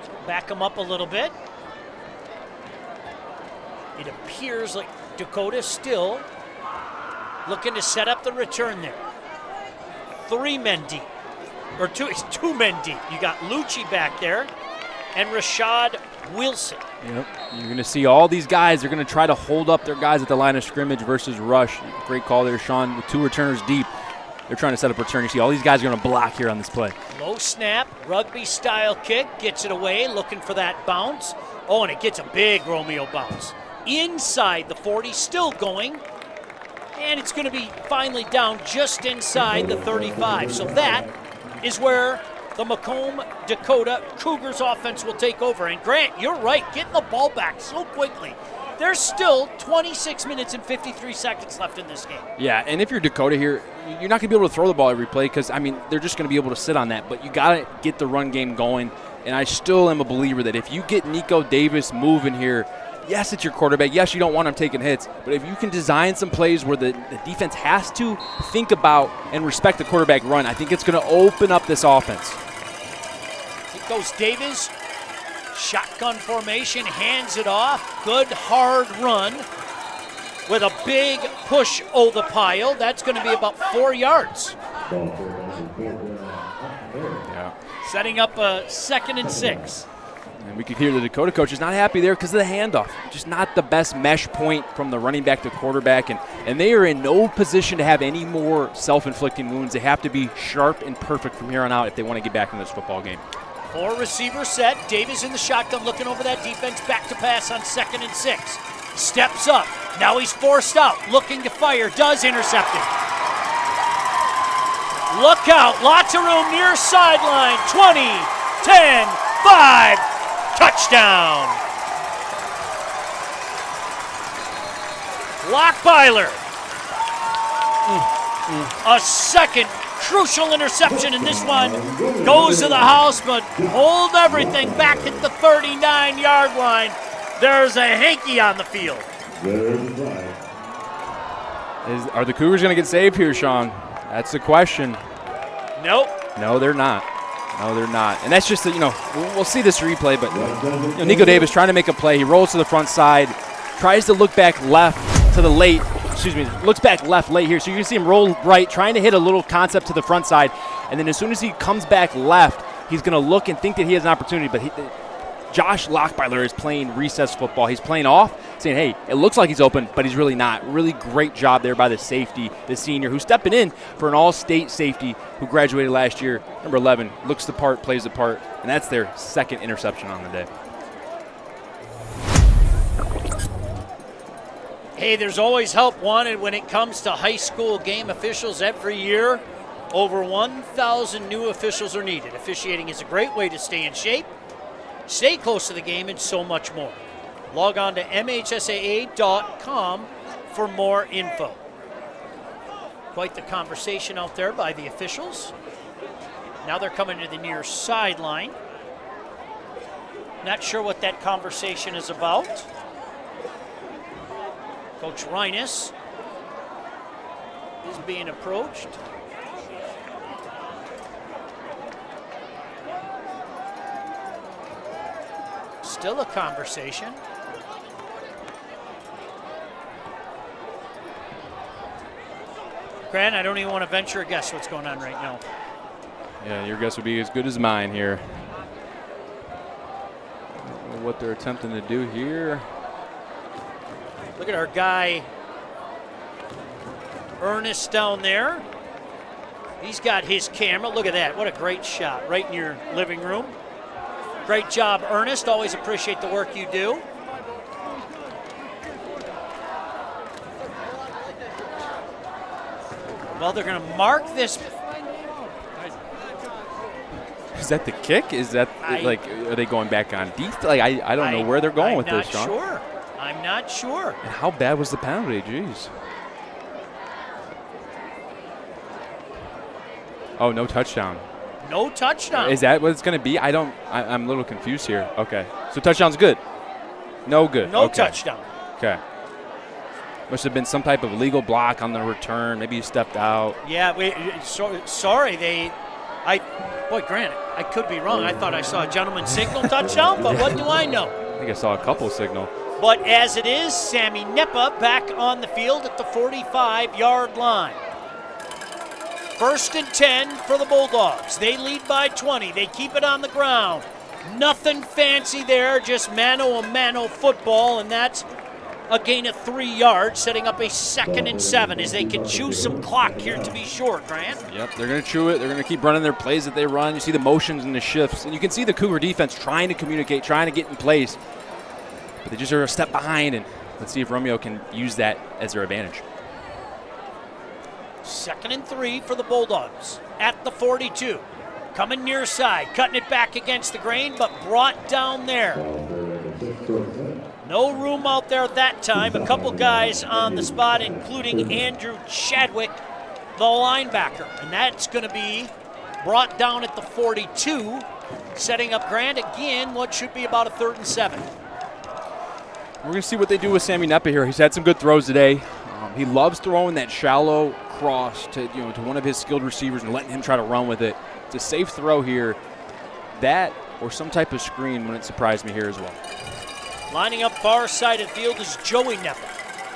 So back them up a little bit. It appears like Dakota still looking to set up the return there. 3 men deep, or two men deep. You got Lucci back there and Rashad Wilson. Yep. You're going to see all these guys. They're going to try to hold up their guys at the line of scrimmage versus rush. Great call there, Sean, with 2 returners deep. They're trying to set up a return. You see all these guys are going to block here on this play. Low snap, rugby-style kick, gets it away, looking for that bounce. Oh, and it gets a big Romeo bounce. Inside the 40, still going. And it's going to be finally down just inside the 35. So that is where the Macomb Dakota Cougars offense will take over. And Grant, you're right, getting the ball back so quickly. There's still 26 minutes and 53 seconds left in this game. Yeah, and if you're Dakota here, you're not going to be able to throw the ball every play because, I mean, they're just going to be able to sit on that. But you got to get the run game going. And I still am a believer that if you get Nico Davis moving here, yes, it's your quarterback. Yes, you don't want him taking hits. But if you can design some plays where the defense has to think about and respect the quarterback run, I think it's going to open up this offense. It goes Davis. Shotgun formation, hands it off. Good hard run with a big push over the pile. That's going to be about 4 yards. Yeah. Setting up a 2nd and 6. And we could hear the Dakota coach is not happy there because of the handoff. Just not the best mesh point from the running back to quarterback. And they are in no position to have any more self-inflicting wounds. They have to be sharp and perfect from here on out if they want to get back in this football game. 4 receiver set. Davis in the shotgun looking over that defense. Back to pass on 2nd and 6. Steps up. Now he's forced out. Looking to fire. Does intercept it. Look out. Lots of room near sideline. 20, 10, 5. Touchdown. Lockbyler. A second crucial interception, and this one goes to the house, but hold everything back at the 39-yard line. There's a hanky on the field. Are the Cougars going to get saved here, Sean? That's the question. Nope. No, they're not. No, they're not. And that's just, we'll see this replay, but Nico Davis trying to make a play. He rolls to the front side, tries to look back left to the late. Looks back left late here. So you can see him roll right, trying to hit a little concept to the front side. And then as soon as he comes back left, he's going to look and think that he has an opportunity. But Josh Lockbyler is playing recess football. He's playing off, saying, hey, it looks like he's open, but he's really not. Really great job there by the safety, the senior, who's stepping in for an all-state safety who graduated last year. Number 11, looks the part, plays the part, and that's their second interception on the day. Hey, there's always help wanted when it comes to high school game officials every year. Over 1,000 new officials are needed. Officiating is a great way to stay in shape, stay close to the game, and so much more. Log on to mhsaa.com for more info. Quite the conversation out there by the officials. Now they're coming to the near sideline. Not sure what that conversation is about. Coach Reines is being approached. Still a conversation. Grant, I don't even want to venture a guess what's going on right now. Yeah, your guess would be as good as mine here. What they're attempting to do here. Look at our guy, Ernest, down there. He's got his camera. Look at that. What a great shot right in your living room. Great job, Ernest. Always appreciate the work you do. Well, they're going to mark this. Is that the kick? Is that are they going back on defense? I don't know where they're going with this, Sean. I'm not sure. And how bad was the penalty? Jeez. Oh, no touchdown. No touchdown. Is that what it's going to be? I'm a little confused here. Okay. So touchdown's good. No good. No okay. touchdown. Okay. Must have been some type of legal block on the return. Maybe he stepped out. Yeah, sorry. Boy, Grant, I could be wrong. I thought I saw a gentleman signal touchdown, but what do I know? I think I saw a couple signal. But as it is, Sammy Nepa back on the field at the 45-yard line. 1st and 10 for the Bulldogs. They lead by 20. They keep it on the ground. Nothing fancy there, just mano-a-mano football, and that's a gain of 3 yards, setting up a 2nd and 7 as they can chew some clock here to be short, Grant. Yep, they're going to chew it. They're going to keep running their plays that they run. You see the motions and the shifts, and you can see the Cougar defense trying to communicate, trying to get in place. But they just are a step behind, and let's see if Romeo can use that as their advantage. 2nd and 3 for the Bulldogs at the 42. Coming near side, cutting it back against the grain, but brought down there. No room out there that time. A couple guys on the spot, including Andrew Chadwick, the linebacker. And that's going to be brought down at the 42, setting up Grant again, what should be about a 3rd and 7. We're going to see what they do with Sammy Nepa here. He's had some good throws today. He loves throwing that shallow cross to one of his skilled receivers and letting him try to run with it. It's a safe throw here. That or some type of screen wouldn't surprise me here as well. Lining up far side of the field is Joey Nepa.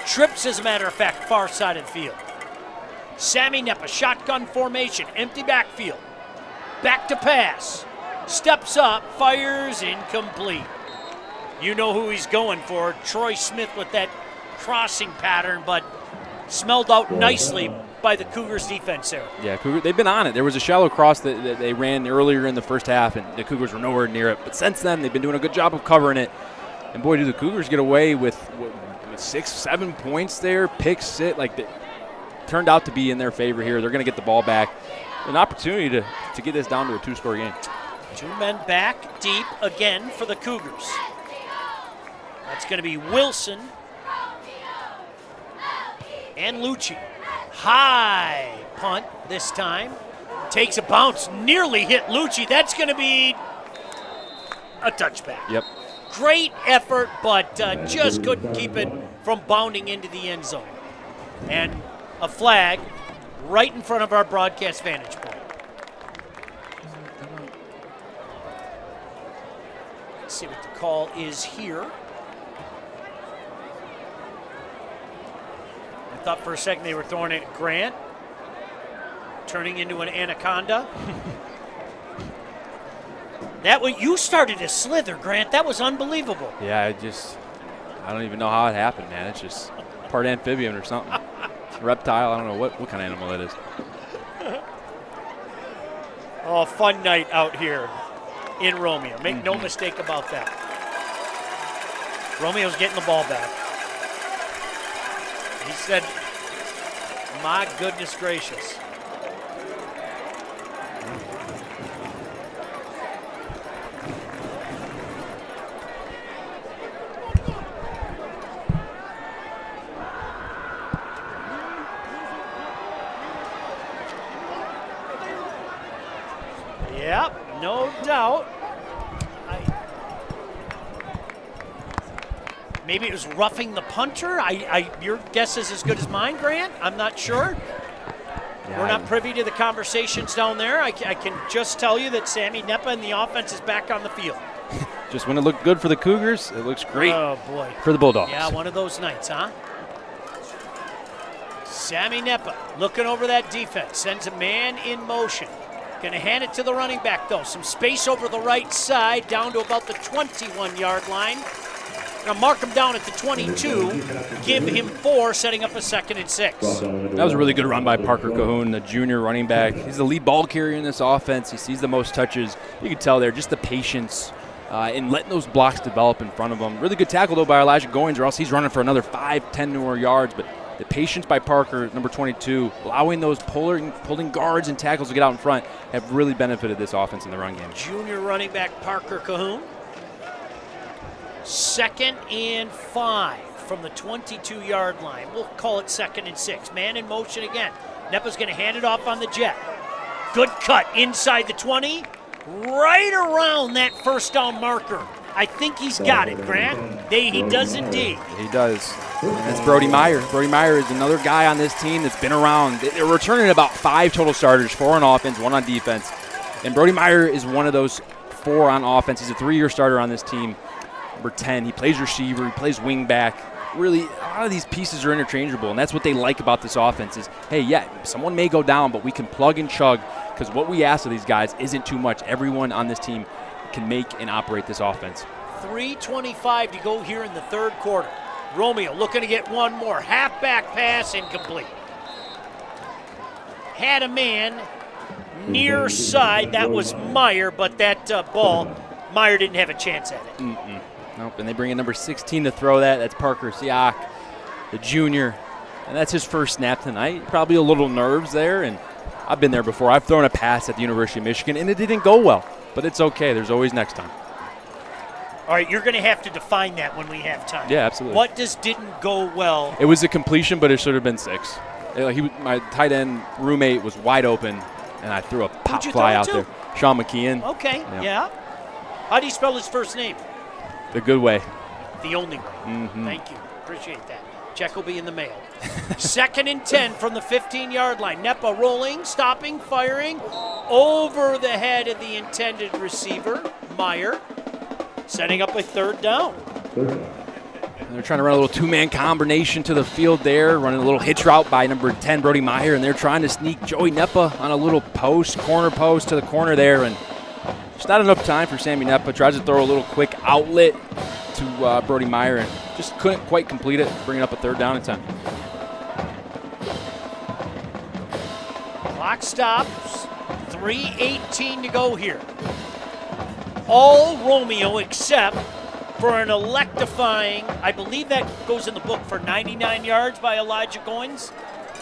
Trips, as a matter of fact, far side of the field. Sammy Nepa, shotgun formation, empty backfield. Back to pass. Steps up, fires, incomplete. You know who he's going for. Troy Smith with that crossing pattern, but smelled out nicely by the Cougars defense there. Yeah, Cougar, they've been on it. There was a shallow cross that they ran earlier in the first half, and the Cougars were nowhere near it. But since then, they've been doing a good job of covering it. And boy, do the Cougars get away with 6-7 points there. Picks sit turned out to be in their favor here. They're going to get the ball back. An opportunity to get this down to a 2-score game. 2 men back deep again for the Cougars. That's going to be Wilson And Lucci. High punt this time. Takes a bounce. Nearly hit Lucci. That's going to be a touchback. Yep. Great effort, but just couldn't keep it from bounding into the end zone. And a flag right in front of our broadcast vantage point. Let's see what the call is here. I thought for a second they were throwing it at Grant, turning into an anaconda. That way you started to slither, Grant. That was unbelievable. Yeah, I don't even know how it happened, man. It's just part amphibian or something. Reptile, I don't know what kind of animal it is. Oh, fun night out here in Romeo. Make no mistake about that. Romeo's getting the ball back. He said, my goodness gracious. Yep, no doubt. Maybe it was roughing the punter. Your guess is as good as mine, Grant. I'm not sure. Yeah, We're not privy to the conversations down there. I can just tell you that Sammy Nepa and the offense is back on the field. Just when it looked good for the Cougars, it looks great boy. for the Bulldogs. Yeah, one of those nights, huh? Sammy Nepa looking over that defense. Sends a man in motion. Going to hand it to the running back, though. Some space over the right side, down to about the 21-yard line. Going to mark him down at the 22. Give him 4, setting up a 2nd and 6. That was a really good run by Parker Cahoon, the junior running back. He's the lead ball carrier in this offense. He sees the most touches. You can tell there just the patience in letting those blocks develop in front of him. Really good tackle, though, by Elijah Goins, or else he's running for another 5-10 more yards. But the patience by Parker, number 22, allowing those pulling guards and tackles to get out in front, have really benefited this offense in the run game. Junior running back Parker Cahoon. 2nd and 5 from the 22-yard line. We'll call it 2nd and 6. Man in motion again. Nepa's going to hand it off on the jet. Good cut inside the 20. Right around that first down marker. I think he's got it, Grant. He does indeed. He does. That's Brody Meyer. Brody Meyer is another guy on this team that's been around. They're returning about 5 total starters, 4 on offense, 1 on defense. And Brody Meyer is one of those 4 on offense. He's a 3-year starter on this team. Number 10, he plays receiver, he plays wing back. Really, a lot of these pieces are interchangeable, and that's what they like about this offense is, hey, yeah, someone may go down, but we can plug and chug because what we ask of these guys isn't too much. Everyone on this team can make and operate this offense. 3:25 to go here in the 3rd quarter. Romeo looking to get one more. Halfback pass incomplete. Had a man near side. That was Meyer, but that ball, Meyer didn't have a chance at it. Nope, and they bring in number 16 to throw that. That's Parker Siak, the junior. And that's his first snap tonight. Probably a little nerves there, and I've been there before. I've thrown a pass at the University of Michigan, and it didn't go well. But it's okay. There's always next time. All right, you're going to have to define that when we have time. Yeah, absolutely. What didn't go well? It was a completion, but it should have been 6. My tight end roommate was wide open, and I threw a pop fly out there. Sean McKeon. Okay, yeah. How do you spell his first name? The good way. The only way. Thank you. Appreciate that. Check will be in the mail. 2nd and 10 from the 15-yard line. Nepa rolling, stopping, firing over the head of the intended receiver, Meyer, setting up a 3rd down. And they're trying to run a little 2-man combination to the field there, running a little hitch route by number 10, Brody Meyer, and they're trying to sneak Joey Nepa on a little corner post to the corner there, and just not enough time for Sammy Nepa. Tries to throw a little quick outlet to Brody Meyer and just couldn't quite complete it, bringing up a 3rd down and 10. Clock stops. 3:18 to go here. All Romeo except for an electrifying, I believe that goes in the book for 99 yards by Elijah Goins.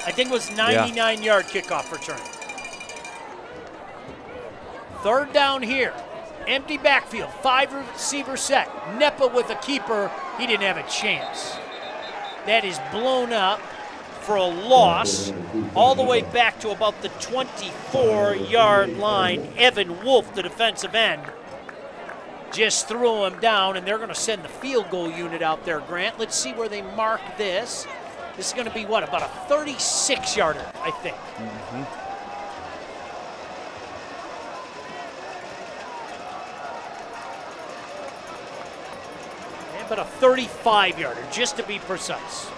I think it was 99-yard kickoff return. 3rd down here. Empty backfield. 5 receiver set. Nepa with a keeper. He didn't have a chance. That is blown up for a loss all the way back to about the 24-yard line. Evan Wolf, the defensive end, just threw him down, and they're going to send the field goal unit out there, Grant. Let's see where they mark this. This is going to be, what, about a 36-yarder, I think. And about a 35-yarder, just to be precise.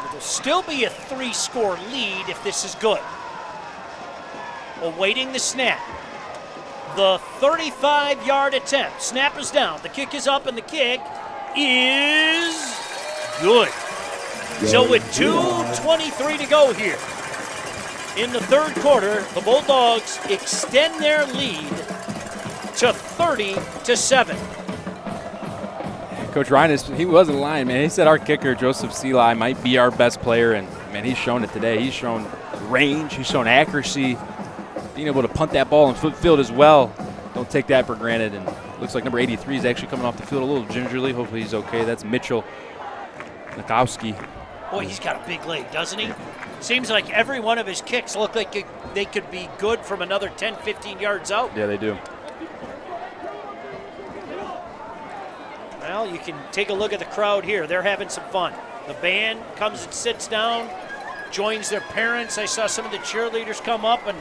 It'll still be a 3-score lead if this is good. Awaiting the snap. The 35-yard attempt. Snap is down. The kick is up, and the kick is good. So with 2:23 to go here in the third quarter, the Bulldogs extend their lead to 30-7. Coach Ryan, he wasn't lying, man. He said our kicker, Joseph Seeley, might be our best player, and, man, he's shown it today. He's shown range. He's shown accuracy. Being able to punt that ball in footfield as well. Don't take that for granted. And looks like number 83 is actually coming off the field a little gingerly. Hopefully he's okay. That's Mitchell Nakowski. Boy, he's got a big leg, doesn't he? Seems like every one of his kicks look like they could be good from another 10, 15 yards out. Yeah, they do. Well, you can take a look at the crowd here. They're having some fun. The band comes and sits down, joins their parents. I saw some of the cheerleaders come up and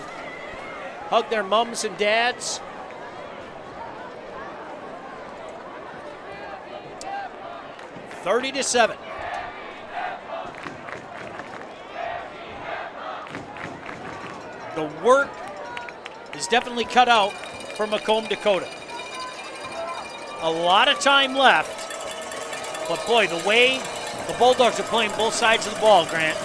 hug their mums and dads. $30-7. The work is definitely cut out for Macomb, Dakota. A lot of time left, but boy, the way the Bulldogs are playing both sides of the ball, Grant.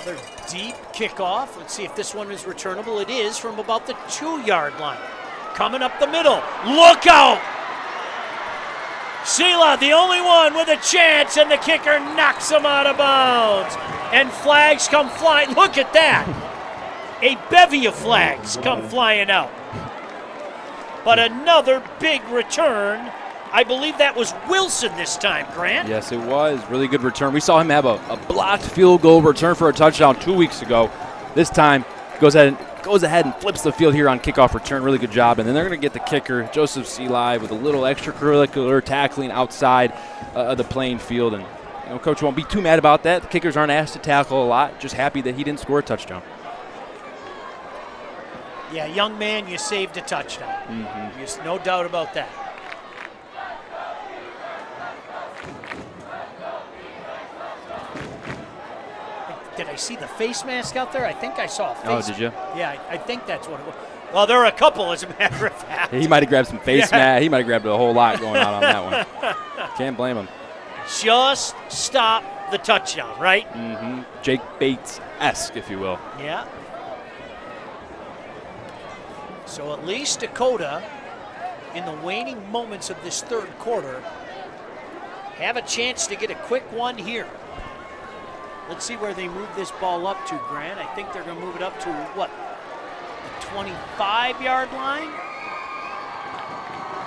Another deep kickoff. Let's see if this one is returnable. It is from about the 2-yard line. Coming up the middle. Look out! Sheila, the only one with a chance, and the kicker knocks him out of bounds. And flags come flying. Look at that. A bevy of flags come flying out. But another big return. I believe that was Wilson this time, Grant. Yes, it was. Really good return. We saw him have a blocked field goal return for a touchdown 2 weeks ago. This time, goes ahead and flips the field here on kickoff return. Really good job. And then they're going to get the kicker, Joseph Seeley, with a little extracurricular tackling outside of the playing field. And Coach won't be too mad about that. The kickers aren't asked to tackle a lot. Just happy that he didn't score a touchdown. Yeah, young man, you saved a touchdown. There's no doubt about that. Did I see the face mask out there? I think I saw a face mask. Oh, did you? Yeah, I think that's what it was. Well, there are a couple, as a matter of fact. He might have grabbed some face mask. He might have grabbed a whole lot going on that one. Can't blame him. Just stop the touchdown, right? Jake Bates-esque, if you will. Yeah. So at least Dakota, in the waning moments of this third quarter, have a chance to get a quick one here. Let's see where they move this ball up to, Grant. I think they're going to move it up to, what, the 25-yard line?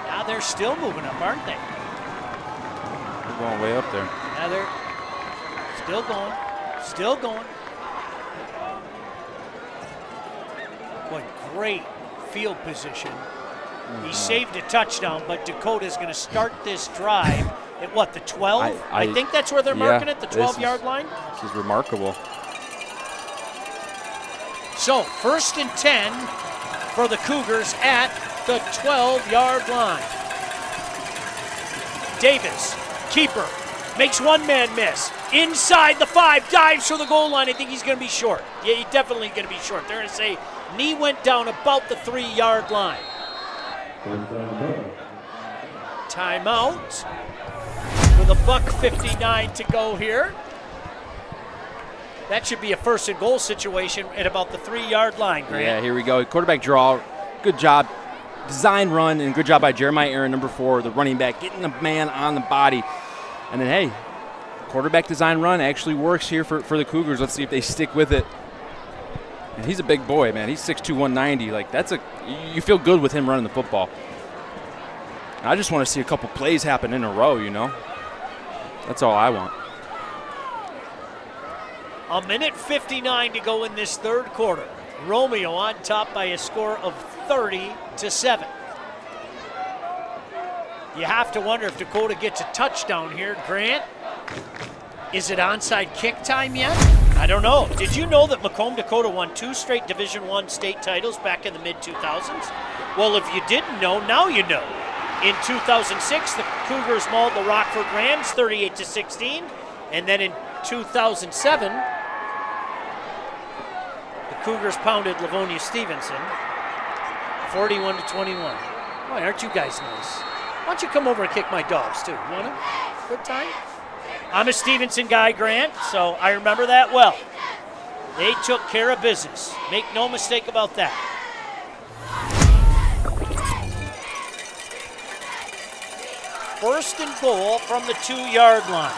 Now they're still moving up, aren't they? They're going way up there. Now they're still going. Still going. Boy, great field position. He saved a touchdown, but Dakota's going to start this drive at what, the 12? I think that's where they're marking it, the 12-yard line. This is remarkable. So, 1st and 10 for the Cougars at the 12-yard line. Davis, keeper, makes one man miss. Inside the 5, dives for the goal line. I think he's going to be short. Yeah, he's definitely going to be short. They're going to say knee went down about the 3-yard line. Timeout with a $1:59 to go here. That should be a 1st and goal situation at about the 3-yard line, Grant. Yeah, here we go. Quarterback draw. Good job. Design run, and good job by Jeremiah Aaron, number 4, the running back, getting the man on the body. And then, hey, quarterback design run actually works here for the Cougars. Let's see if they stick with it. And he's a big boy, man. He's 6'2", 190. Like, you feel good with him running the football. I just want to see a couple plays happen in a row, you know. That's all I want. A minute 59 to go in this third quarter. Romeo on top by a score of 30-7. You have to wonder if Dakota gets a touchdown here. Grant, is it onside kick time yet? I don't know. Did you know that Macomb, Dakota won 2 straight Division I state titles back in the mid-2000s? Well, if you didn't know, now you know. In 2006, the Cougars mauled the Rockford Rams 38-16. And then in 2007, the Cougars pounded Livonia Stevenson 41-21. Boy, aren't you guys nice? Why don't you come over and kick my dogs, too? You want to? Good time? I'm a Stevenson guy, Grant, so I remember that well. They took care of business. Make no mistake about that. First and goal from the 2-yard line.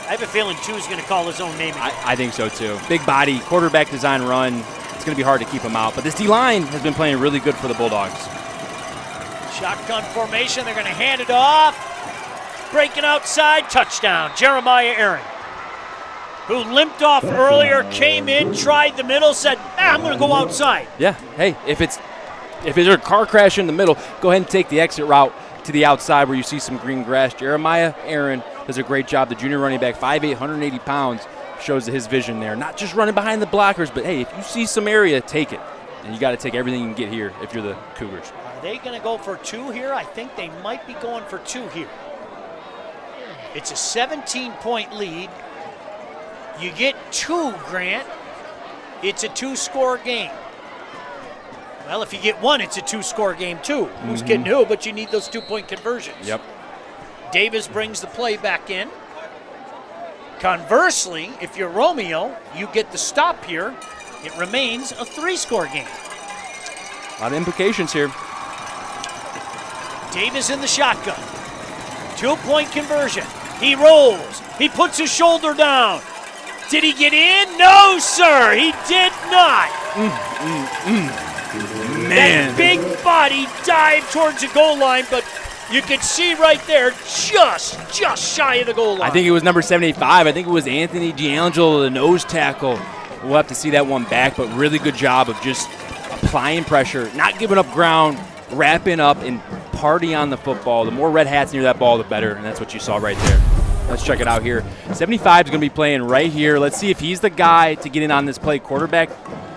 I have a feeling 2 is going to call his own name again. I think so, too. Big body, quarterback design run. It's going to be hard to keep him out. But this D-line has been playing really good for the Bulldogs. Shotgun formation. They're going to hand it off. Breaking outside. Touchdown. Jeremiah Aaron, who limped off earlier, came in, tried the middle, said, I'm going to go outside. Yeah. Hey, if there's a car crash in the middle, go ahead and take the exit route to the outside where you see some green grass. Jeremiah Aaron does a great job. The junior running back, 5'8", 180 pounds, shows his vision there. Not just running behind the blockers, but, hey, if you see some area, take it. And you got to take everything you can get here if you're the Cougars. Are they going to go for 2 here? I think they might be going for 2 here. It's a 17-point lead. You get 2, Grant. It's a 2-score game. Well, if you get 1, it's a 2-score game, too. Who's kidding who? But you need those 2-point conversions. Yep. Davis brings the play back in. Conversely, if you're Romeo, you get the stop here. It remains a 3-score game. A lot of implications here. Davis in the shotgun. 2-point conversion. He rolls. He puts his shoulder down. Did he get in? No, sir. He did not. Man. That big body dived towards the goal line, but you can see right there, just shy of the goal line. I think it was number 75. I think it was Anthony D'Angelo, the nose tackle. We'll have to see that one back, but really good job of just applying pressure, not giving up ground, wrapping up, and party on the football. The more red hats near that ball, the better, and that's what you saw right there. Let's check it out here. 75 is going to be playing right here. Let's see if he's the guy to get in on this play. Quarterback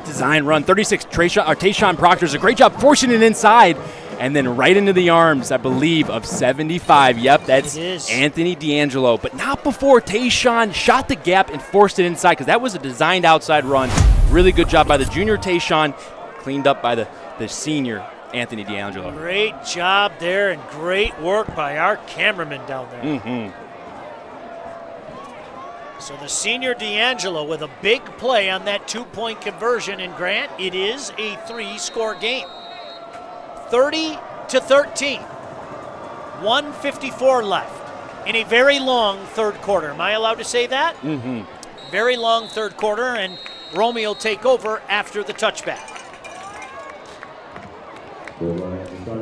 design run. 36, Tayshawn Proctor does a great job forcing it inside, and then right into the arms, I believe, of 75. Yep, that's Anthony D'Angelo. But not before Tayshawn shot the gap and forced it inside, because that was a designed outside run. Really good job by the junior Tayshawn, cleaned up by the senior Anthony D'Angelo. Great job there, and great work by our cameraman down there. So the senior D'Angelo with a big play on that 2-point conversion. And Grant, it is a 3-score game. 30-13. 1:54 left in a very long third quarter. Am I allowed to say that? Very long third quarter, and Romeo take over after the touchback.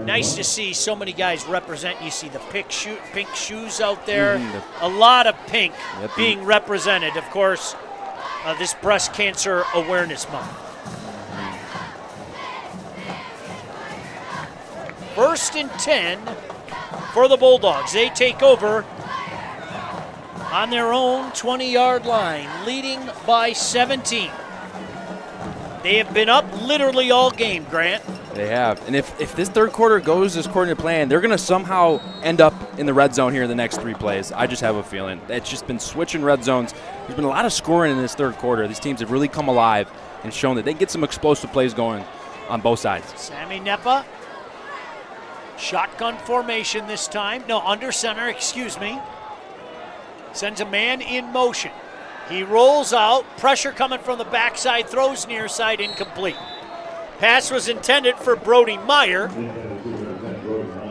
Nice to see so many guys represent. You see the pink shoes out there. A lot of pink being represented. Of course, this Breast Cancer Awareness Month. First and 10 for the Bulldogs. They take over on their own 20-yard line, leading by 17. They have been up literally all game, Grant. They have. And if this third quarter goes as according to plan, they're going to somehow end up in the red zone here in the next 3 plays. I just have a feeling. It's just been switching red zones. There's been a lot of scoring in this third quarter. These teams have really come alive and shown that they get some explosive plays going on both sides. Sammy Nepa. Shotgun formation this time. No, under center, excuse me. Sends a man in motion. He rolls out. Pressure coming from the backside. Throws near side, incomplete. Pass was intended for Brody Meyer.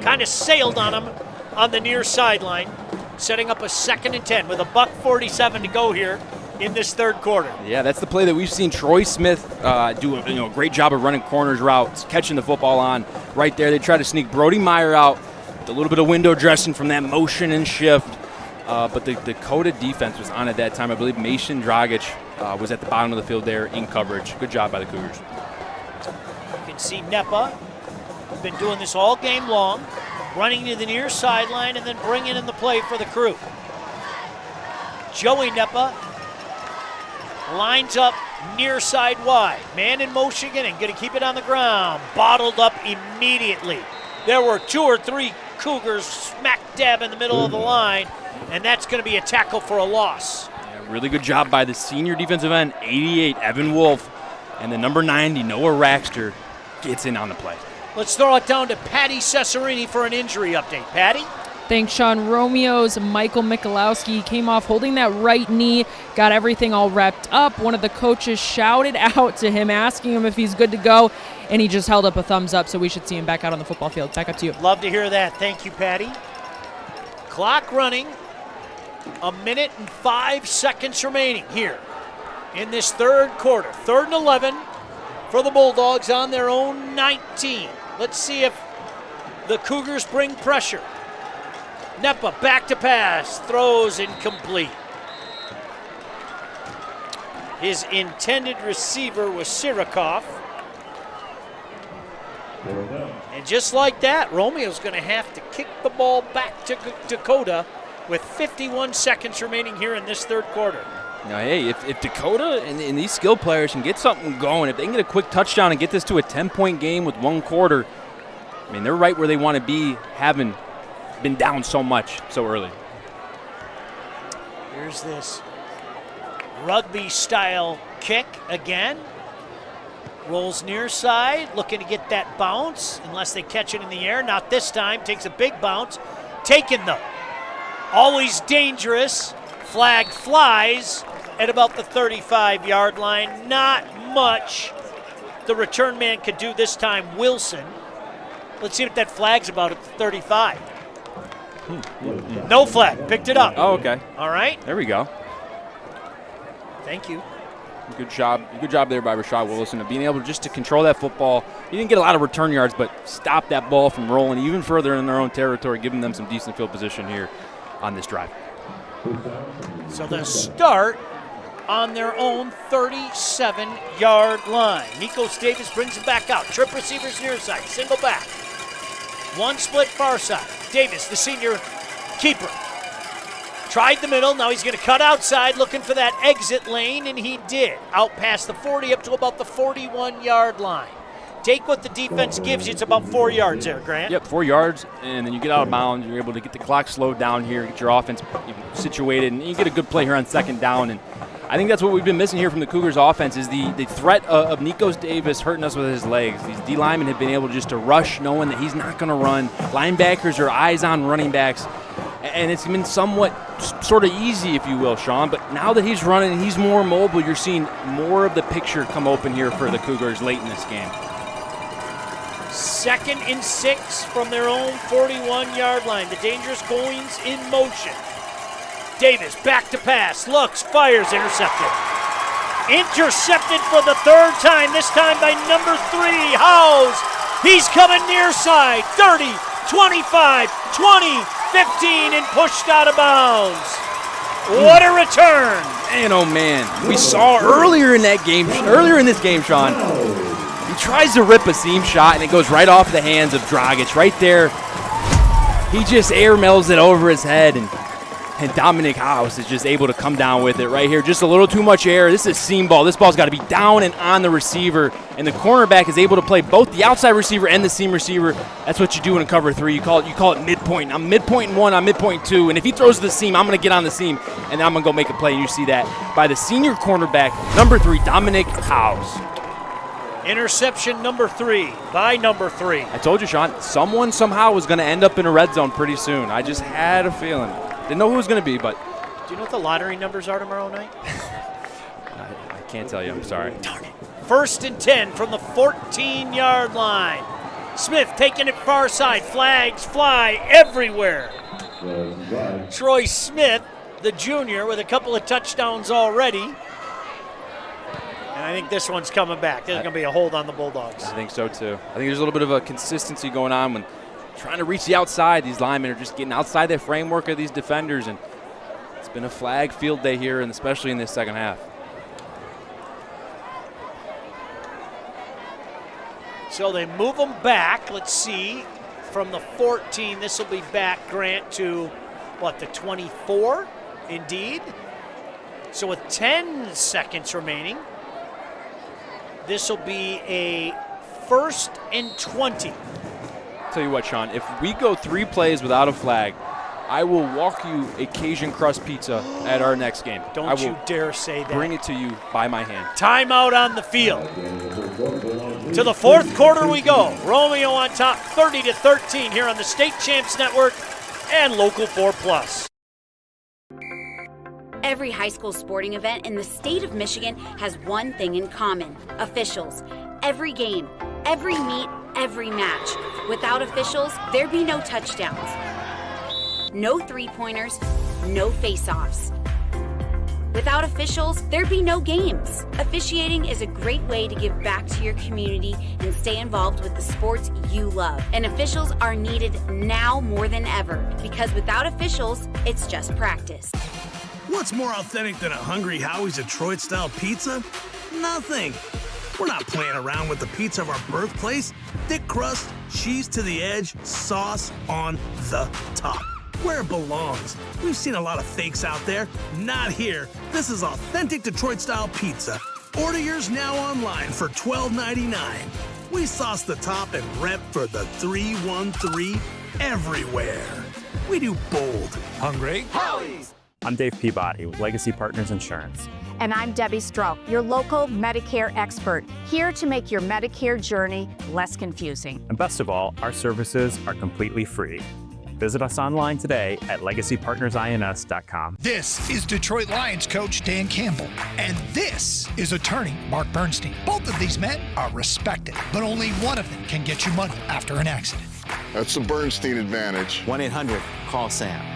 Kind of sailed on him on the near sideline, setting up a 2nd and 10 with a $1:47 to go here in this third quarter. Yeah, that's the play that we've seen Troy Smith do a great job of running corners routes, catching the football on right there. They try to sneak Brody Meyer out a little bit of window dressing from that motion and shift. But the Dakota defense was on at that time. I believe Mason Dragic was at the bottom of the field there in coverage. Good job by the Cougars. You can see Nepa. Been doing this all game long, running to the near sideline and then bringing in the play for the crew. Joey Nepa lines up near side wide. Man in motion and going to keep it on the ground. Bottled up immediately. There were 2 or 3 Cougars smack dab in the middle of the line, and that's going to be a tackle for a loss. Yeah, really good job by the senior defensive end, 88, Evan Wolf, and the number 90, Noah Raxter, gets in on the play. Let's throw it down to Patty Cesarini for an injury update. Patty? Thanks, Sean. Romeo's Michael Michalowski came off holding that right knee, got everything all wrapped up. One of the coaches shouted out to him, asking him if he's good to go, and he just held up a thumbs up, so we should see him back out on the football field. Back up to you. Love to hear that. Thank you, Patty. Clock running. 1 minute and 5 seconds remaining here in this third quarter. 3rd and 11 for the Bulldogs on their own 19. Let's see if the Cougars bring pressure. Nepa back to pass, throws incomplete. His intended receiver was Sirikov. And just like that, Romeo's going to have to kick the ball back to Dakota with 51 seconds remaining here in this third quarter. Now, hey, if Dakota and these skill players can get something going, if they can get a quick touchdown and get this to a 10-point game with 1 quarter, I mean, they're right where they want to be, having been down so much so early. Here's this rugby-style kick again. Rolls near side, looking to get that bounce, unless they catch it in the air. Not this time, takes a big bounce. Taken, though. Always dangerous. Flag flies at about the 35-yard line. Not much the return man could do this time, Wilson. Let's see what that flag's about at the 35. No flag. Picked it up. Oh, okay. All right. There we go. Thank you. Good job there by Rashad Wilson of being able just to control that football. He didn't get a lot of return yards, but stop that ball from rolling even further in their own territory, giving them some decent field position here on this drive. So the start on their own 37-yard line. Nikos Davis brings it back out. Trip receivers near side. Single back. 1 split far side. Davis, the senior keeper. Tried the middle. Now he's going to cut outside looking for that exit lane, and he did. Out past the 40 up to about the 41-yard line. Take what the defense gives you. It's about 4 yards there, Grant. Yep, 4 yards, and then you get out of bounds. You're able to get the clock slowed down here, get your offense situated, and you get a good play here on 2nd down. And I think that's what we've been missing here from the Cougars offense is the threat of Nikos Davis hurting us with his legs. These D linemen have been able just to rush knowing that he's not going to run. Linebackers are eyes on running backs, and it's been somewhat sort of easy, if you will, Sean. But now that he's running and he's more mobile, you're seeing more of the picture come open here for the Cougars late in this game. 2nd and 6 from their own 41-yard line. The dangerous goings in motion. Davis back to pass, looks, fires, intercepted. Intercepted for the 3rd time, this time by number 3, Howes. He's coming near side, 30, 25, 20, 15, and pushed out of bounds. What a return. Man, oh man. We saw earlier in this game, Sean, he tries to rip a seam shot, and it goes right off the hands of Dragic. Right there, he just airmails it over his head, and Dominic House is just able to come down with it right here. Just a little too much air. This is a seam ball. This ball's got to be down and on the receiver, and the cornerback is able to play both the outside receiver and the seam receiver. That's what you do in a cover 3. You call it midpoint. I'm midpoint 1, I'm midpoint 2, and if he throws to the seam, I'm going to get on the seam, and then I'm going to go make a play, and you see that by the senior cornerback, number 3, Dominic House. Interception number 3 by number 3. I told you, Sean, someone somehow was going to end up in a red zone pretty soon. I just had a feeling. Didn't know who it was going to be, but. Do you know what the lottery numbers are tomorrow night? I can't tell you. I'm sorry. Darn it. 1st and 10 from the 14-yard line. Smith taking it far side. Flags fly everywhere. Troy Smith, the junior, with a couple of touchdowns already. And I think this one's coming back. There's going to be a hold on the Bulldogs. I think so, too. I think there's a little bit of a consistency going on when trying to reach the outside. These linemen are just getting outside the framework of these defenders, and it's been a flag field day here, and especially in this second half. So they move them back. Let's see. From the 14, this will be back, Grant, to, what, the 24? Indeed. So with 10 seconds remaining, this will be a 1st and 20. Tell you what, Sean, if we go 3 plays without a flag, I will walk you a Cajun crust pizza at our next game. Don't you dare say that. Bring it to you by my hand. Timeout on the field. To the 4th quarter we go. Romeo on top 30-13 here on the State Champs Network and Local 4+. Every high school sporting event in the state of Michigan has one thing in common: officials. Every game, every meet, every match. Without officials, there'd be no touchdowns, no three-pointers, no face-offs. Without officials, there'd be no games. Officiating is a great way to give back to your community and stay involved with the sports you love. And officials are needed now more than ever, because without officials, it's just practice. What's more authentic than a Hungry Howie's Detroit-style pizza? Nothing. We're not playing around with the pizza of our birthplace. Thick crust, cheese to the edge, sauce on the top. Where it belongs. We've seen a lot of fakes out there. Not here. This is authentic Detroit-style pizza. Order yours now online for $12.99. We sauce the top and rep for the 313 everywhere. We do bold. Hungry Howie's. I'm Dave Peabody with Legacy Partners Insurance. And I'm Debbie Stroh, your local Medicare expert, here to make your Medicare journey less confusing. And best of all, our services are completely free. Visit us online today at legacypartnersins.com. This is Detroit Lions coach Dan Campbell, and this is attorney Mark Bernstein. Both of these men are respected, but only one of them can get you money after an accident. That's the Bernstein advantage. 1-800-CALL-SAM.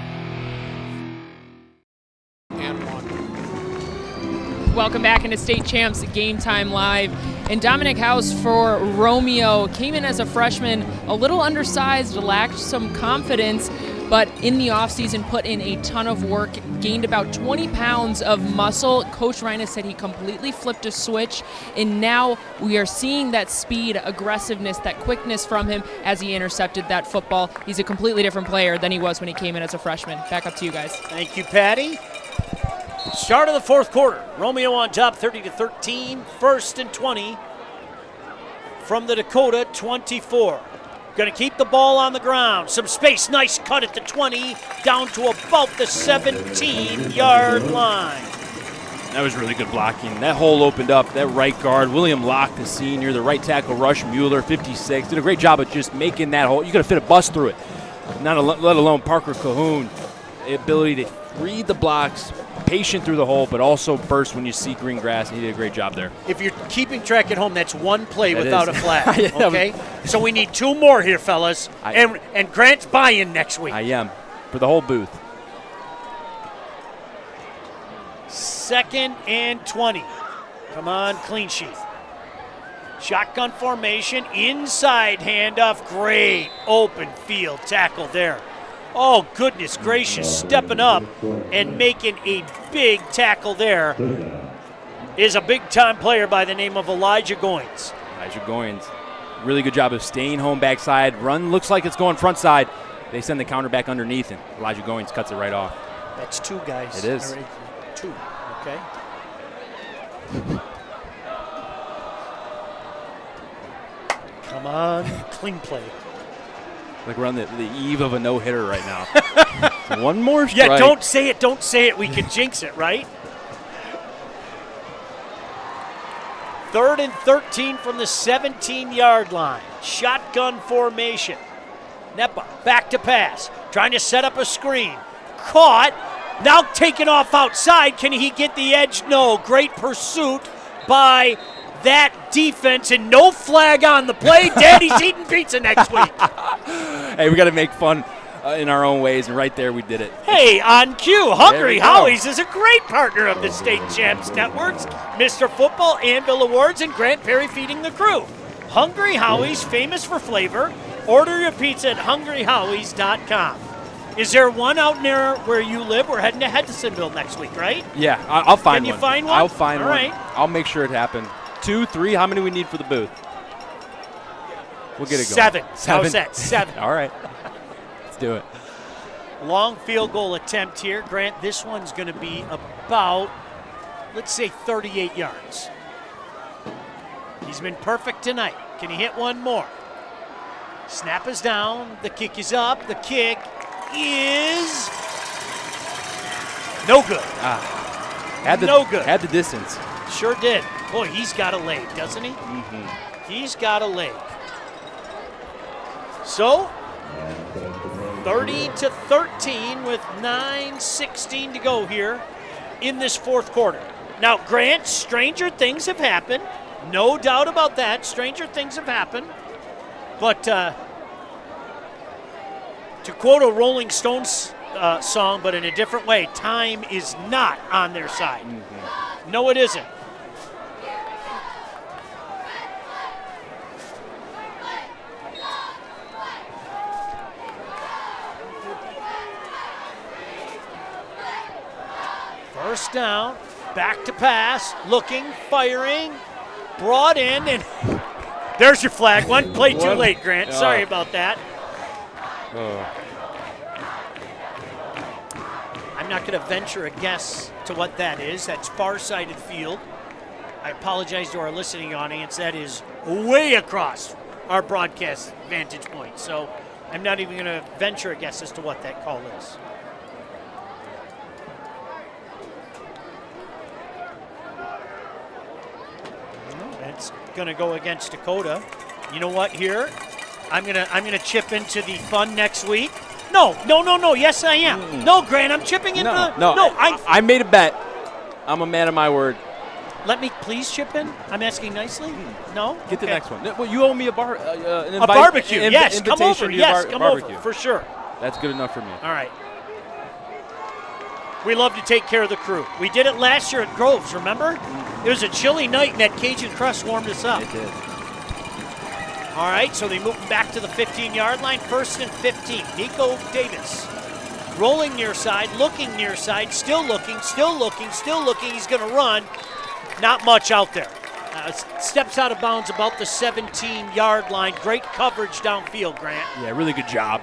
Welcome back into State Champs Game Time Live. And Dominic House for Romeo came in as a freshman, a little undersized, lacked some confidence, but in the offseason put in a ton of work, gained about 20 pounds of muscle. Coach Reines said he completely flipped a switch, and now we are seeing that speed, aggressiveness, that quickness from him as he intercepted that football. He's a completely different player than he was when he came in as a freshman. Back up to you guys. Thank you, Patty. Start of the 4th quarter. Romeo on top 30-13. 1st and 20 from the Dakota 24. Going to keep the ball on the ground. Some space. Nice cut at the 20. Down to about the 17-yard line. That was really good blocking. That hole opened up. That right guard, William Locke, the senior, the right tackle, Rush Mueller, 56, did a great job of just making that hole. You could have fit a bus through it. Let alone Parker Cahoon. The ability to read the blocks, patient through the hole, but also burst when you see green grass. He did a great job there. If you're keeping track at home, that's one play That without is. a flag. Yeah. Okay? So we need 2 more here, fellas. And Grant's buy-in next week. I am. For the whole booth. 2nd and 20. Come on, clean sheet. Shotgun formation, inside handoff. Great open field tackle there. Oh, goodness gracious, stepping up and making a big tackle there is a big-time player by the name of Elijah Goins. Elijah Goins, really good job of staying home backside. Run looks like it's going front side. They send the counter back underneath, and Elijah Goins cuts it right off. That's 2 guys. It is. 2, okay. Come on, clean play. Like we're on the eve of a no-hitter right now. One more strike. Yeah, don't say it. We can jinx it, right? 3rd and 13 from the 17-yard line. Shotgun formation. Nepa back to pass. Trying to set up a screen. Caught. Now taken off outside. Can he get the edge? No. Great pursuit by that defense, and no flag on the play. Daddy's eating pizza next week. Hey, we got to make fun in our own ways, and right there we did it. Hey, on cue, Hungry Howie's is a great partner of the State Champs Networks, Mr. Football, Anvil Awards, and Grant Perry feeding the crew. Hungry Howie's, famous for flavor, Order your pizza at hungryhowies.com. Is there one out near where you live? We're heading to Hendersonville next week, right? Yeah, I'll find one. Can you find one? I'll find All one. right. I'll make sure it happens. 2, 3, how many we need for the booth? We'll get it going. 7. How's that? 7. All right. Let's do it. Long field goal attempt here. Grant, this one's going to be about, let's say, 38 yards. He's been perfect tonight. Can he hit one more? Snap is down. The kick is up. The kick is no good. No good. Had the distance. Sure did. Boy, he's got a leg, doesn't he? Mm-hmm. He's got a leg. So, 30-13 with 9:16 to go here in this fourth quarter. Now, Grant, stranger things have happened. No doubt about that. Stranger things have happened. But to quote a Rolling Stones song, but in a different way, time is not on their side. Mm-hmm. No, it isn't. First down, back to pass, looking, firing, brought in, and there's your flag. One play too late, Grant. Sorry about that. I'm not going to venture a guess to what that is. That's far-sided field. I apologize to our listening audience. That is way across our broadcast vantage point. So I'm not even going to venture a guess as to what that call is. It's going to go against Dakota. You know what? Here, I'm gonna chip into the fun next week. No. Yes, I am. No, Grant, I'm chipping in. I made a bet. I'm a man of my word. Let me please chip in. I'm asking nicely. No. Get the Okay. next one. Well, you owe me a barbecue. Yes, come over. Yes, come over for sure. That's good enough for me. All right. We love to take care of the crew. We did it last year at Groves, remember? It was a chilly night, and that Cajun crust warmed us up. It did. All right, so they move back to the 15-yard line, 1st and 15. Nico Davis rolling near side, looking near side, still looking. He's going to run. Not much out there. Steps out of bounds about the 17-yard line. Great coverage downfield, Grant. Yeah, really good job.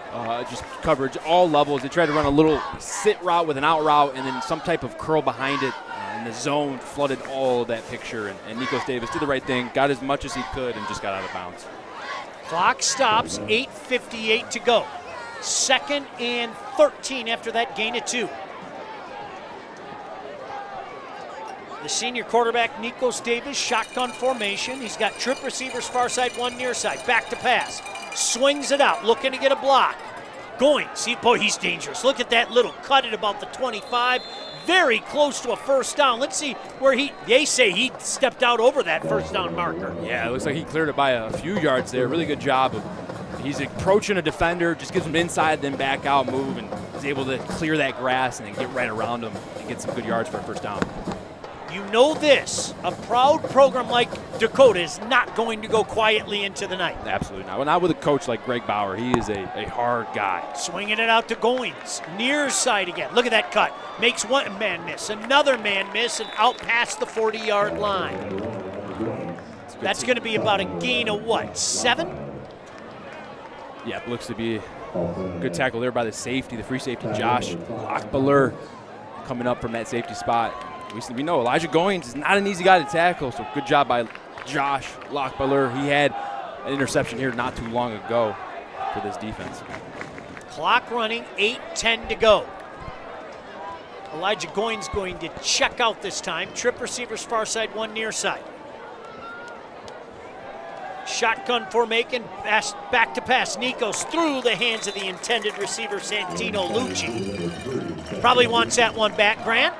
Just coverage, all levels. They tried to run a little sit route with an out route and then some type of curl behind it. And the zone flooded all of that picture. And Nico Davis did the right thing, got as much as he could, and just got out of bounds. Clock stops, 8:58 to go. 2nd and 13 after that gain of 2. The senior quarterback, Nikos Davis, shotgun formation. He's got trip receivers far side, one near side. Back to pass. Swings it out, looking to get a block. Going. See, boy, he's dangerous. Look at that little cut at about the 25. Very close to a first down. Let's see where they say he stepped out over that first down marker. Yeah, it looks like he cleared it by a few yards there. Really good job. He's approaching a defender, just gives him inside, then back out, move, and is able to clear that grass and then get right around him and get some good yards for a first down. You know this, a proud program like Dakota is not going to go quietly into the night. Absolutely not. Well, not with a coach like Greg Bauer. He is a hard guy. Swinging it out to Goins. Near side again. Look at that cut. Makes one man miss, another man miss, and out past the 40-yard line. That's going to be about a gain of what, 7? Yeah, looks to be a good tackle there by the safety, the free safety, Josh Lockbiller, coming up from that safety spot. We know Elijah Goins is not an easy guy to tackle, so good job by Josh Lockbiller. He had an interception here not too long ago for this defense. Clock running, 8:10 to go. Elijah Goins going to check out this time. Trip receivers far side, one near side. Shotgun formation, back to pass. Nikos through the hands of the intended receiver, Santino Lucci. Probably wants that one back, Grant.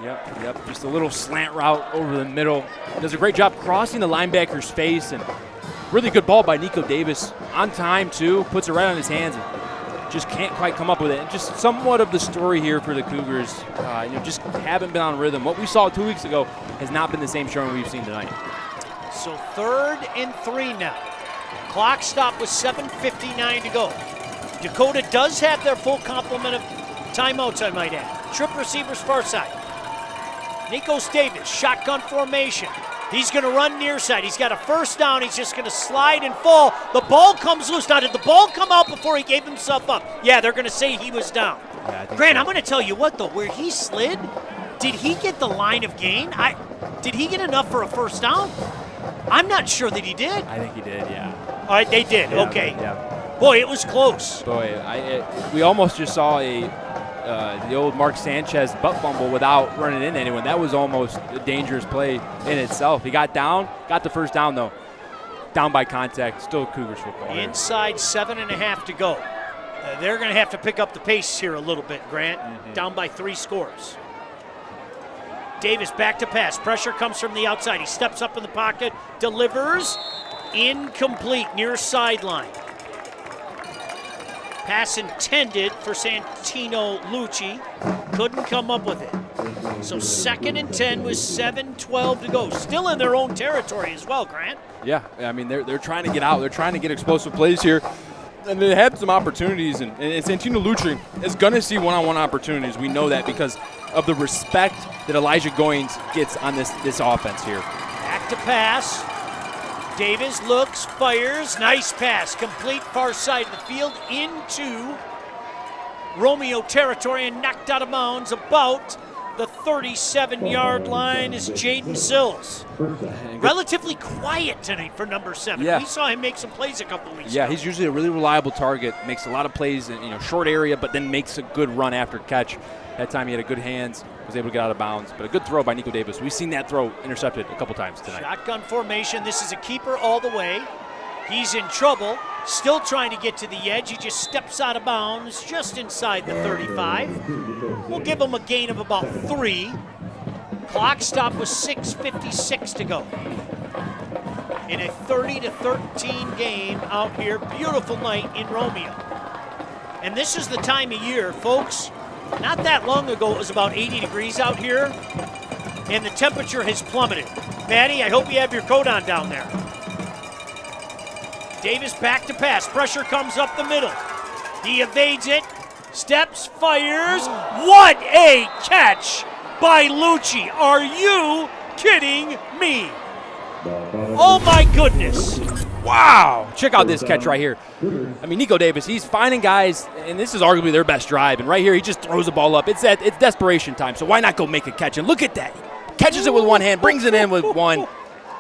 Yep. Just a little slant route over the middle. Does a great job crossing the linebacker's face, and really good ball by Nico Davis. On time, too. Puts it right on his hands and just can't quite come up with it. And just somewhat of the story here for the Cougars. Just haven't been on rhythm. What we saw 2 weeks ago has not been the same showing we've seen tonight. So 3rd and 3 now. Clock stop with 7:59 to go. Dakota does have their full complement of timeouts, I might add. Trip receivers far side. Nikos Davis, shotgun formation. He's going to run near side. He's got a first down. He's just going to slide and fall. The ball comes loose. Now, did the ball come out before he gave himself up? Yeah, they're going to say he was down. Yeah, Grant, I'm going to tell you what, though. Where he slid, did he get the line of gain? Did he get enough for a first down? I'm not sure that he did. I think he did, yeah. All right, they did. Yeah, okay. Yeah. Boy, it was close. Boy, we almost just saw the old Mark Sanchez butt fumble without running into anyone. That was almost a dangerous play in itself. He got down, got the first down, though. Down by contact, still Cougars football. Inside 7.5 to go. They're going to have to pick up the pace here a little bit, Grant. Down by 3 scores. Davis back to pass. Pressure comes from the outside. He steps up in the pocket, delivers. Incomplete, near sideline. Pass intended for Santino Lucci. Couldn't come up with it. So 2nd and 10 with 7:12 to go. Still in their own territory as well, Grant. Yeah, I mean, they're trying to get out. They're trying to get explosive plays here. And they had some opportunities, and Santino Lucci is going to see one-on-one opportunities. We know that because of the respect that Elijah Goins gets on this offense here. Back to pass. Davis looks, fires, nice pass. Complete far side of the field into Romeo territory and knocked out of bounds about the 37-yard line is Jaden Sills. Relatively quiet tonight for number 7. Yeah. We saw him make some plays a couple weeks ago. Yeah, he's usually a really reliable target, makes a lot of plays in short area, but then makes a good run after catch. That time he had a good hands, was able to get out of bounds, but a good throw by Nico Davis. We've seen that throw intercepted a couple times tonight. Shotgun formation. This is a keeper all the way. He's in trouble. Still trying to get to the edge. He just steps out of bounds just inside the 35. We'll give him a gain of about 3. Clock stop with 6:56 to go. In a 30-13 game out here. Beautiful night in Romeo. And this is the time of year, folks. Not that long ago, it was about 80 degrees out here, and the temperature has plummeted. Maddie, I hope you have your coat on down there. Davis back to pass. Pressure comes up the middle. He evades it. Steps, fires. What a catch by Lucci. Are you kidding me? Oh my goodness. Wow! Check out this catch right here. I mean, Nico Davis, he's finding guys, and this is arguably their best drive. And right here, he just throws the ball up. It's desperation time, so why not go make a catch? And look at that. He catches it with one hand, brings it in with one.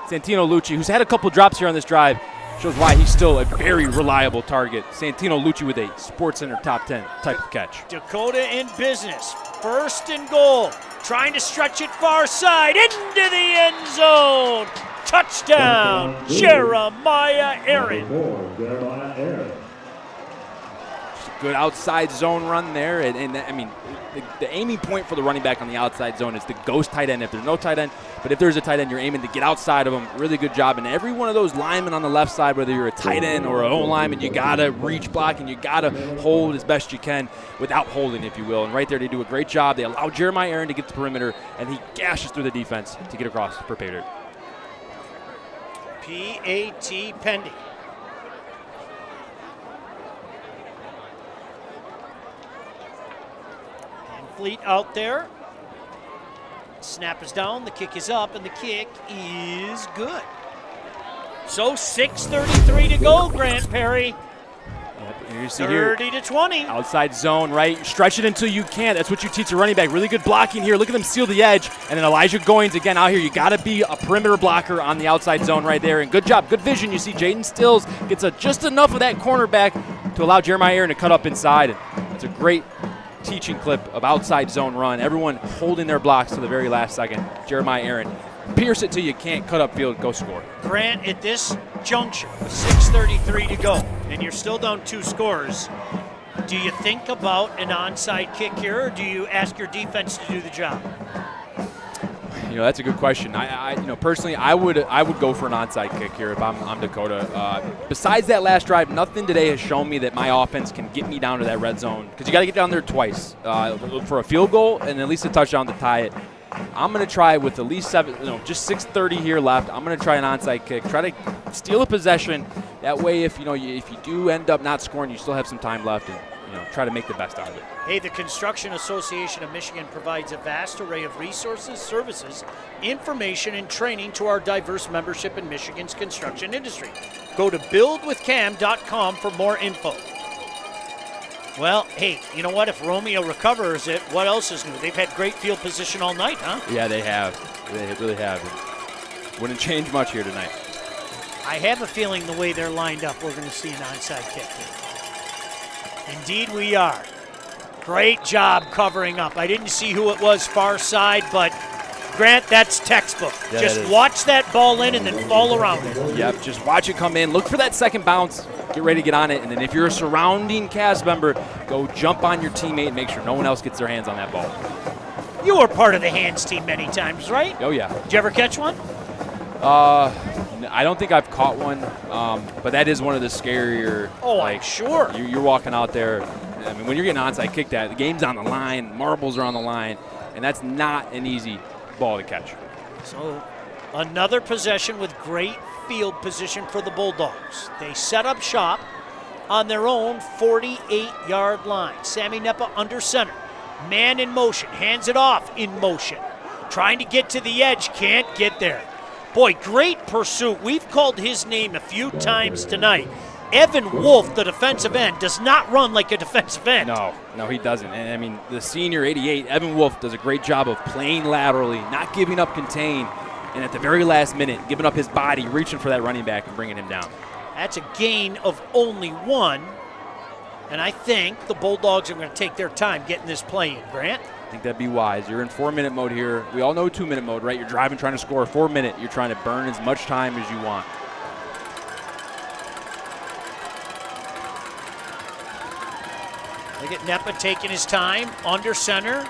Santino Lucci, who's had a couple drops here on this drive, shows why he's still a very reliable target. Santino Lucci with a SportsCenter top 10 type of catch. Dakota in business. 1st and goal. Trying to stretch it far side into the end zone. Touchdown, Jeremiah Aaron. Good outside zone run there. And I mean, the aiming point for the running back on the outside zone is the ghost tight end. If there's no tight end, but if there's a tight end, you're aiming to get outside of them. Really good job. And every one of those linemen on the left side, whether you're a tight end or an O-lineman, you got to reach block and you got to hold as best you can without holding, if you will. And right there, they do a great job. They allow Jeremiah Aaron to get to the perimeter, and he gashes through the defense to get across for pay dirt. PAT pending. And Fleet out there. Snap is down, the kick is up, and the kick is good. So 6:33 to go, Grant Perry. You see here, 30-20. Outside zone, right? Stretch it until you can. That's what you teach a running back. Really good blocking here. Look at them seal the edge. And then Elijah Goins again out here. You got to be a perimeter blocker on the outside zone right there. And good job, good vision. You see Jaden Stills gets just enough of that cornerback to allow Jeremiah Aaron to cut up inside. And it's a great teaching clip of outside zone run. Everyone holding their blocks to the very last second. Jeremiah Aaron, pierce it till you can't, cut up field, go score. Grant, at this juncture, 6:33 to go, and you're still down 2 scores, do you think about an onside kick here, or do you ask your defense to do the job? That's a good question. Personally, I would go for an onside kick here if I'm Dakota. Besides that last drive, nothing today has shown me that my offense can get me down to that red zone, because you got to get down there twice for a field goal and at least a touchdown to tie it. I'm going to try with at least just 6:30 here left. I'm going to try an onside kick, try to steal a possession. That way, if you do end up not scoring, you still have some time left, and try to make the best out of it. Hey, the Construction Association of Michigan provides a vast array of resources, services, information, and training to our diverse membership in Michigan's construction industry. Go to buildwithcam.com for more info. Well, hey, you know what? If Romeo recovers it, what else is new? They've had great field position all night, huh? Yeah, they have. They really have. Wouldn't change much here tonight. I have a feeling the way they're lined up, we're going to see an onside kick here. Indeed we are. Great job covering up. I didn't see who it was far side, but Grant, that's textbook. Yeah, just watch that ball in and then fall around it. Yep, just watch it come in. Look for that second bounce. Get ready to get on it. And then if you're a surrounding cast member, go jump on your teammate and make sure no one else gets their hands on that ball. You were part of the hands team many times, right? Oh, yeah. Did you ever catch one? I don't think I've caught one, but that is one of the scarier. Oh, I'm sure. You're walking out there. I mean, when you're getting onside kicked at, the game's on the line, marbles are on the line, and that's not an easy ball to catch. So another possession with great field position for the Bulldogs. They set up shop on their own 48-yard line. Sammy Nepa under center. Man in motion, hands it off in motion. Trying to get to the edge, can't get there. Boy, great pursuit. We've called his name a few times tonight. Evan Wolf, the defensive end, does not run like a defensive end. No, he doesn't. And I mean, the senior 88, Evan Wolf, does a great job of playing laterally, not giving up contain, and at the very last minute, giving up his body, reaching for that running back and bringing him down. That's a gain of only one, and I think the Bulldogs are going to take their time getting this play in. Grant? I think that'd be wise. You're in 4-minute mode here. We all know 2-minute mode, right? You're driving, trying to score. 4-minute, you're trying to burn as much time as you want. Look at Nepa taking his time, under center,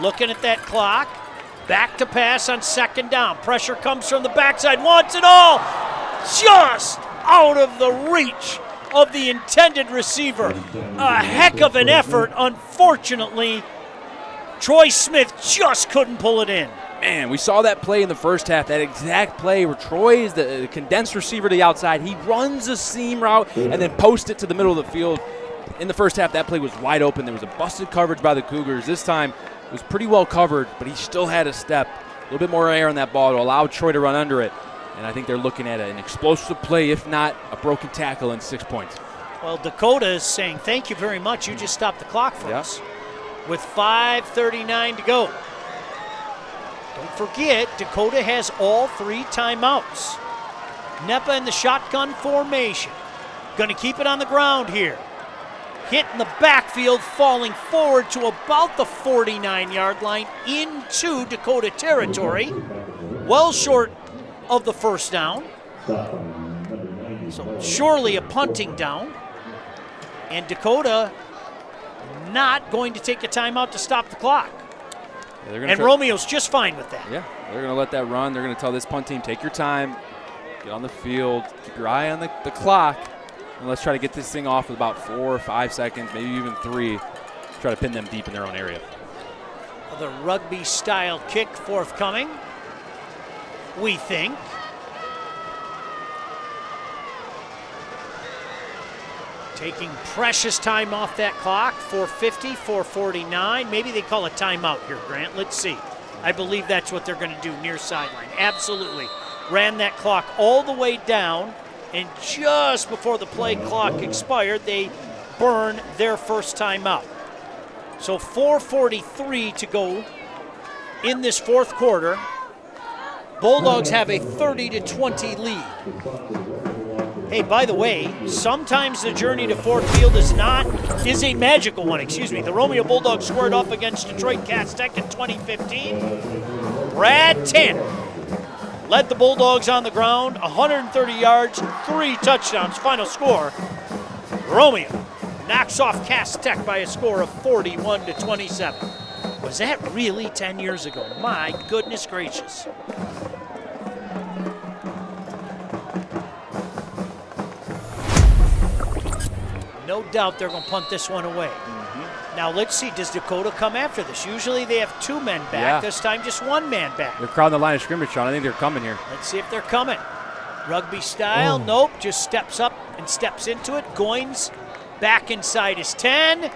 looking at that clock. Back to pass on second down. Pressure comes from the backside, wants it all. Just out of the reach of the intended receiver. A heck of an effort. Unfortunately, Troy Smith just couldn't pull it in. Man, we saw that play in the first half, that exact play where Troy is the condensed receiver to the outside. He runs a seam route and then posts it to the middle of the field. In the first half, that play was wide open. There was a busted coverage by the Cougars. This time, it was pretty well covered, but he still had a step. A little bit more air on that ball to allow Troy to run under it. And I think they're looking at an explosive play, if not a broken tackle, and 6 points. Well, Dakota is saying, thank you very much. You just stopped the clock for us. With 5:39 to go. Don't forget, Dakota has all 3 timeouts. Nepa in the shotgun formation. Going to keep it on the ground here. Hit in the backfield, falling forward to about the 49-yard line into Dakota territory. Well short of the first down. So surely a punting down. And Dakota not going to take a timeout to stop the clock. Yeah, and Romeo's just fine with that. Yeah, they're going to let that run. They're going to tell this punt team, take your time, get on the field, keep your eye on the clock, and let's try to get this thing off with about 4 or 5 seconds, maybe even 3. Try to pin them deep in their own area. The rugby-style kick forthcoming, we think. Taking precious time off that clock, 4:50, 4:49. Maybe they call a timeout here, Grant. Let's see. I believe that's what they're going to do near sideline. Absolutely. Ran that clock all the way down, and just before the play clock expired, they burn their first timeout. So 4:43 to go in this fourth quarter. Bulldogs have a 30-20 lead. Hey, by the way, sometimes the journey to Ford Field is a magical one, The Romeo Bulldogs squared off against Detroit Cast Tech in 2015. Brad Tanner led the Bulldogs on the ground, 130 yards, 3 touchdowns. Final score, Romeo knocks off Cast Tech by a score of 41-27. Was that really 10 years ago? My goodness gracious. No doubt they're going to punt this one away. Now let's see, does Dakota come after this? Usually they have 2 men back. Yeah. This time just 1 man back. They're crowding the line of scrimmage, Sean. I think they're coming here. Let's see if they're coming. Rugby style, nope, just steps up and steps into it. Goins back inside his 10.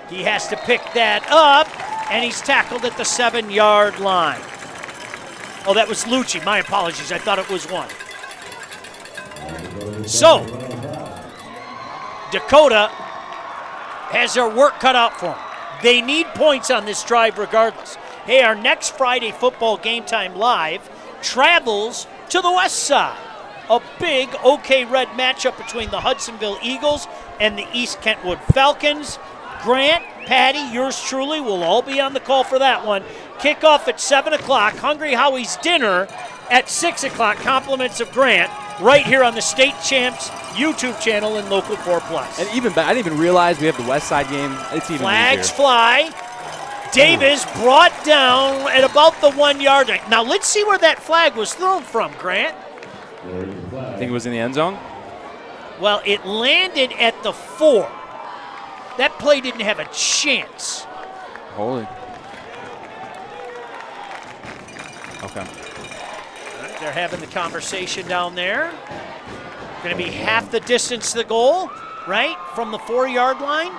He has to pick that up, and he's tackled at the 7-yard line. Oh, that was Lucci. My apologies. I thought it was 1. So, Dakota has their work cut out for them. They need points on this drive regardless. Hey, our next Friday football Game Time Live travels to the west side. A big OK Red matchup between the Hudsonville Eagles and the East Kentwood Falcons. Grant, Patty, yours truly will all be on the call for that one. Kickoff at 7 o'clock. Hungry Howie's dinner at 6 o'clock. Compliments of Grant right here on the State Champs YouTube channel and Local 4 Plus. And even I didn't even realize we have the West Side game. It's even Flags easier. fly. Davis brought down at about the 1-yard line. Now let's see where that flag was thrown from, Grant. I think it was in the end zone. Well, it landed at the 4. That play didn't have a chance. Holy. Okay. They're having the conversation down there. Going to be half the distance to the goal, right, from the 4-yard line.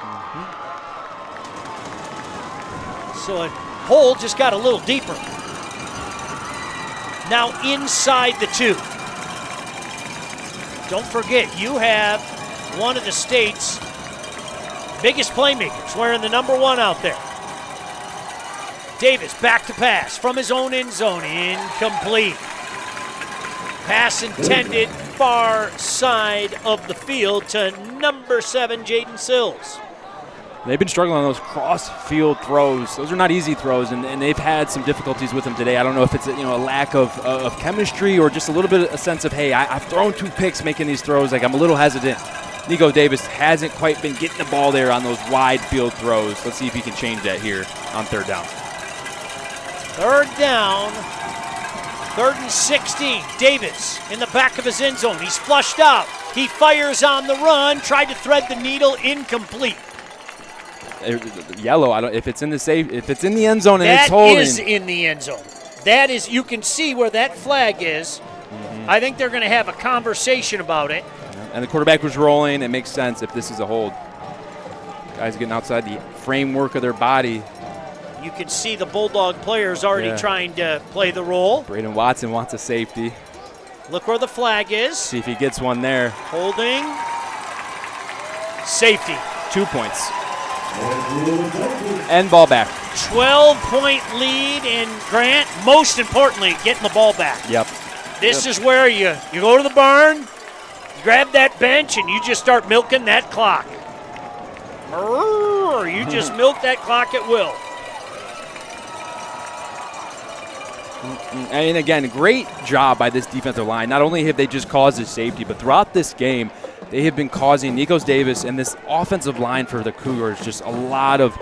So a hole just got a little deeper. Now inside the 2. Don't forget, you have one of the state's biggest playmakers wearing the number 1 out there. Davis back to pass from his own end zone. Incomplete. Pass intended far side of the field to number 7, Jaden Sills. They've been struggling on those cross-field throws. Those are not easy throws, and they've had some difficulties with them today. I don't know if it's a lack of chemistry or just a little bit a sense of, hey, I've thrown 2 picks making these throws. Like, I'm a little hesitant. Nico Davis hasn't quite been getting the ball there on those wide field throws. Let's see if he can change that here on 3rd down. 3rd down, 3rd and 16. Davis in the back of his end zone. He's flushed out. He fires on the run, tried to thread the needle, incomplete. Yellow. If it's in the end zone and it's holding. That is in the end zone. That is. You can see where that flag is. Mm-hmm. I think they're going to have a conversation about it. And the quarterback was rolling. It makes sense if this is a hold. Guys getting outside the framework of their body. You can see the Bulldog players already trying to play the role. Braden Watson wants a safety. Look where the flag is. See if he gets one there. Holding. Safety. 2 points. And ball back. 12-point lead in Grant. Most importantly, getting the ball back. Yep. This is where you go to the barn, you grab that bench, and you just start milking that clock. You just milk that clock at will. And again, great job by this defensive line. Not only have they just caused a safety, but throughout this game, they have been causing Nikos Davis and this offensive line for the Cougars just a lot of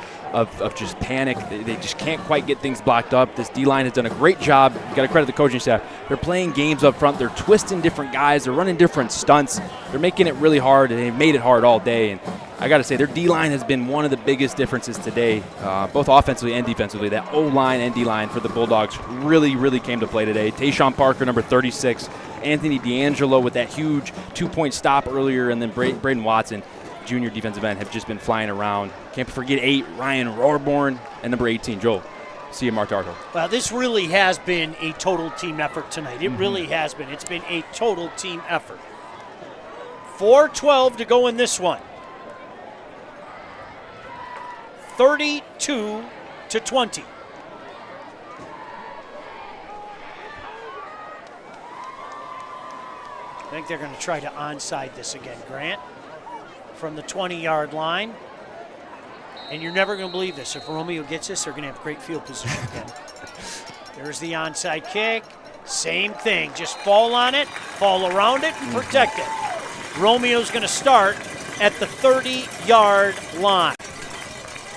just panic. They just can't quite get things blocked up. This D-line has done a great job. You've got to credit the coaching staff. They're playing games up front. They're twisting different guys. They're running different stunts. They're making it really hard, and they've made it hard all day. And I got to say, their D-line has been one of the biggest differences today, both offensively and defensively. That O-line and D-line for the Bulldogs really, really came to play today. Tayshawn Parker, number 36. Anthony D'Angelo with that huge 2-point stop earlier, and then Braden Watson, junior defensive end, have just been flying around. Can't forget 8, Ryan Rohrborn, and number 18, Joel. See you, Mark Darko. Well, this really has been a total team effort tonight. It really has been. It's been a total team effort. 4:12 to go in this one. 32-20. I think they're going to try to onside this again, Grant, from the 20-yard line. And you're never going to believe this. If Romeo gets this, they're going to have great field position again. There's the onside kick. Same thing. Just fall on it, fall around it, and protect it. Romeo's going to start at the 30-yard line.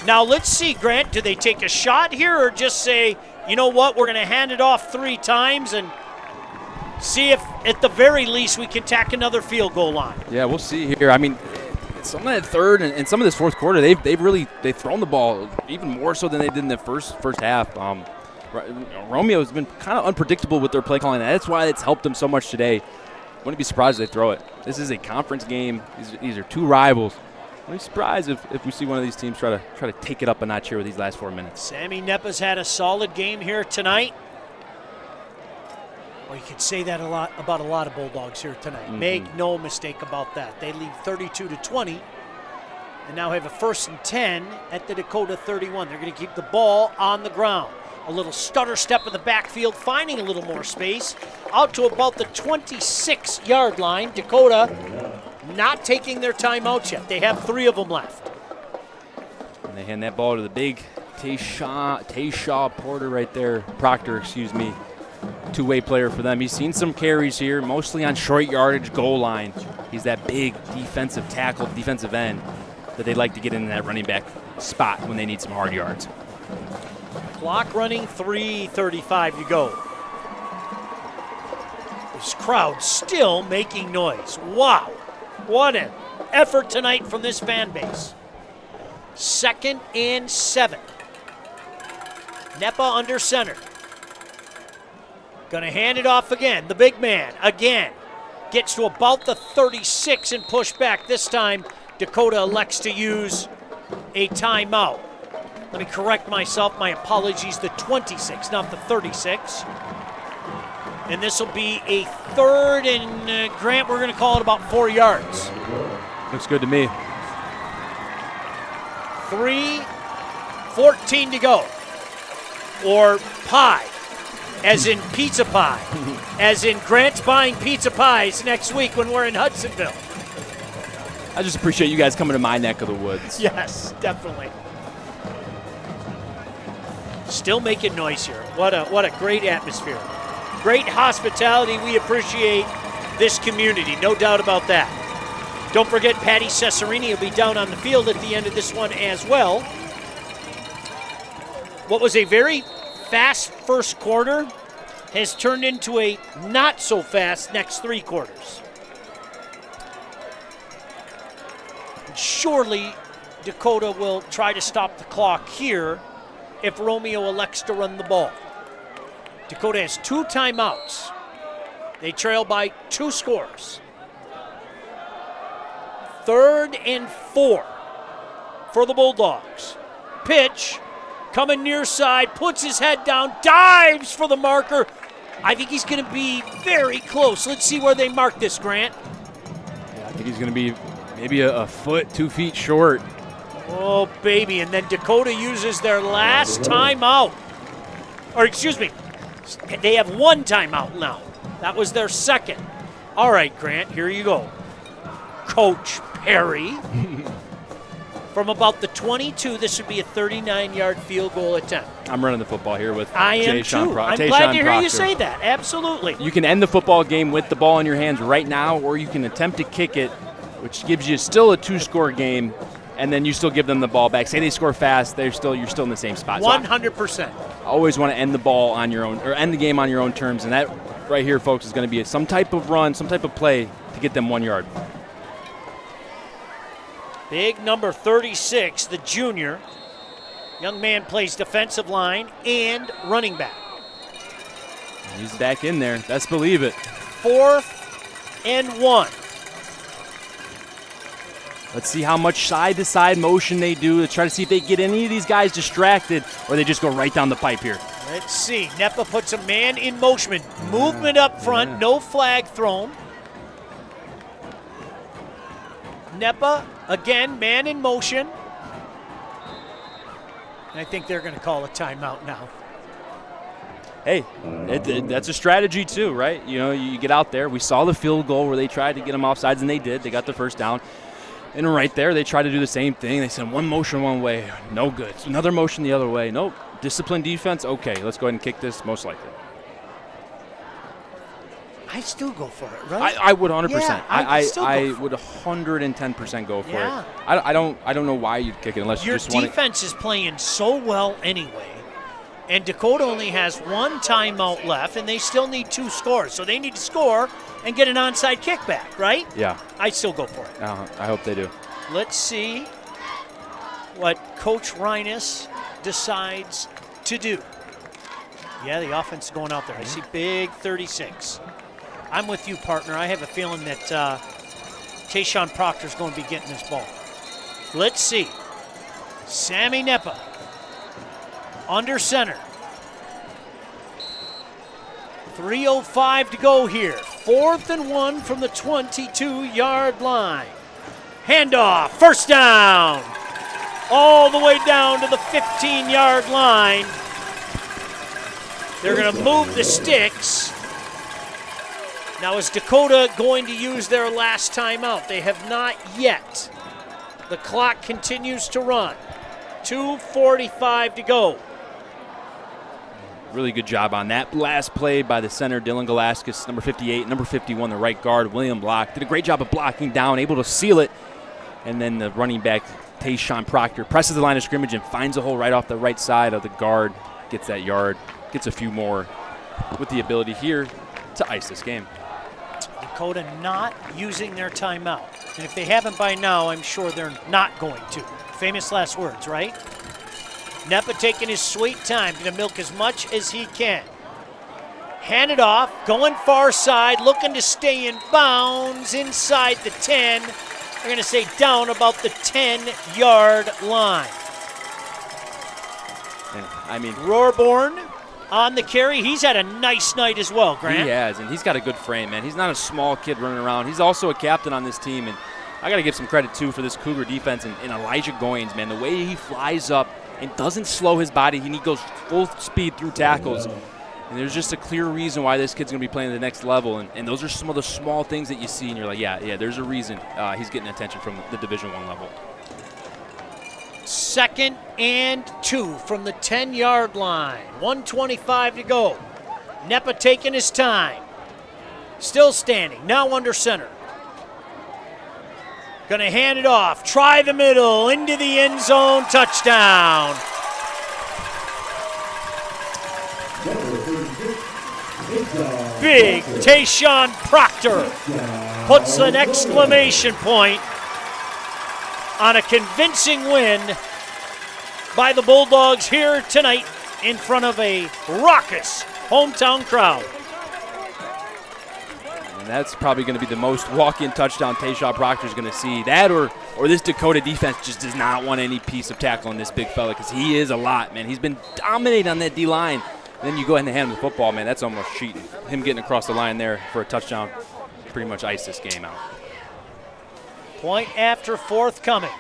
Now, let's see, Grant, do they take a shot here or just say, you know what, we're going to hand it off 3 times and see if, at the very least, we can tack another field goal line? Yeah, we'll see here. I mean, some of that third and some of this fourth quarter, they've thrown the ball even more so than they did in the first half. Romeo's been kind of unpredictable with their play calling. That's why it's helped them so much today. Wouldn't be surprised if they throw it. This is a conference game. These are two rivals. Wouldn't be surprised if we see one of these teams try to take it up a notch here with these last 4 minutes. Sammy Neppa's had a solid game here tonight. Well, you could say that about a lot of Bulldogs here tonight. Mm-hmm. Make no mistake about that. They lead 32-20 and now have a 1st and 10 at the Dakota 31. They're going to keep the ball on the ground. A little stutter step in the backfield, finding a little more space. Out to about the 26-yard line. Dakota not taking their timeouts yet. They have 3 of them left. And they hand that ball to the big Tayshaw Porter right there. Proctor, excuse me. Two-way player for them. He's seen some carries here, mostly on short yardage goal line. He's that big defensive tackle, defensive end that they like to get in that running back spot when they need some hard yards. Clock running, 3:35 to go. This crowd still making noise. Wow, what an effort tonight from this fan base. 2nd and 7. Neppa under center. Gonna hand it off again. The big man again gets to about the 36 and push back. This time, Dakota elects to use a timeout. Let me correct myself. My apologies. The 26, not the 36. And this will be a 3rd and Grant, we're going to call it about 4 yards. Looks good to me. 3:14 to go. Or pie, as in pizza pie. As in Grant's buying pizza pies next week when we're in Hudsonville. I just appreciate you guys coming to my neck of the woods. Yes, definitely. Still making noise here. What a great atmosphere. Great hospitality. We appreciate this community, no doubt about that. Don't forget Patty Cesarini will be down on the field at the end of this one as well. What was a very fast first quarter has turned into a not so fast next 3 quarters. Surely Dakota will try to stop the clock here if Romeo elects to run the ball. Dakota has 2 timeouts. They trail by 2 scores. 3rd and 4 for the Bulldogs. Pitch, coming near side, puts his head down, dives for the marker. I think he's going to be very close. Let's see where they mark this, Grant. Yeah, I think he's going to be maybe a foot, 2 feet short. Oh, baby. And then Dakota uses their last timeout. Or, excuse me, they have 1 timeout now. That was their 2nd. All right, Grant, here you go. Coach Perry. From about the 22, this would be a 39-yard field goal attempt. I'm running the football here with I am too. I'm glad to hear you say that. Absolutely. You can end the football game with the ball in your hands right now, or you can attempt to kick it, which gives you still a 2-score game, and then you still give them the ball back. Say they score fast, you're still in the same spot. 100%. So I always want to end the ball on your own, or end the game on your own terms, and that right here, folks, is going to be some type of run, some type of play to get them 1 yard. Big number 36, the junior. Young man plays defensive line and running back. He's back in there. Best believe it. 4th and 1. Let's see how much side-to-side motion they do to try to see if they get any of these guys distracted or they just go right down the pipe here. Let's see. Neppa puts a man in motion. Movement up front. No flag thrown. Neppa, again, man in motion. And I think they're going to call a timeout now. Hey, that's a strategy too, right? You know, you get out there. We saw the field goal where they tried to get them offsides, and they did. They got the first down. And right there, they tried to do the same thing. They sent one motion one way, no good. Another motion the other way, nope. Disciplined defense, okay, let's go ahead and kick this, most likely. I still go for it, right? I would 100%. Yeah, I would 110% go for it. I don't know why you'd kick it unless you just want to. Your defense is playing so well anyway, and Dakota only has 1 timeout left, and they still need 2 scores. So they need to score and get an onside kickback, right? Yeah. I still go for it. I hope they do. Let's see what Coach Reines decides to do. Yeah, the offense is going out there. I see big 36. I'm with you, partner. I have a feeling that Tayshawn Proctor is going to be getting this ball. Let's see. Sammy Nepa under center. 3:05 to go here. 4th and 1 from the 22-yard line. Handoff, first down. All the way down to the 15-yard line. They're going to move the sticks. Now, is Dakota going to use their last timeout? They have not yet. The clock continues to run. 2:45 to go. Really good job on that last play by the center, Dylan Galaskis, number 58, number 51, the right guard, William Block. Did a great job of blocking down, able to seal it. And then the running back, Tayshawn Proctor, presses the line of scrimmage and finds a hole right off the right side of the guard. Gets that yard, gets a few more with the ability here to ice this game. Dakota not using their timeout. And if they haven't by now, I'm sure they're not going to. Famous last words, right? Nepa taking his sweet time to milk as much as he can. Hand it off, going far side, looking to stay in bounds inside the 10. They're going to say down about the 10-yard line. And, I mean, Roarborn on the carry. He's had a nice night as well, Grant. He has, and he's got a good frame, man. He's not a small kid running around. He's also a captain on this team, and I got to give some credit, too, for this Cougar defense and Elijah Goins, man. The way he flies up and doesn't slow his body, and he goes full speed through tackles. And there's just a clear reason why this kid's going to be playing at the next level, and those are some of the small things that you see, and you're like, yeah, there's a reason he's getting attention from the Division I level. 2nd and 2 from the 10-yard line. 1:25 to go. Nepa taking his time. Still standing, now under center. Going to hand it off. Try the middle, into the end zone, touchdown. Big Tayshawn Proctor puts an exclamation point on a convincing win by the Bulldogs here tonight in front of a raucous hometown crowd. And that's probably going to be the most walk-in touchdown Tayshawn Proctor is going to see. That or this Dakota defense just does not want any piece of tackling this big fella because he is a lot, man. He's been dominating on that D-line. Then you go ahead and hand him the football, man. That's almost cheating. Him getting across the line there for a touchdown pretty much iced this game out. Point after fourth coming.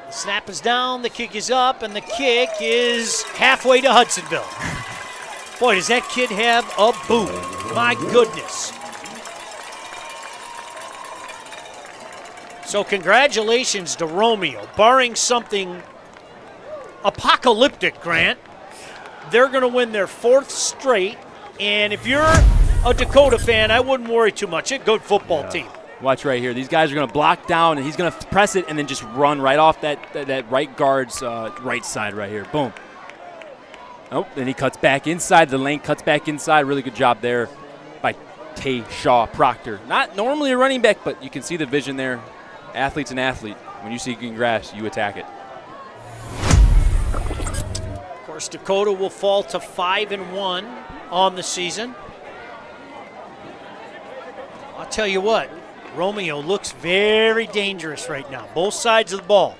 The snap is down, the kick is up, and the kick is halfway to Hudsonville. Boy, does that kid have a boot. My goodness. So congratulations to Romeo. Barring something apocalyptic, Grant, they're going to win their 4th straight. And if you're a Dakota fan, I wouldn't worry too much. A good football team. Watch right here. These guys are going to block down, and he's going to press it and then just run right off that right guard's right side right here. Boom. Oh, then he cuts back inside. The lane cuts back inside. Really good job there by Tayshawn Proctor. Not normally a running back, but you can see the vision there. Athlete's an athlete. When you see green grass, you attack it. Of course, Dakota will fall to 5-1 on the season. I'll tell you what, Romeo looks very dangerous right now, both sides of the ball.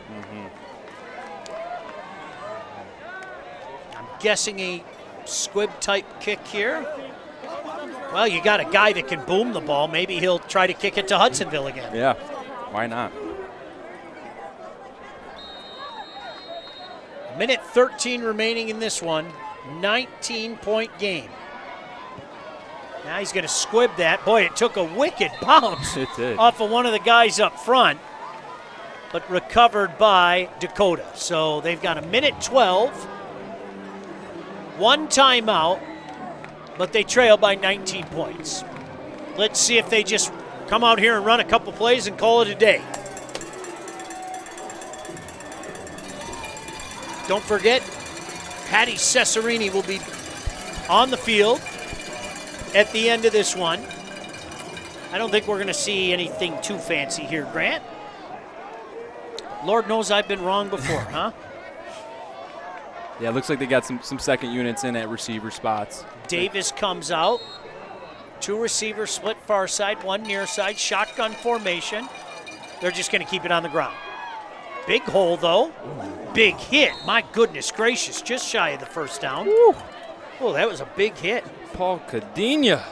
I'm guessing a squib-type kick here. Well, you got a guy that can boom the ball. Maybe he'll try to kick it to Hudsonville again. Yeah, why not? Minute 13 remaining in this one. 19-point game. Now he's going to squib that. Boy, it took a wicked bounce off of one of the guys up front, but recovered by Dakota. So they've got a minute 12, one timeout, but they trail by 19 points. Let's see if they just come out here and run a couple plays and call it a day. Don't forget, Patty Cesarini will be on the field at the end of this one. I don't think we're going to see anything too fancy here, Grant. Lord knows I've been wrong before, huh? Yeah, it looks like they got some second units in at receiver spots. Davis comes out. 2 receivers split far side, 1 near side, shotgun formation. They're just going to keep it on the ground. Big hole, though. Big hit. My goodness gracious, just shy of the first down. Oh, that was a big hit. Paul Cadena,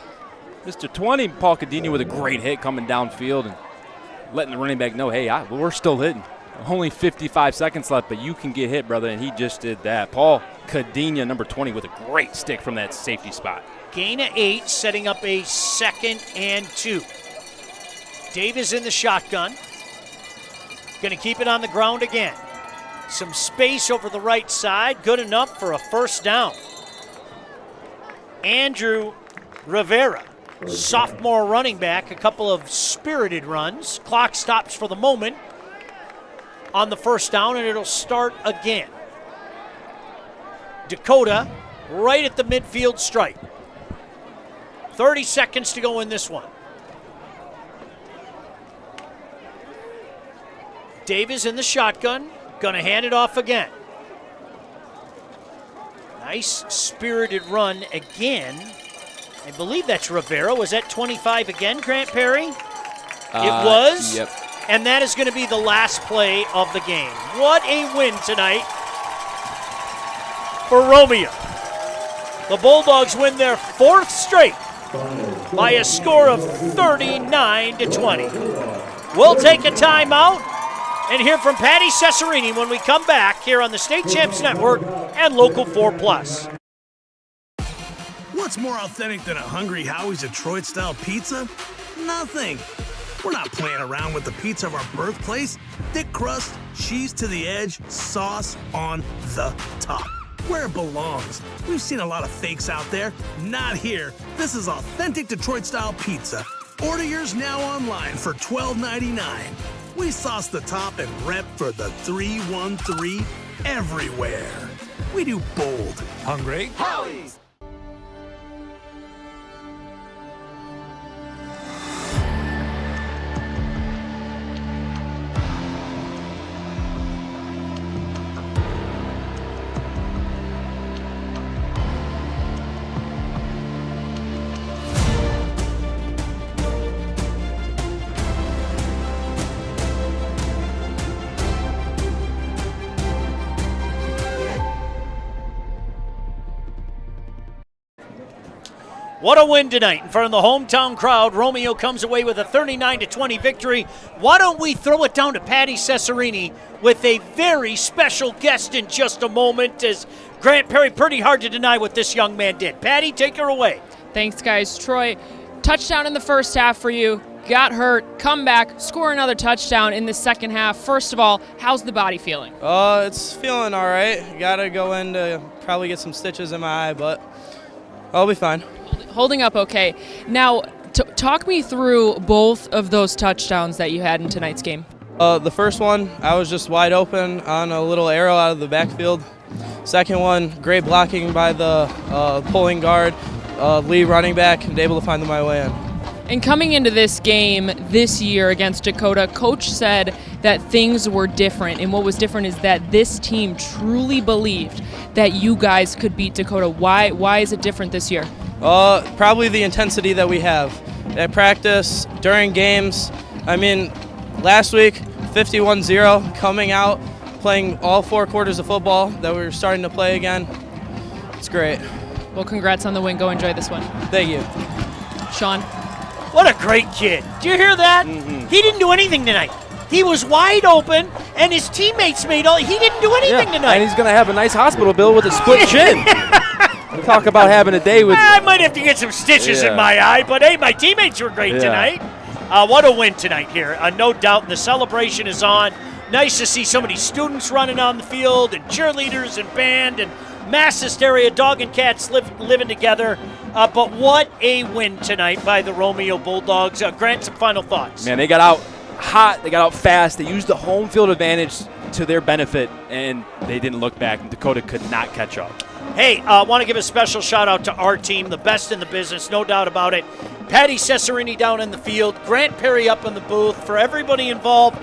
Mr. 20, Paul Cadena with a great hit coming downfield and letting the running back know, hey, we're still hitting. Only 55 seconds left, but you can get hit, brother, and he just did that. Paul Cadena, number 20, with a great stick from that safety spot. Gain of 8, setting up a 2nd and 2. Davis in the shotgun. Going to keep it on the ground again. Some space over the right side, good enough for a first down. Andrew Rivera, sophomore running back, a couple of spirited runs. Clock stops for the moment on the first down, and it'll start again. Dakota right at the midfield stripe. 30 seconds to go in this one. Davis in the shotgun, gonna hand it off again. Nice spirited run again. I believe that's Rivera. Was that 25 again, Grant Perry? It was. Yep. And that is going to be the last play of the game. What a win tonight for Romeo. The Bulldogs win their 4th straight by a score of 39-20. We'll take a timeout and hear from Patty Cesarini when we come back here on the State Champs Network and Local 4+. What's more authentic than a Hungry Howie's Detroit-style pizza? Nothing. We're not playing around with the pizza of our birthplace. Thick crust, cheese to the edge, sauce on the top. Where it belongs. We've seen a lot of fakes out there. Not here. This is authentic Detroit-style pizza. Order yours now online for $12.99. We sauce the top and rep for the 313 everywhere. We do bold. Hungry Howie's. What a win tonight in front of the hometown crowd. Romeo comes away with a 39-20 victory. Why don't we throw it down to Patty Cesarini with a very special guest in just a moment, as Grant Perry, pretty hard to deny what this young man did. Patty, take her away. Thanks, guys. Troy, touchdown in the first half for you. Got hurt, come back, score another touchdown in the second half. First of all, how's the body feeling? It's feeling all right. Got to go in to probably get some stitches in my eye, but I'll be fine. Holding up okay. Now, talk me through both of those touchdowns that you had in tonight's game. The first one, I was just wide open on a little arrow out of the backfield. Second one, great blocking by the pulling guard, lead running back, and able to find my way in. And coming into this game this year against Dakota, Coach said that things were different. And what was different is that this team truly believed that you guys could beat Dakota. Why is it different this year? Probably the intensity that we have at practice, during games. I mean, last week, 51-0, coming out, playing all 4 quarters of football that we were starting to play again. It's great. Well, congrats on the win. Go enjoy this one. Thank you. Sean? What a great kid. Do you hear that? Mm-hmm. He didn't do anything tonight. He was wide open, and his teammates made all. He didn't do anything tonight. And he's going to have a nice hospital bill with a split chin. Talk about having a day with. I might have to get some stitches in my eye, but hey, my teammates were great tonight. What a win tonight here. No doubt, and the celebration is on. Nice to see so many students running on the field, and cheerleaders and band, and mass hysteria, dog and cats living together. But what a win tonight by the Romeo Bulldogs. Grant, some final thoughts. Man, they got out hot. They got out fast. They used the home field advantage to their benefit, and they didn't look back. And Dakota could not catch up. Hey, I want to give a special shout out to our team, the best in the business, no doubt about it. Patty Cesarini down in the field, Grant Perry up in the booth. For everybody involved,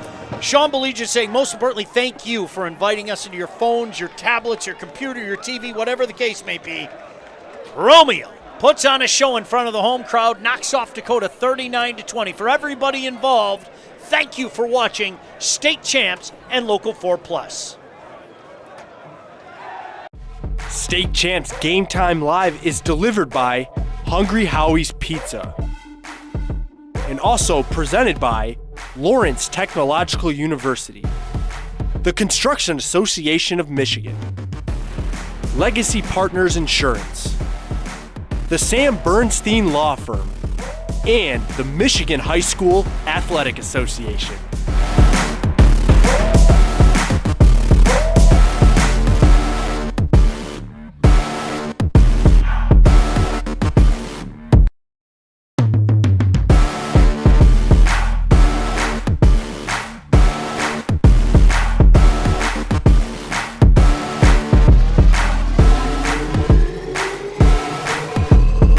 Sean Belegian saying, most importantly, thank you for inviting us into your phones, your tablets, your computer, your TV, whatever the case may be. Romeo puts on a show in front of the home crowd, knocks off Dakota 39-20. For everybody involved, thank you for watching State Champs and Local 4+. State Champs Game Time Live is delivered by Hungry Howie's Pizza and also presented by Lawrence Technological University, the Construction Association of Michigan, Legacy Partners Insurance, the Sam Bernstein Law Firm, and the Michigan High School Athletic Association.